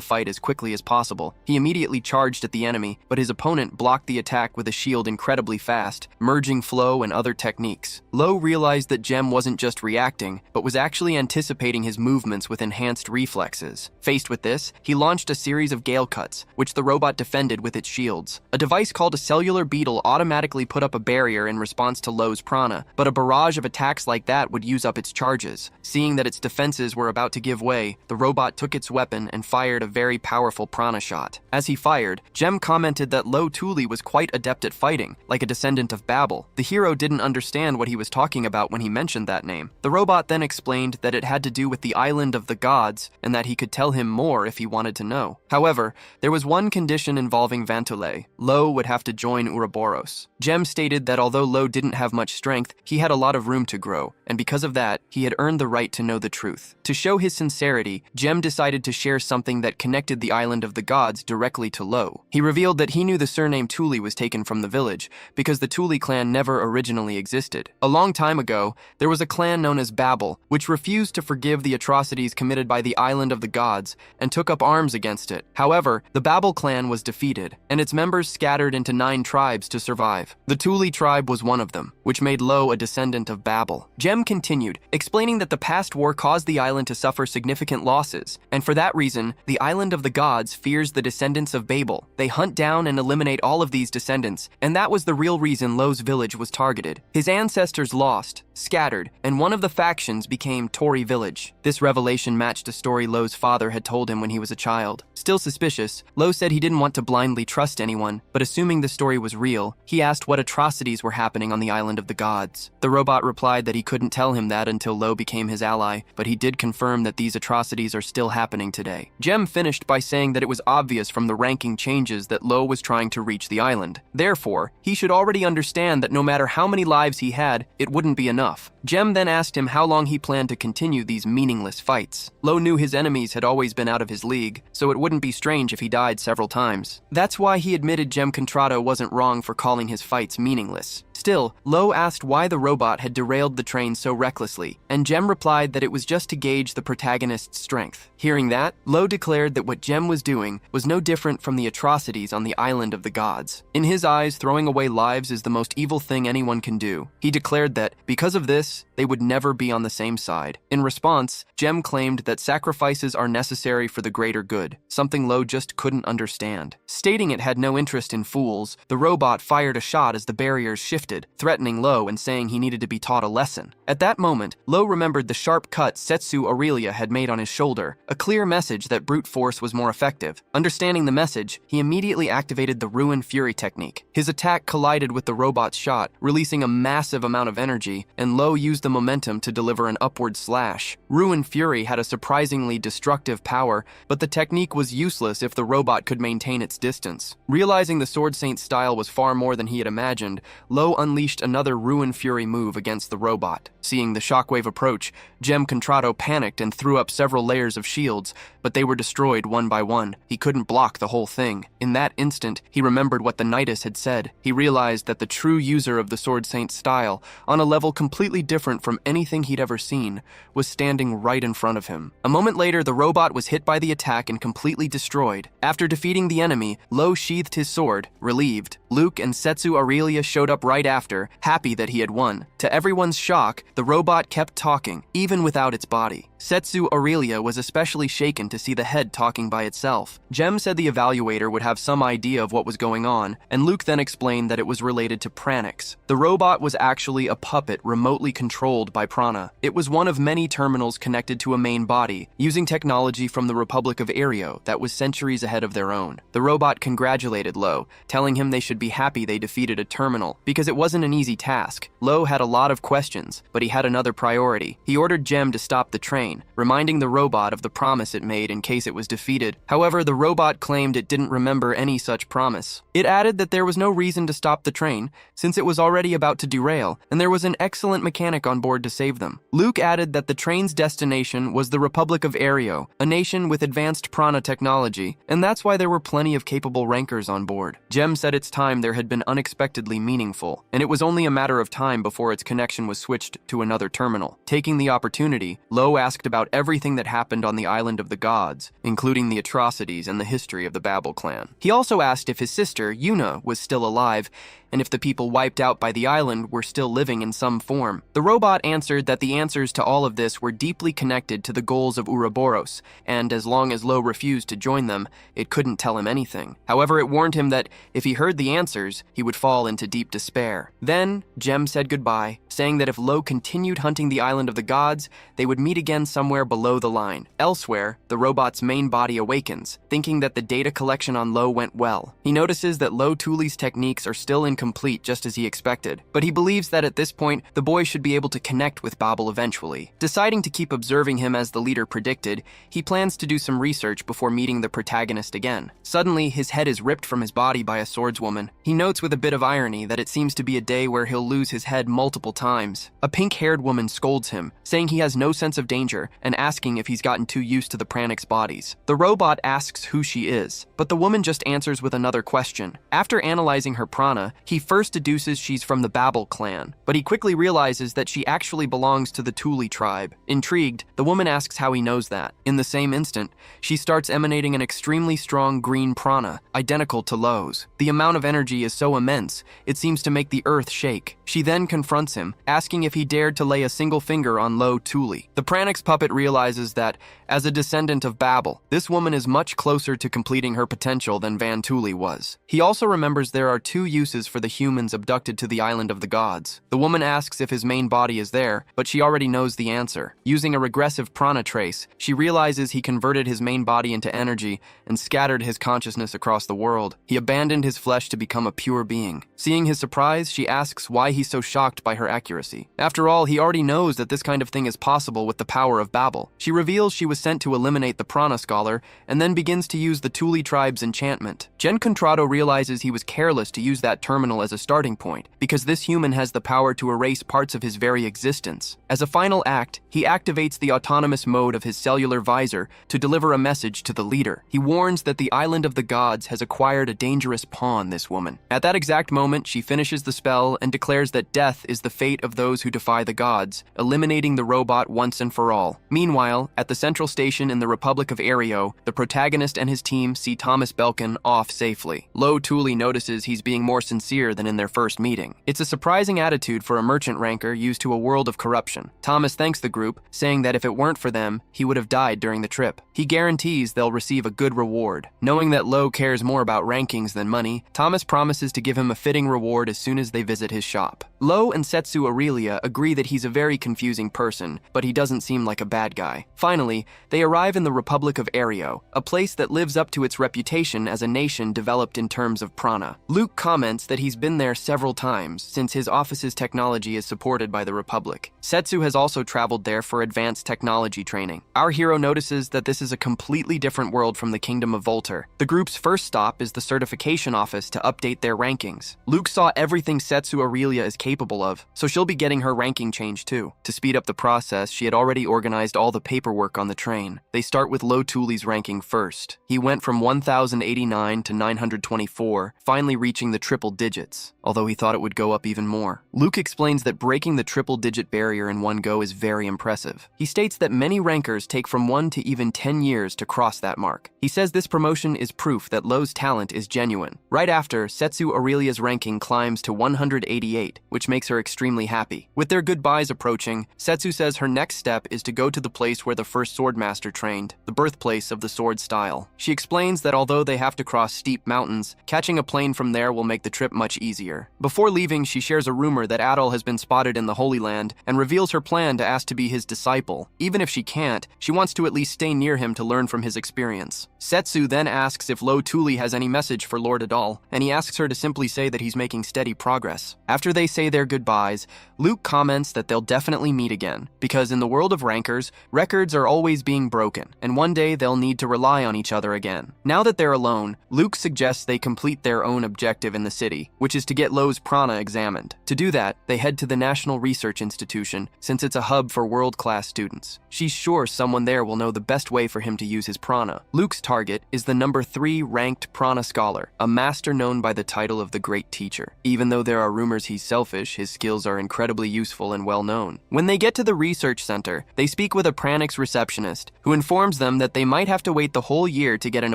fight as quickly as possible. He immediately charged at the enemy, but his opponent blocked the attack with a shield incredibly fast, merging flow and other techniques. Lo realized that Gem wasn't just reacting, but was actually anticipating his movements with enhanced reflexes. Faced with this, he launched a series of gale cuts, which the robot defended with its shields. A device called a cellular beetle automatically put up a barrier in response to Lo's prana, but a barrage of attacks like like that would use up its charges. Seeing that its defenses were about to give way, the robot took its weapon and fired a very powerful prana shot. As he fired, Jem commented that Lo Tuli was quite adept at fighting, like a descendant of Babel. The hero didn't understand what he was talking about when he mentioned that name. The robot then explained that it had to do with the island of the gods and that he could tell him more if he wanted to know. However, there was one condition involving Vantule. Lo would have to join Ouroboros. Jem stated that although Lo didn't have much strength, he had a lot of room to grow, and because of that, he had earned the right to know the truth. To show his sincerity, Jem decided to share something that connected the island of the gods directly to Lo. He revealed that he knew the surname Tuli was taken from the village, because the Tuli clan never originally existed. A long time ago, there was a clan known as Babel, which refused to forgive the atrocities committed by the island of the gods and took up arms against it. However, the Babel clan was defeated, and its members scattered into 9 tribes to survive. The Tuli tribe was one of them, which made Lo a descendant of Babel. Jem continued, explaining that the past war caused the island to suffer significant losses, and for that reason, the island of the gods fears the descendants of Babel. They hunt down and eliminate all of these descendants, and that was the real reason Lo's village was targeted. His ancestors lost, scattered, and one of the factions became Tori Village. This revelation matched a story Lo's father had told him when he was a child. Still suspicious, Lo said he didn't want to blindly trust anyone, but assuming the story was real, he asked what atrocities were happening on the island of the gods. The robot replied that he couldn't tell him that until Lo became his ally, but he did confirm that these atrocities are still happening today. Jem finished by saying that it was obvious from the ranking changes that Lo was trying to reach the island. Therefore, he should already understand that no matter how many lives he had, it wouldn't be enough. Jem then asked him how long he planned to continue these meaningless fights. Lo knew his enemies had always been out of his league, so it wouldn't be strange if he died several times. That's why he admitted Jem Contrato wasn't wrong for calling his fights meaningless. Still, Lo asked why the robot had derailed the train so recklessly, and Jem replied that it was just to gauge the protagonist's strength. Hearing that, Lo declared that what Jem was doing was no different from the atrocities on the island of the gods. In his eyes, throwing away lives is the most evil thing anyone can do. He declared that, because of this, they would never be on the same side. In response, Jem claimed that sacrifices are necessary for the greater good, something Lo just couldn't understand. Stating it had no interest in fools, the robot fired a shot as the barriers shifted, threatening Lo and saying he needed to be taught a lesson. At that moment, Lo remembered the sharp cut Setsu Aurelia had made on his shoulder, a clear message that brute force was more effective. Understanding the message, he immediately activated the Ruin Fury technique. His attack collided with the robot's shot, releasing a massive amount of energy, and Lo used the momentum to deliver an upward slash. Ruin Fury had a surprisingly destructive power, but the technique was useless if the robot could maintain its distance. Realizing the Sword Saint's style was far more than he had imagined, Lo unleashed another Ruin Fury move against the robot. Seeing the shockwave approach, Jem Contrato panicked and threw up several layers of shields, but they were destroyed one by one. He couldn't block the whole thing. In that instant, he remembered what the Nidus had said. He realized that the true user of the Sword Saint's style, on a level completely different from anything he'd ever seen, was standing right in front of him. A moment later, the robot was hit by the attack and completely destroyed. After defeating the enemy, Lo sheathed his sword, relieved. Luke and Setsu Aurelia showed up right after, happy that he had won. To everyone's shock, the robot kept talking, even without its body. Setsu Aurelia was especially shaken to see the head talking by itself. Jem said the evaluator would have some idea of what was going on, and Luke then explained that it was related to pranix. The robot was actually a puppet remotely controlled by prana. It was one of many terminals connected to a main body, using technology from the Republic of Aereo that was centuries ahead of their own. The robot congratulated Lo, telling him they should be happy they defeated a terminal, because it wasn't an easy task. Lo had a lot of questions, but he had another priority. He ordered Jem to stop the train, reminding the robot of the promise it made in case it was defeated. However, the robot claimed it didn't remember any such promise. It added that there was no reason to stop the train, since it was already about to derail, and there was an excellent mechanic on board to save them. Luke added that the train's destination was the Republic of Aereo, a nation with advanced prana technology, and that's why there were plenty of capable rankers on board. Jem said its time there had been unexpectedly meaningful, and it was only a matter of time before its connection was switched to another terminal. Taking the opportunity, Lo asked about everything that happened on the island of the gods, including the atrocities and the history of the Babel clan. He also asked if his sister, Yuna, was still alive, and if the people wiped out by the island were still living in some form. The robot answered that the answers to all of this were deeply connected to the goals of Ouroboros, and as long as Lo refused to join them, it couldn't tell him anything. However, it warned him that if he heard the answers, he would fall into deep despair. Then, Jem said goodbye, saying that if Lo continued hunting the island of the gods, they would meet again somewhere below the line. Elsewhere, the robot's main body awakens, thinking that the data collection on Lo went well. He notices that Lo Tuli's techniques are still incomplete just as he expected, but he believes that at this point, the boy should be able to connect with Babel eventually. Deciding to keep observing him as the leader predicted, he plans to do some research before meeting the protagonist again. Suddenly, his head is ripped from his body by a swordswoman. He notes with a bit of irony that it seems to be a day where he'll lose his head multiple times. A pink-haired woman scolds him, saying he has no sense of danger and asking if he's gotten too used to the Pranic's bodies. The robot asks who she is, but the woman just answers with another question. After analyzing her prana, he first deduces she's from the Babel clan, but he quickly realizes that she actually belongs to the Tuli tribe. Intrigued, the woman asks how he knows that. In the same instant, she starts emanating an extremely strong green prana, identical to Lo's. The amount of energy is so immense, it seems to make the earth shake. She then confronts him, asking if he dared to lay a single finger on Lo Tuli. The Pranic's puppet realizes that, as a descendant of Babel, this woman is much closer to completing her potential than Van Tuli was. He also remembers there are two uses for the humans abducted to the island of the gods. The woman asks if his main body is there, but she already knows the answer. Using a regressive prana trace, she realizes he converted his main body into energy and scattered his consciousness across the world. He abandoned his flesh to become a pure being. Seeing his surprise, she asks why he's so shocked by her accuracy. After all, he already knows that this kind of thing is possible with the power of Babel. She reveals she was sent to eliminate the prana scholar and then begins to use the Tuli tribe's enchantment. Jen Contrado realizes he was careless to use that terminal as a starting point, because this human has the power to erase parts of his very existence. As a final act, he activates the autonomous mode of his cellular visor to deliver a message to the leader. He warns that the island of the gods has acquired a dangerous pawn, this woman. At that exact moment, she finishes the spell and declares that death is the fate of those who defy the gods, eliminating the robot once and for all. Meanwhile, at the central station in the Republic of Aereo, the protagonist and his team see Thomas Belkin off safely. Lo Tuli notices he's being more sincere than in their first meeting. It's a surprising attitude for a merchant ranker used to a world of corruption. Thomas thanks the group, saying that if it weren't for them, he would have died during the trip. He guarantees they'll receive a good reward. Knowing that Lo cares more about rankings than money, Thomas promises to give him a fitting reward as soon as they visit his shop. Lo and Setsu Aurelia agree that he's a very confusing person, but he doesn't seem like a bad guy. Finally, they arrive in the Republic of Aereo, a place that lives up to its reputation as a nation developed in terms of prana. Luke comments that he's been there several times, since his office's technology is supported by the Republic. Setsu has also traveled there for advanced technology training. Our hero notices that this is a completely different world from the Kingdom of Volter. The group's first stop is the certification office to update their rankings. Luke saw everything Setsu Aurelia is capable of, so she'll be getting her ranking changed too. To speed up the process, she had already organized all the paperwork on the train. They start with Lo Tuli's ranking first. He went from 1089 to 924, finally reaching the triple digits, although he thought it would go up even more. Luke explains that breaking the triple-digit barrier in one go is very impressive. He states that many rankers take from 1 to even 10 years to cross that mark. He says this promotion is proof that Lo's talent is genuine. Right after, Setsu Aurelia's ranking climbs to 188, which makes her extremely happy. With their goodbyes approaching, Setsu says her next step is to go to the place where the first swordmaster trained, the birthplace of the sword style. She explains that although they have to cross steep mountains, catching a plane from there will make the trip much easier. Before leaving, she shares a rumor that Adol has been spotted in the Holy Land and reveals her plan to ask to be his disciple. Even if she can't, she wants to at least stay near him to learn from his experience. Setsu then asks if Lo Tuli has any message for Lord Adol, and he asks her to simply say that he's making steady progress. After they say their goodbyes, Luke comments that they'll definitely meet again, because in the world of rankers, records are always being broken, and one day they'll need to rely on each other again. Now that they're alone, Luke suggests they complete their own objective in the city, which is to get Lo's prana examined. To do that, they head to the National Research Institution, since it's a hub for world-class students. She's sure someone there will know the best way for him to use his prana. Luke's target is the number 3 ranked prana scholar, a master known by the title of the Great Teacher. Even though there are rumors he's selfish, his skills are incredibly useful and well-known. When they get to the research center, they speak with a Pranic's receptionist, who informs them that they might have to wait the whole year to get an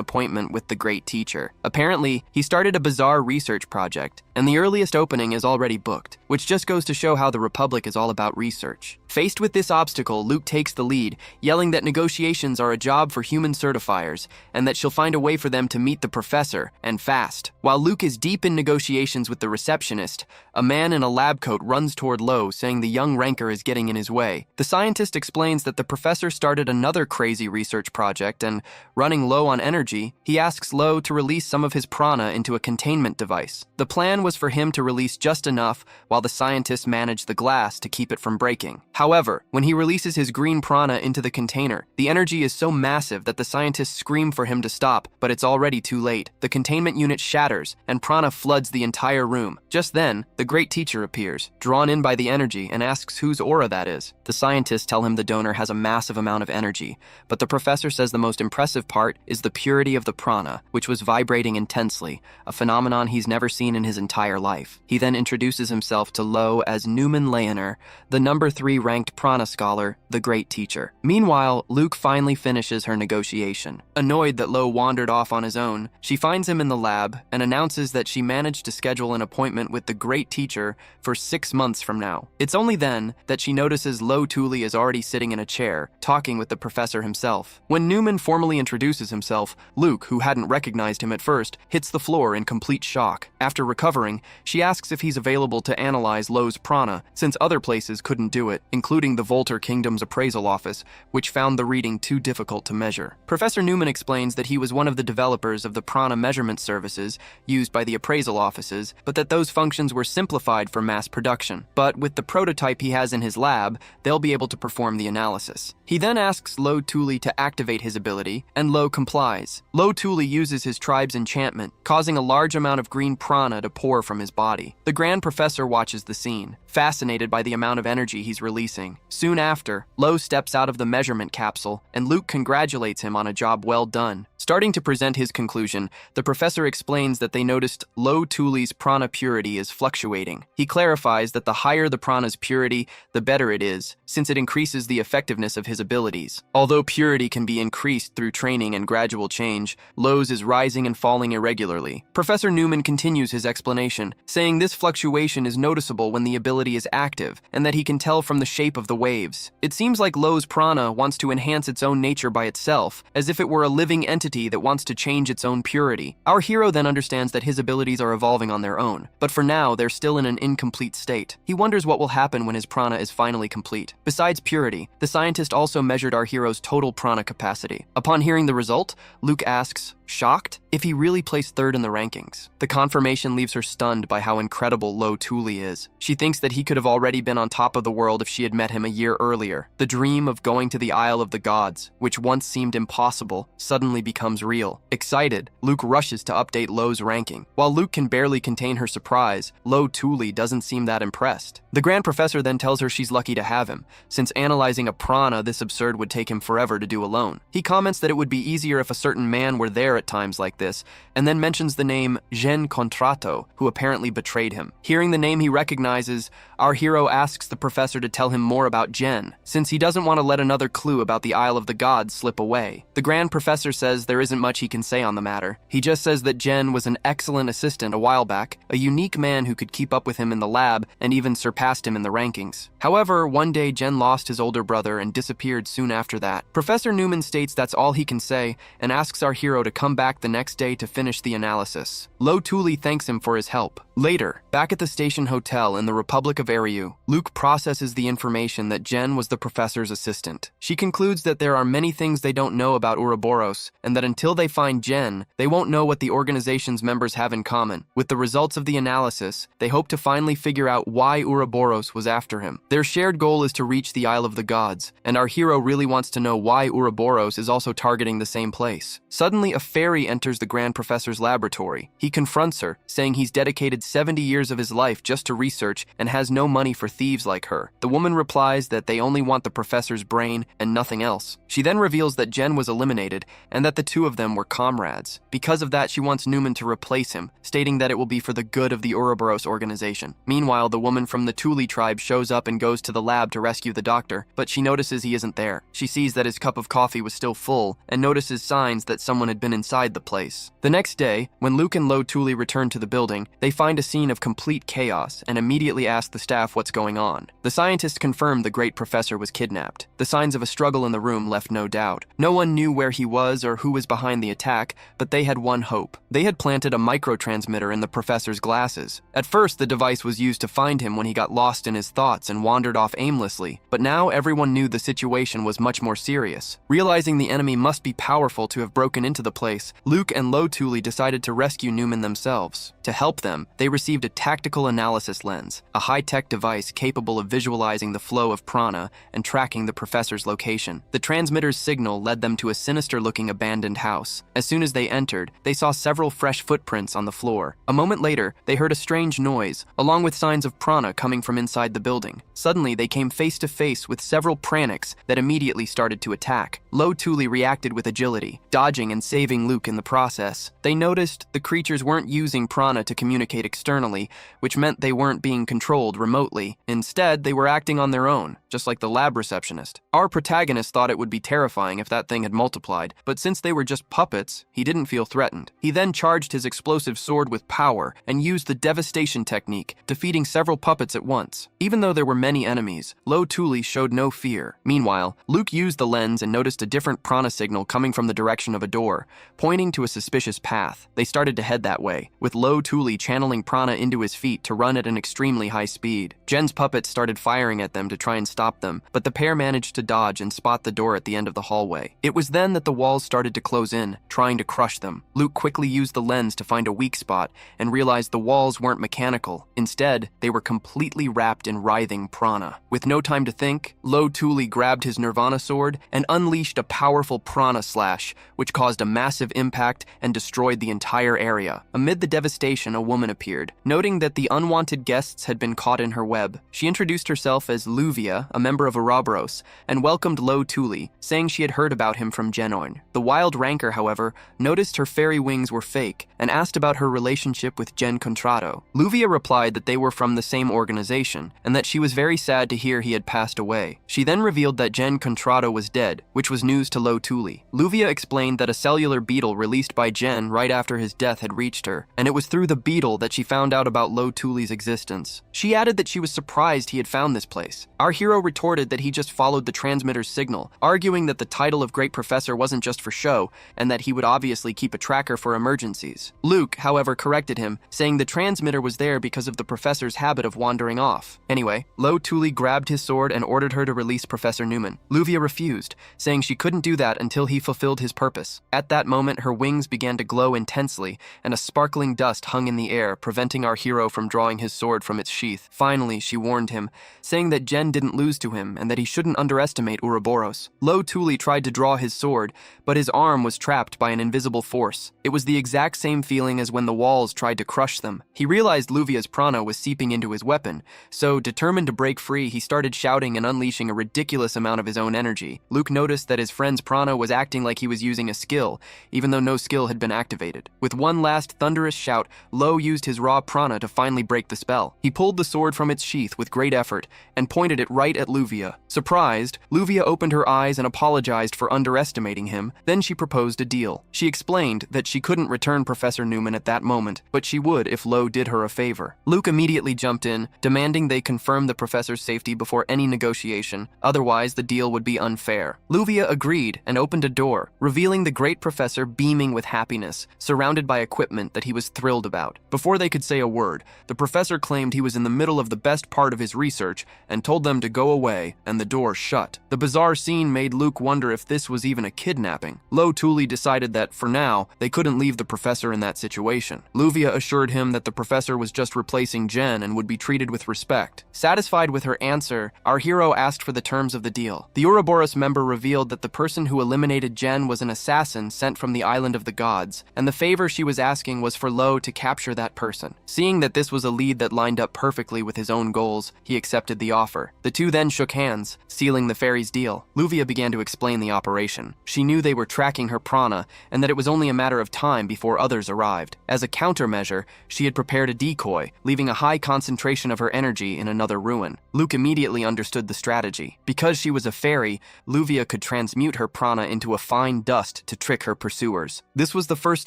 appointment with the Great Teacher. Apparently, he started a bizarre research project project, and the earliest opening is already booked, which just goes to show how the Republic is all about research. Faced with this obstacle, Luke takes the lead, yelling that negotiations are a job for human certifiers, and that she'll find a way for them to meet the professor, and fast. While Luke is deep in negotiations with the receptionist, a man in a lab coat runs toward Lo, saying the young ranker is getting in his way. The scientist explains that the professor started another crazy research project, and running low on energy, he asks Lo to release some of his prana into a containment device. The plan was for him to release just enough while the scientists managed the glass to keep it from breaking. However, when he releases his green prana into the container, the energy is so massive that the scientists scream for him to stop, but it's already too late. The containment unit shatters, and prana floods the entire room. Just then, the great teacher appears, drawn in by the energy, and asks whose aura that is. The scientists tell him the donor has a massive amount of energy, but the professor says the most impressive part is the purity of the prana, which was vibrating intensely, a phenomenon he's never seen in his entire life. He then introduces himself to Lo as Newman Leoner, the number 3 ranked prana scholar, the great teacher. Meanwhile, Luke finally finishes her negotiation. Annoyed that Lo wandered off on his own, she finds him in the lab and announces that she managed to schedule an appointment with the great teacher for 6 months from now. It's only then that she notices Lo Thule is already sitting in a chair, talking with the professor himself. When Newman formally introduces himself, Luke, who hadn't recognized him at first, hits the floor in complete shock. After recovering, she asks if he's available to analyze Lo's prana, since other places couldn't do it, including the Volter Kingdom's appraisal office, which found the reading too difficult to measure. Professor Newman explains that he was one of the developers of the prana measurement services used by the appraisal offices, but that those functions were simplified for mass production. But with the prototype he has in his lab, they'll be able to perform the analysis. He then asks Lo Thule to activate his ability, and Lo complies. Lo Thule uses his tribe's enchantment, causing a large amount of green prana to pour from his body. The Grand Professor watches the scene, fascinated by the amount of energy he's releasing. Soon after, Lo steps out of the measurement capsule, and Luke congratulates him on a job well done. Starting to present his conclusion, the professor explains that they noticed Lo Thule's prana purity is fluctuating. He clarifies that the higher the prana's purity, the better it is, since it increases the effectiveness of his abilities. Although purity can be increased through training and gradual change, Lo's is rising and falling irregularly. Professor Newman continues his explanation, saying this fluctuation is noticeable when the ability is active, and that he can tell from the shape of the waves. It seems like Lo's prana wants to enhance its own nature by itself, as if it were a living entity that wants to change its own purity. Our hero then understands that his abilities are evolving on their own, but for now they're still in an incomplete state. He wonders what will happen when his prana is finally complete. Besides purity, the scientist also measured our hero's total prana capacity. Upon hearing the result, Luke asks, shocked, if he really placed 3rd in the rankings. The confirmation leaves her stunned by how incredible Lo Thule is. She thinks that he could have already been on top of the world if she had met him a year earlier. The dream of going to the Isle of the Gods, which once seemed impossible, suddenly becomes real. Excited, Luke rushes to update Lo's ranking. While Luke can barely contain her surprise, Lo Thule doesn't seem that impressed. The Grand Professor then tells her she's lucky to have him, since analyzing a prana this absurd would take him forever to do alone. He comments that it would be easier if a certain man were there at times like this, and then mentions the name Gen Contrato, who apparently betrayed him. Hearing the name he recognizes, our hero asks the professor to tell him more about Gen, since he doesn't want to let another clue about the Isle of the Gods slip away. The Grand Professor says there isn't much he can say on the matter. He just says that Gen was an excellent assistant a while back, a unique man who could keep up with him in the lab and even surpassed him in the rankings. However, one day Gen lost his older brother and disappeared soon after that. Professor Newman states that's all he can say and asks our hero to come back the next day to finish the analysis. Lo Thule thanks him for his help. Later, back at the station hotel in the Republic of Ariu, Luke processes the information that Gen was the professor's assistant. She concludes that there are many things they don't know about Ouroboros, and that until they find Gen, they won't know what the organization's members have in common. With the results of the analysis, they hope to finally figure out why Ouroboros was after him. Their shared goal is to reach the Isle of the Gods, and our hero really wants to know why Ouroboros is also targeting the same place. Suddenly, a fairy enters the Grand Professor's laboratory. He confronts her, saying he's dedicated 70 years of his life just to research and has no money for thieves like her. The woman replies that they only want the professor's brain and nothing else. She then reveals that Gen was eliminated and that the two of them were comrades. Because of that, she wants Newman to replace him, stating that it will be for the good of the Ouroboros organization. Meanwhile, the woman from the Thule tribe shows up and goes to the lab to rescue the doctor, but she notices he isn't there. She sees that his cup of coffee was still full and notices signs that someone had been inside the place. The next day, when Luke and Lo Thule return to the building, they find find a scene of complete chaos and immediately ask the staff what's going on. The scientists confirmed the great professor was kidnapped. The signs of a struggle in the room left no doubt. No one knew where he was or who was behind the attack, but they had one hope. They had planted a microtransmitter in the professor's glasses. At first, the device was used to find him when he got lost in his thoughts and wandered off aimlessly, but now everyone knew the situation was much more serious. Realizing the enemy must be powerful to have broken into the place, Luke and Lo Tuli decided to rescue Newman themselves. To help them, they received a tactical analysis lens, a high-tech device capable of visualizing the flow of prana and tracking the professor's location. The transmitter's signal led them to a sinister-looking abandoned house. As soon as they entered, they saw several fresh footprints on the floor. A moment later, they heard a strange noise, along with signs of prana coming from inside the building. Suddenly, they came face to face with several pranics that immediately started to attack. Lo Tuli reacted with agility, dodging and saving Luke in the process. They noticed the creatures weren't using prana to communicate externally, which meant they weren't being controlled remotely. Instead, they were acting on their own, just like the lab receptionist. Our protagonist thought it would be terrifying if that thing had multiplied, but since they were just puppets, he didn't feel threatened. He then charged his explosive sword with power and used the devastation technique, defeating several puppets at once. Even though there were many enemies, Lo Tuli showed no fear. Meanwhile, Luke used the lens and noticed a different prana signal coming from the direction of a door, pointing to a suspicious path. They started to head that way, with Lo Tuli channeling prana into his feet to run at an extremely high speed. Jen's puppets started firing at them to try and stop them, but the pair managed to dodge and spot the door at the end of the hallway. It was then that the walls started to close in, trying to crush them. Luke quickly used the lens to find a weak spot and realized the walls weren't mechanical. Instead, they were completely wrapped in writhing prana. With no time to think, Lo Tuli grabbed his Nirvana sword and unleashed a powerful prana slash, which caused a massive impact and destroyed the entire area. Amid the devastation, a woman appeared. Noting that the unwanted guests had been caught in her web, she introduced herself as Luvia, a member of Ouroboros, and welcomed Lo Tuli, saying she had heard about him from Cheon. The wild ranker, however, noticed her fairy wings were fake and asked about her relationship with Jen Contrato. Luvia replied that they were from the same organization and that she was very sad to hear he had passed away. She then revealed that Jen Contrato was dead, which was news to Lo Tuli. Luvia explained that a cellular beetle released by Jen right after his death had reached her, and it was through the beetle that she found out about Lo Tuli's existence. She added that she was surprised he had found this place. Our hero retorted that he just followed the transmitter's signal, arguing that the title of Great Professor wasn't just for show, and that he would obviously keep a tracker for emergencies. Luke, however, corrected him, saying the transmitter was there because of the professor's habit of wandering off. Anyway, Lo Tuli grabbed his sword and ordered her to release Professor Newman. Luvia refused, saying she couldn't do that until he fulfilled his purpose. At that moment, her wings began to glow intensely, and a sparkling dust hung in the air, preventing our hero from drawing his sword from its sheath. Finally, she warned him, saying that Jen didn't lose to him and that he shouldn't underestimate Ouroboros. Lo Tuli tried to draw his sword, but his arm was trapped by an invisible force. It was the exact same feeling as when the walls tried to crush them. He realized Luvia's prana was seeping into his weapon, so determined to break free, he started shouting and unleashing a ridiculous amount of his own energy. Luke noticed that his friend's prana was acting like he was using a skill, even though no skill had been activated. With one last thunderous shout, Lo used his raw prana to finally break the spell. He pulled the sword from its sheath with great effort and pointed it right at Luvia. Surprised, Luvia opened her eyes and apologized for underestimating him. Then she proposed a deal. She explained that she couldn't return Professor Newman at that moment, but she would if Lo did her a favor. Luke immediately jumped in, demanding they confirm the professor's safety before any negotiation, otherwise the deal would be unfair. Luvia agreed and opened a door, revealing the great professor beaming with happiness, surrounded by equipment that he was thrilled about. Before they could say a word, the professor claimed he was in the middle of the best part of his research and told them to go away, and the door shut. The bizarre scene made Luke wonder if this was even a kidnapping. Lo Tuli decided that, for now, they couldn't leave the professor in that situation. Luvia assured him that the professor was just replacing Jen and would be treated with respect. Satisfied with her answer, our hero asked for the terms of the deal. The Ouroboros member revealed that the person who eliminated Jen was an assassin sent from the island of the gods, and the favor she was asking was for Lo to capture that person. Seeing that this was a lead that lined up perfectly with his own goals, he accepted the offer. The two then shook hands, sealing the fairy's deal. Luvia began to explain the operation. She knew they were tracking her prana, and that it was only a matter of time before others arrived. As a countermeasure, she had prepared a decoy, leaving a high concentration of her energy in another ruin. Luke immediately understood the strategy. Because she was a fairy, Luvia could transform transmute her prana into a fine dust to trick her pursuers. This was the first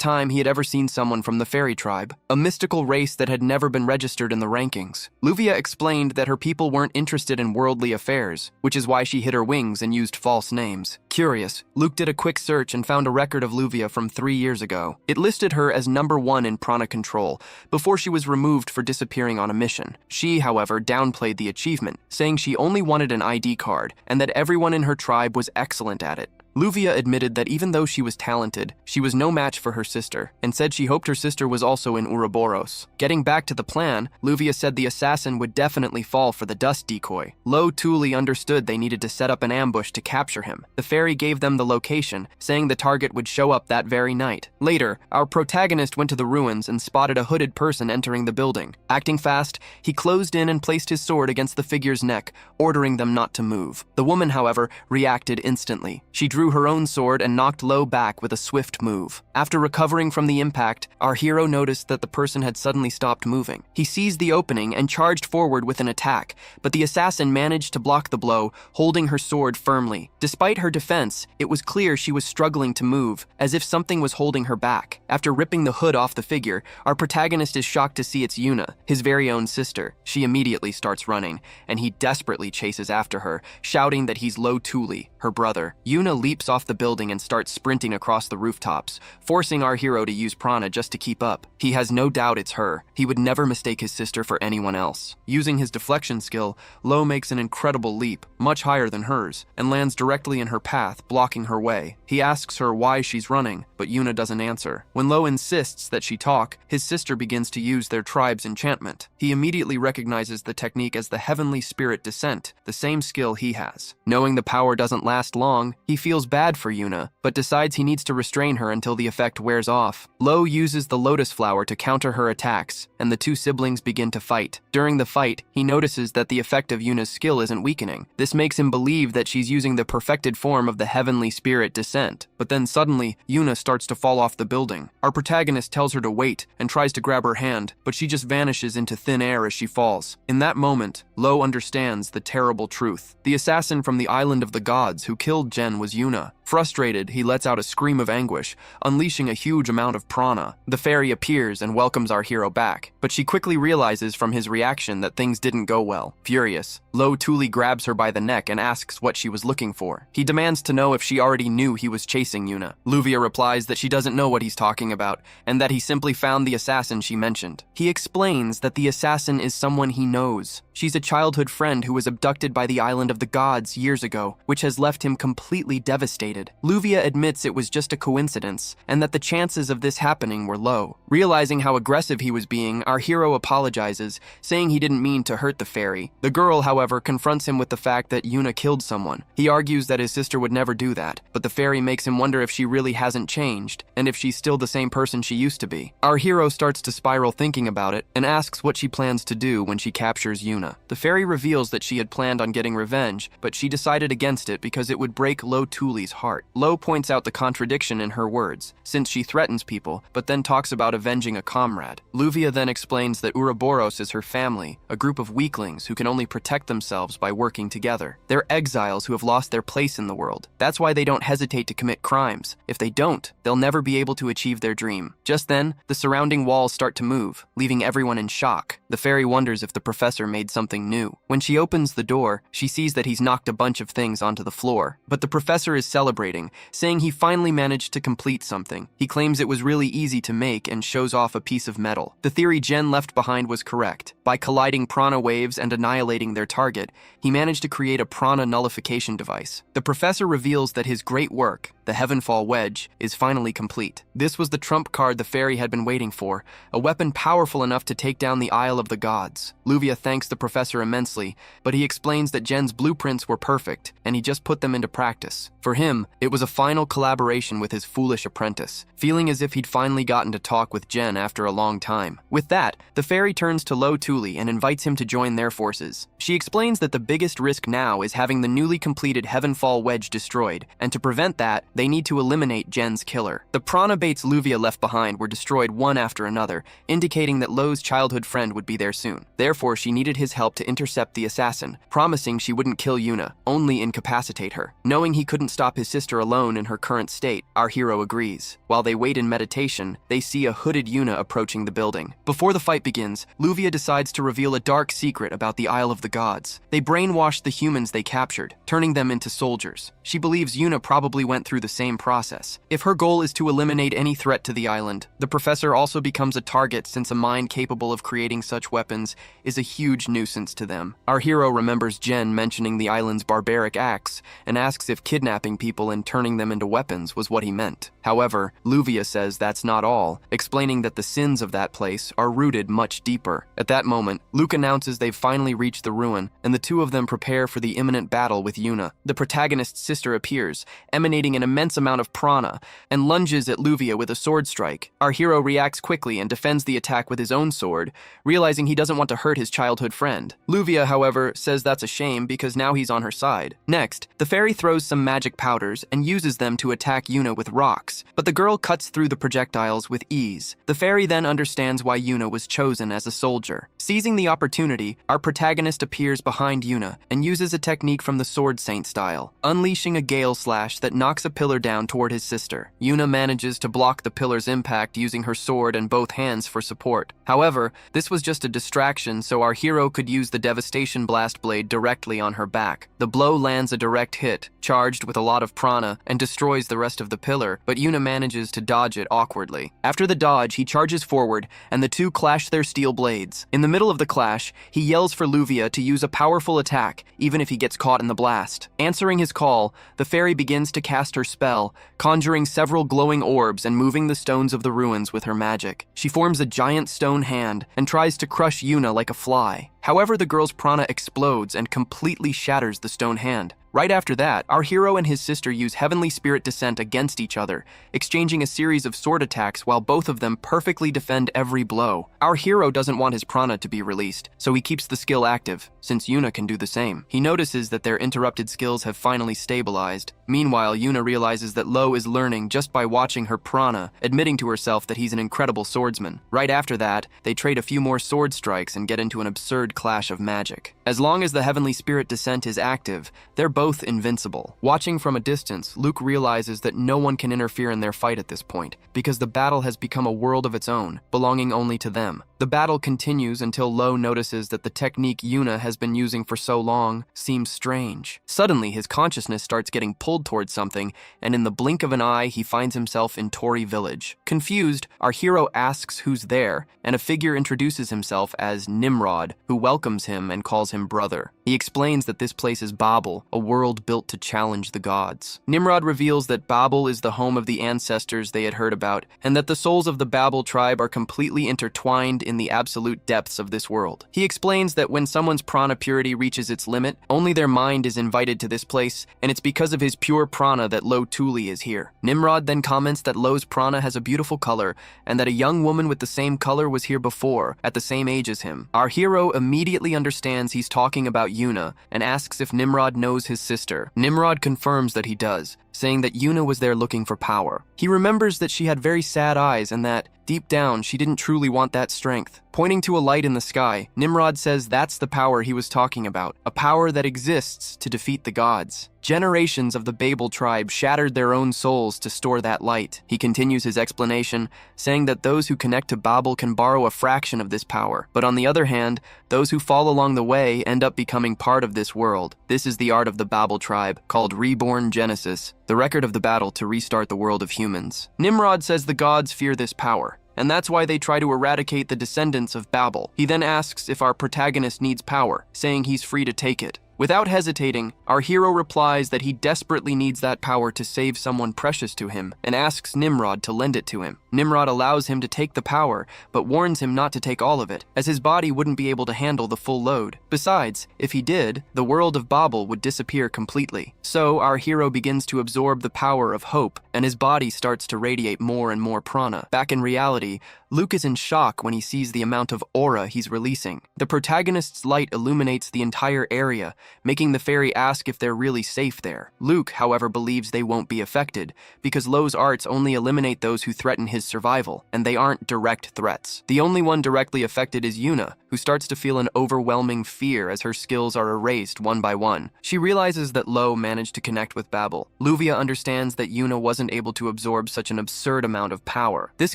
time he had ever seen someone from the fairy tribe, a mystical race that had never been registered in the rankings. Luvia explained that her people weren't interested in worldly affairs, which is why she hid her wings and used false names. Curious, Luke did a quick search and found a record of Luvia from 3 years ago. It listed her as #1 in prana control before she was removed for disappearing on a mission. She, however, downplayed the achievement, saying she only wanted an ID card and that everyone in her tribe was excellent at it. Luvia admitted that even though she was talented, she was no match for her sister, and said she hoped her sister was also in Ouroboros. Getting back to the plan, Luvia said the assassin would definitely fall for the dust decoy. Lo Tuli understood they needed to set up an ambush to capture him. The fairy gave them the location, saying the target would show up that very night. Later, our protagonist went to the ruins and spotted a hooded person entering the building. Acting fast, he closed in and placed his sword against the figure's neck, ordering them not to move. The woman, however, reacted instantly. She drew her own sword and knocked Lo back with a swift move. After recovering from the impact, our hero noticed that the person had suddenly stopped moving. He seized the opening and charged forward with an attack, but the assassin managed to block the blow, holding her sword firmly. Despite her defense, it was clear she was struggling to move, as if something was holding her back. After ripping the hood off the figure, our protagonist is shocked to see it's Yuna, his very own sister. She immediately starts running, and he desperately chases after her, shouting that he's Lo Tuli, her brother. Yuna leaps off the building and starts sprinting across the rooftops, forcing our hero to use prana just to keep up. He has no doubt it's her. He would never mistake his sister for anyone else. Using his deflection skill, Lo makes an incredible leap, much higher than hers, and lands directly in her path, blocking her way. He asks her why she's running, but Yuna doesn't answer. When Lo insists that she talk, his sister begins to use their tribe's enchantment. He immediately recognizes the technique as the Heavenly Spirit Descent, the same skill he has. Knowing the power doesn't last long, he feels bad for Yuna, but decides he needs to restrain her until the effect wears off. Lo uses the lotus flower to counter her attacks, and the two siblings begin to fight. During the fight, he notices that the effect of Yuna's skill isn't weakening. This makes him believe that she's using the perfected form of the Heavenly Spirit Descent. But then suddenly, Yuna starts to fall off the building. Our protagonist tells her to wait and tries to grab her hand, but she just vanishes into thin air as she falls. In that moment, Lo understands the terrible truth. The assassin from the Island of the Gods who killed Jen was Yuna. Frustrated, he lets out a scream of anguish, unleashing a huge amount of prana. The fairy appears and welcomes our hero back, but she quickly realizes from his reaction that things didn't go well. Furious, Lo Tuli grabs her by the neck and asks what she was looking for. He demands to know if she already knew he was chasing Yuna. Luvia replies that she doesn't know what he's talking about, and that he simply found the assassin she mentioned. He explains that the assassin is someone he knows. She's a childhood friend who was abducted by the Island of the Gods years ago, which has left him completely devastated. Luvia admits it was just a coincidence, and that the chances of this happening were low. Realizing how aggressive he was being, our hero apologizes, saying he didn't mean to hurt the fairy. The girl, however, confronts him with the fact that Yuna killed someone. He argues that his sister would never do that, but the fairy makes him wonder if she really hasn't changed, and if she's still the same person she used to be. Our hero starts to spiral thinking about it, and asks what she plans to do when she captures Yuna. The fairy reveals that she had planned on getting revenge, but she decided against it because it would break Lo Tuli's heart. Lo points out the contradiction in her words, since she threatens people, but then talks about avenging a comrade. Luvia then explains that Ouroboros is her family, a group of weaklings who can only protect themselves by working together. They're exiles who have lost their place in the world. That's why they don't hesitate to commit crimes. If they don't, they'll never be able to achieve their dream. Just then, the surrounding walls start to move, leaving everyone in shock. The fairy wonders if the professor made something new. When she opens the door, she sees that he's knocked a bunch of things onto the floor. But the professor is celebrating, saying he finally managed to complete something. He claims it was really easy to make and shows off a piece of metal. The theory Jen left behind was correct. By colliding prana waves and annihilating their target, he managed to create a prana nullification device. The professor reveals that his great work, the Heavenfall Wedge, is finally complete. This was the trump card the fairy had been waiting for, a weapon powerful enough to take down the Isle of the Gods. Luvia thanks the professor immensely, but he explains that Jen's blueprints were perfect, and he just put them into practice. For him, him, it was a final collaboration with his foolish apprentice, feeling as if he'd finally gotten to talk with Jen after a long time. With that, the fairy turns to Lo Tuli and invites him to join their forces. She explains that the biggest risk now is having the newly completed Heavenfall Wedge destroyed, and to prevent that, they need to eliminate Jen's killer. The prana baits Luvia left behind were destroyed one after another, indicating that Lo's childhood friend would be there soon. Therefore, she needed his help to intercept the assassin, promising she wouldn't kill Yuna, only incapacitate her. Knowing he couldn't stop his sister alone in her current state, our hero agrees. While they wait in meditation, they see a hooded Yuna approaching the building. Before the fight begins, Luvia decides to reveal a dark secret about the Isle of the Gods. They brainwash the humans they captured, turning them into soldiers. She believes Yuna probably went through the same process. If her goal is to eliminate any threat to the island, the professor also becomes a target since a mind capable of creating such weapons is a huge nuisance to them. Our hero remembers Jen mentioning the island's barbaric acts and asks if kidnapping people and turning them into weapons was what he meant. However, Luvia says that's not all, explaining that the sins of that place are rooted much deeper. At that moment, Luke announces they've finally reached the ruin, and the two of them prepare for the imminent battle with Yuna. The protagonist's sister appears, emanating an immense amount of prana, and lunges at Luvia with a sword strike. Our hero reacts quickly and defends the attack with his own sword, realizing he doesn't want to hurt his childhood friend. Luvia, however, says that's a shame because now he's on her side. Next, the fairy throws some magic powders and uses them to attack Yuna with rocks, but the girl cuts through the projectiles with ease. The fairy then understands why Yuna was chosen as a soldier. Seizing the opportunity, our protagonist appears behind Yuna and uses a technique from the Sword Saint style, unleashing a gale slash that knocks a pillar down toward his sister. Yuna manages to block the pillar's impact using her sword and both hands for support. However, this was just a distraction so our hero could use the Devastation Blast blade directly on her back. The blow lands a direct hit, charged with a lot of prana, and destroys the rest of the pillar, but Yuna manages to dodge it awkwardly. After the dodge, he charges forward, and the two clash their steel blades. In the middle of the clash, he yells for Luvia to use a powerful attack, even if he gets caught in the blast. Answering his call, the fairy begins to cast her spell, conjuring several glowing orbs and moving the stones of the ruins with her magic. She forms a giant stone hand and tries to crush Yuna like a fly. However, the girl's prana explodes and completely shatters the stone hand. Right after that, our hero and his sister use Heavenly Spirit Descent against each other, exchanging a series of sword attacks while both of them perfectly defend every blow. Our hero doesn't want his prana to be released, so he keeps the skill active, since Yuna can do the same. He notices that their interrupted skills have finally stabilized. Meanwhile, Yuna realizes that Lo is learning just by watching her prana, admitting to herself that he's an incredible swordsman. Right after that, they trade a few more sword strikes and get into an absurd clash of magic. As long as the Heavenly Spirit Descent is active, they're both invincible. Watching from a distance, Luke realizes that no one can interfere in their fight at this point, because the battle has become a world of its own, belonging only to them. The battle continues until Lo notices that the technique Yuna has been using for so long seems strange. Suddenly, his consciousness starts getting pulled towards something, and in the blink of an eye, he finds himself in Tori Village. Confused, our hero asks who's there, and a figure introduces himself as Nimrod, who welcomes him and calls him brother. He explains that this place is Babel, a world built to challenge the gods. Nimrod reveals that Babel is the home of the ancestors they had heard about, and that the souls of the Babel tribe are completely intertwined in the absolute depths of this world. He explains that when someone's prana purity reaches its limit, only their mind is invited to this place, and it's because of his pure prana that Lo Tuli is here. Nimrod then comments that Lo's prana has a beautiful color, and that a young woman with the same color was here before, at the same age as him. Our hero immediately understands he's talking about Yuna, and asks if Nimrod knows his sister. Nimrod confirms that he does, saying that Yuna was there looking for power. He remembers that she had very sad eyes and that, deep down, she didn't truly want that strength. Pointing to a light in the sky, Nimrod says that's the power he was talking about, a power that exists to defeat the gods. Generations of the Babel tribe shattered their own souls to store that light. He continues his explanation, saying that those who connect to Babel can borrow a fraction of this power, but on the other hand, those who fall along the way end up becoming part of this world. This is the art of the Babel tribe, called Reborn Genesis, the record of the battle to restart the world of humans. Nimrod says the gods fear this power, and that's why they try to eradicate the descendants of Babel. He then asks if our protagonist needs power, saying he's free to take it. Without hesitating, our hero replies that he desperately needs that power to save someone precious to him and asks Nimrod to lend it to him. Nimrod allows him to take the power, but warns him not to take all of it, as his body wouldn't be able to handle the full load. Besides, if he did, the world of Babel would disappear completely. So our hero begins to absorb the power of hope, and his body starts to radiate more and more prana. Back in reality, Luke is in shock when he sees the amount of aura he's releasing. The protagonist's light illuminates the entire area, making the fairy ask if they're really safe there. Luke, however, believes they won't be affected, because Lo's arts only eliminate those who threaten his survival, and they aren't direct threats. The only one directly affected is Yuna, who starts to feel an overwhelming fear as her skills are erased one by one. She realizes that Lo managed to connect with Babel. Luvia understands that Yuna wasn't able to absorb such an absurd amount of power. This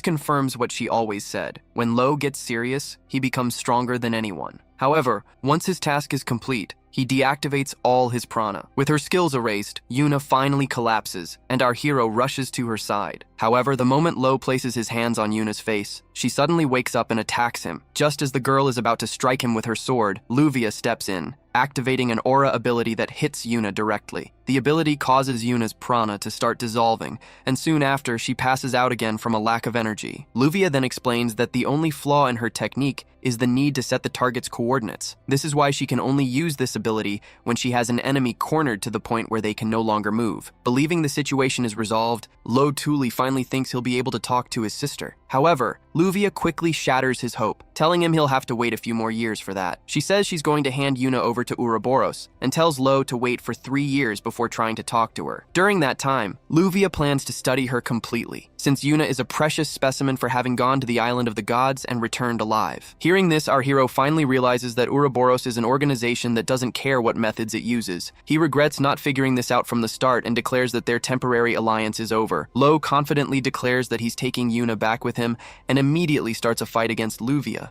confirms what she always said. When Lo gets serious, he becomes stronger than anyone. However, once his task is complete, he deactivates all his prana. With her skills erased, Yuna finally collapses, and our hero rushes to her side. However, the moment Lo places his hands on Yuna's face, she suddenly wakes up and attacks him. Just as the girl is about to strike him with her sword, Luvia steps in, activating an aura ability that hits Yuna directly. The ability causes Yuna's prana to start dissolving, and soon after, she passes out again from a lack of energy. Luvia then explains that the only flaw in her technique is the need to set the target's coordinates. This is why she can only use this ability when she has an enemy cornered to the point where they can no longer move. Believing the situation is resolved, Lo Tuli finally thinks he'll be able to talk to his sister. However, Luvia quickly shatters his hope, telling him he'll have to wait a few more years for that. She says she's going to hand Yuna over to Ouroboros, and tells Lo to wait for 3 years before trying to talk to her. During that time, Luvia plans to study her completely, since Yuna is a precious specimen for having gone to the island of the gods and returned alive. Hearing this, our hero finally realizes that Ouroboros is an organization that doesn't care what methods it uses. He regrets not figuring this out from the start and declares that their temporary alliance is over. Lo confidently declares that he's taking Yuna back with him and immediately starts a fight against Luvia.